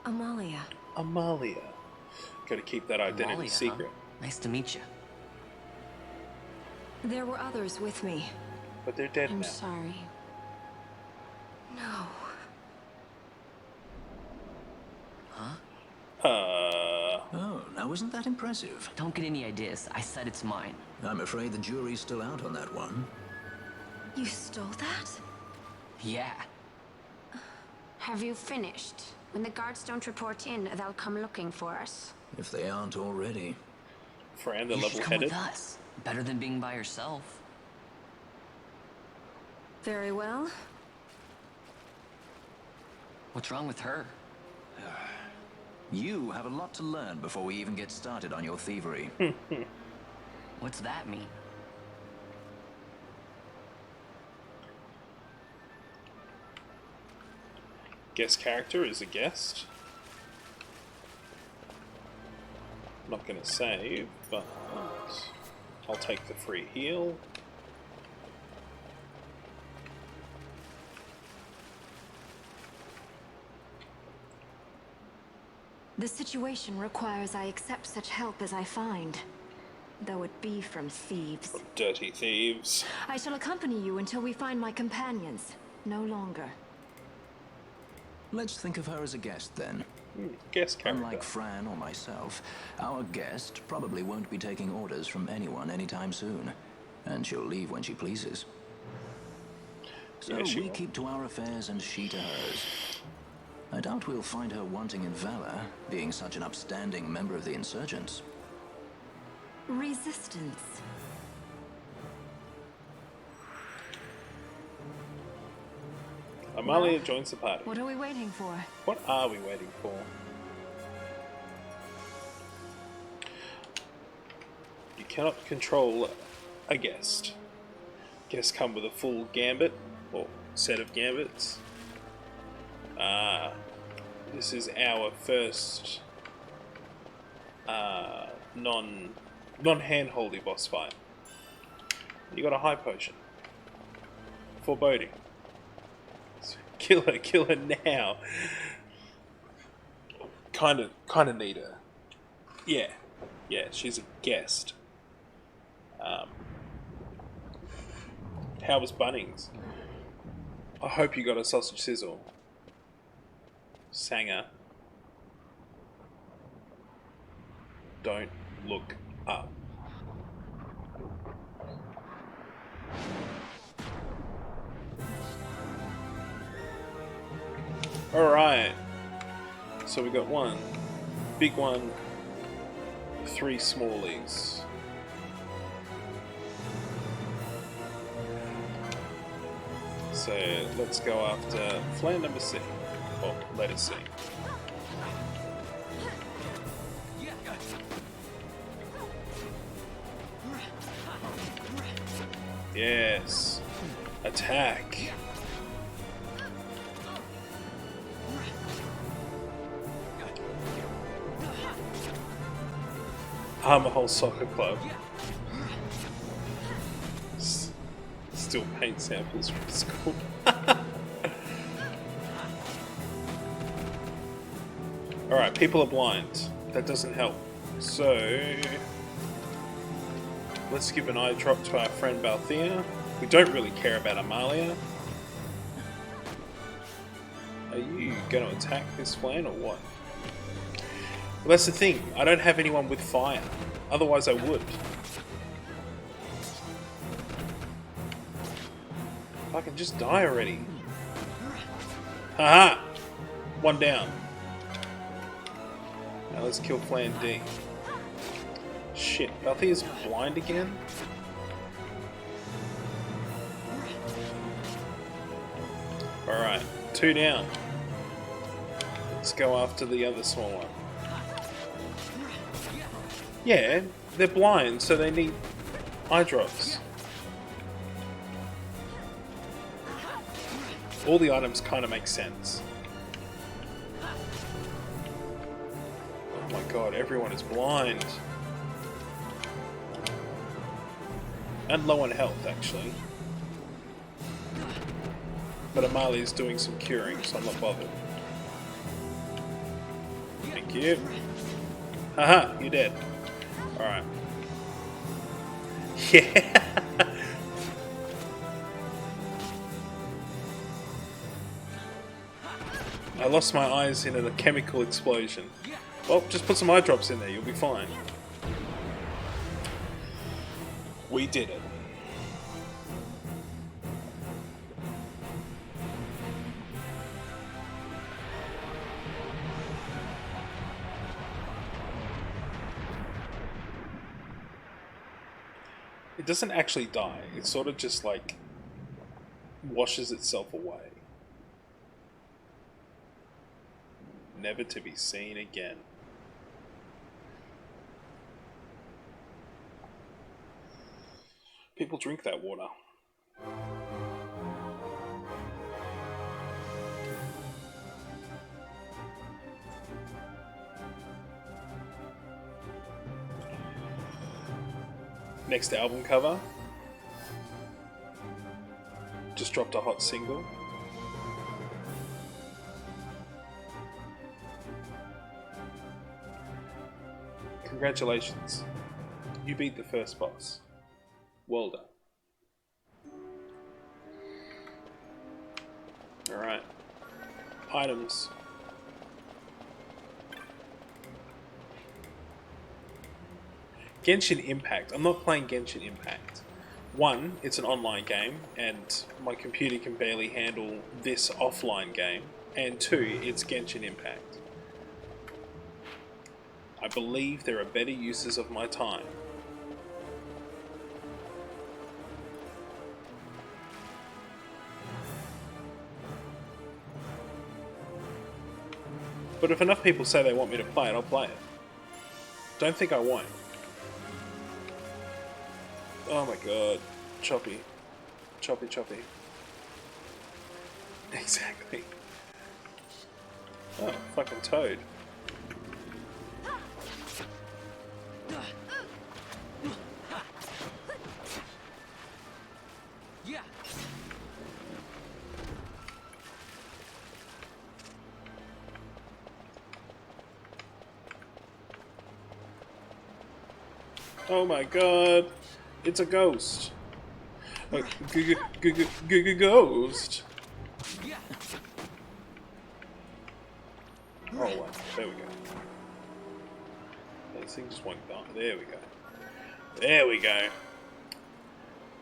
Amalia. Amalia. Gotta keep that identity Amalia, secret. Huh? Nice to meet you. There were others with me. But they're dead I'm now. sorry. No. Oh, now isn't that impressive? Don't get any ideas. I said it's mine. I'm afraid the jury's still out on that one. You stole that? Yeah. Have you finished? When the guards don't report in, they'll come looking for us. If they aren't already. Fran, the You should come level-headed. with us. Better than being by yourself. Very well. What's wrong with her? You have a lot to learn before we even get started on your thievery. What's that mean? Guest character is a guest. Not gonna save, but I'll take the free heal. The situation requires I accept such help as I find, though it be from thieves. Dirty thieves. I shall accompany you until we find my companions. No longer. Let's think of her as a guest then. Guest character. Unlike Fran or myself, our guest probably won't be taking orders from anyone anytime soon, and she'll leave when she pleases. So Yeah, we keep to our affairs and she to hers. I doubt we'll find her wanting in valor, being such an upstanding member of the insurgents. Resistance. Amalia joins the party. What are we waiting for? What are we waiting for? You cannot control a guest. Guests come with a full gambit, or set of gambits. This is our first non-hand-holdy boss fight. You got a high potion. Foreboding. Kill her now. Kinda need her. Yeah, she's a guest. How was Bunnings? I hope you got a sausage sizzle. Sanger. Don't look up. Alright. So we got one big one, 3 smallies. So let's go after flan number C, or letter C. Yes. Attack. Armor Hole Soccer Club. Still paint samples from school. Alright, people are blind. That doesn't help. So let's give an eye drop to our friend Balthea. We don't really care about Amalia. Are you going to attack this flan or what? Well, that's the thing. I don't have anyone with fire. Otherwise I would. I can just die already. Haha! One down. Now let's kill Flan D. Shit, Balthea's blind again? Alright, 2 down. Let's go after the other small one. Yeah, they're blind, so they need eye drops. All the items kind of make sense. Oh my god, everyone is blind. And low on health, actually. But Amalia's doing some curing, so I'm not bothered. Thank you. Haha, you're dead. Alright. Yeah! I lost my eyes in a chemical explosion. Well, just put some eye drops in there, you'll be fine. We did it. It doesn't actually die, it sort of just like washes itself away. Never to be seen again. People drink that water. Next album cover. Just dropped a hot single. Congratulations. You beat the first boss. Well done. Alright. Items. Genshin Impact. I'm not playing Genshin Impact. One, it's an online game, and my computer can barely handle this offline game. And two, it's Genshin Impact. I believe there are better uses of my time. But if enough people say they want me to play it, I'll play it. Don't think I won't. Oh my god. Choppy. Choppy, choppy. Exactly. Oh, fucking Toad. Oh my god, it's a ghost. A ghost. Oh wow, there we go. This thing just won't die. There we go. There we go.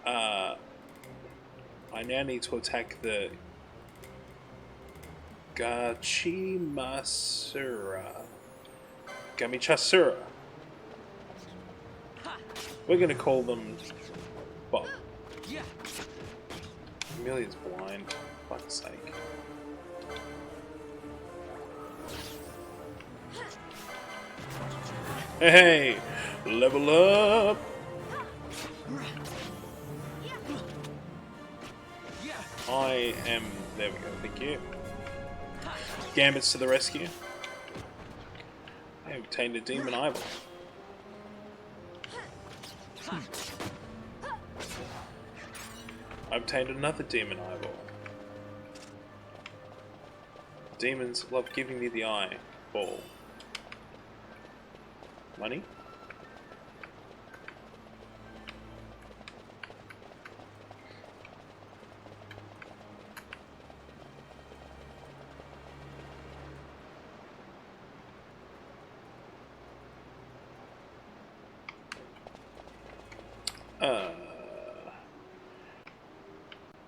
I now need to attack the Gamichasura. We're gonna call them Bob. Amelia's blind. For fuck's sake. Hey! Level up! I am... There we go, thank you. Gambits to the rescue. I obtained a demon eyeball. I obtained another demon eyeball. Demons love giving me the eyeball. Money?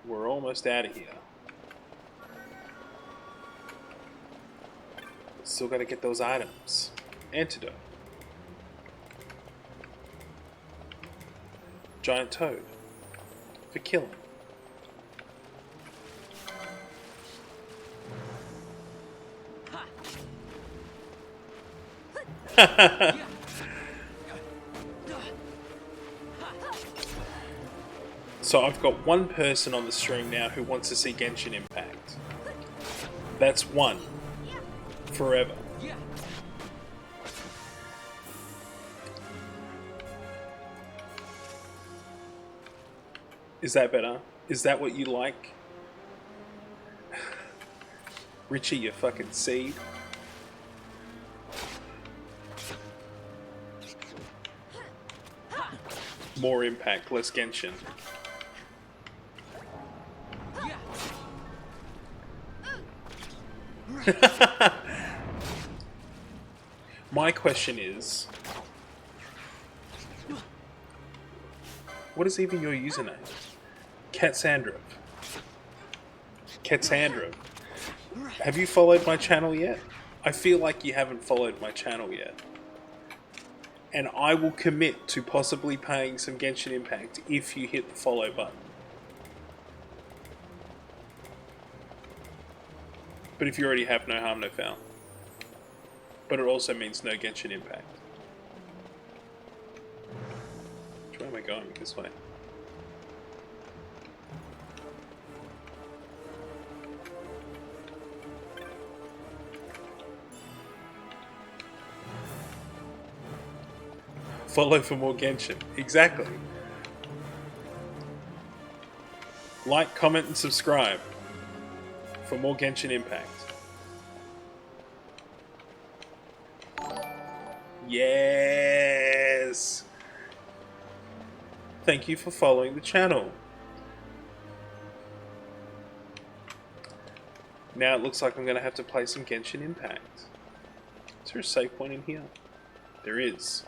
We're almost out of here. Still gotta get those items. Antidote. Giant toad. For killing. So I've got one person on the stream now who wants to see Genshin Impact. That's one. Forever. Is that better? Is that what you like? Richie, you fucking seed. More impact, less Genshin. My question is, what is even your username? Catsandra. Catsandra. Have you followed my channel yet? I feel like you haven't followed my channel yet. And I will commit to possibly paying some Genshin Impact if you hit the follow button. But if you already have, no harm, no foul. But it also means no Genshin Impact. Which way am I going? This way. Follow for more Genshin. Exactly. Like, comment, and subscribe for more Genshin Impact. Yes! Thank you for following the channel. Now it looks like I'm going to have to play some Genshin Impact. Is there a save point in here? There is.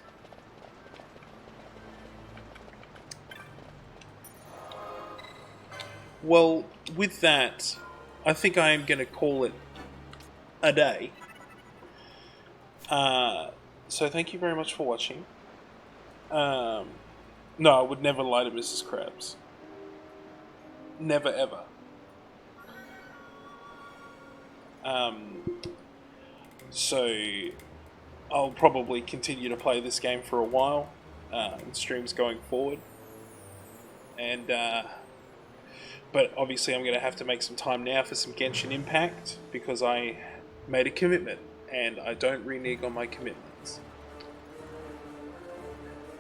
Well, with that, I think I am going to call it a day. So thank you very much for watching. No, I would never lie to Mrs. Krabs. Never ever. So I'll probably continue to play this game for a while, in streams going forward. And, but obviously I'm going to have to make some time now for some Genshin Impact, because I made a commitment, and I don't renege on my commitments.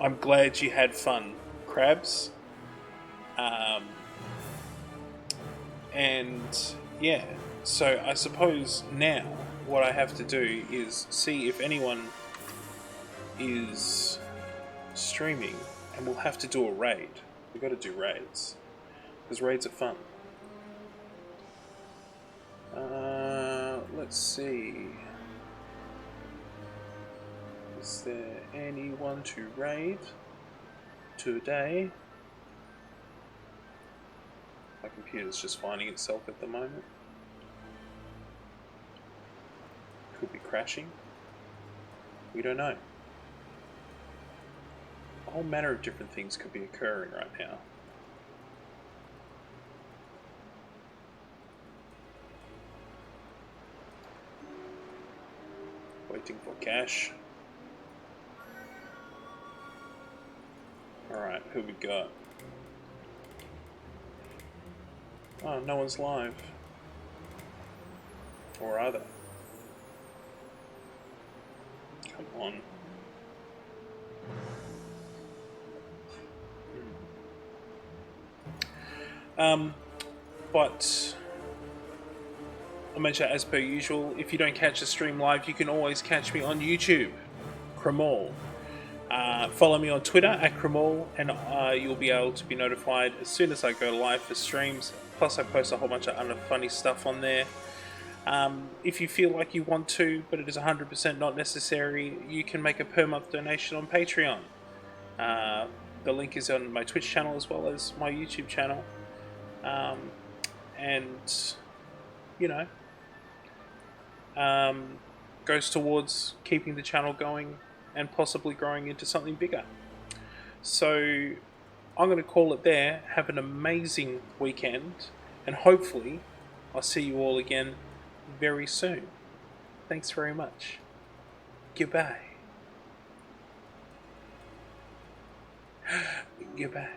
I'm glad you had fun, Krabs. And yeah, so I suppose now what I have to do is see if anyone is streaming, and we'll have to do a raid. We've got to do raids, because raids are fun. Let's see. Is there anyone to raid today? My computer's just finding itself at the moment. Could be crashing. We don't know. A whole manner of different things could be occurring right now. Waiting for cash. Alright, who we got? Oh, no one's live. Or are they? Come on. But I'll mention, as per usual, if you don't catch the stream live, you can always catch me on YouTube, Crimall. Follow me on Twitter at Crimall, and you'll be able to be notified as soon as I go live for streams. Plus, I post a whole bunch of other funny stuff on there. If you feel like you want to, but it is 100% not necessary, you can make a per-month donation on Patreon. The link is on my Twitch channel as well as my YouTube channel. And, you know, goes towards keeping the channel going and possibly growing into something bigger. So I'm going to call it there. Have an amazing weekend, and hopefully I'll see you all again very soon. Thanks very much. Goodbye. Goodbye.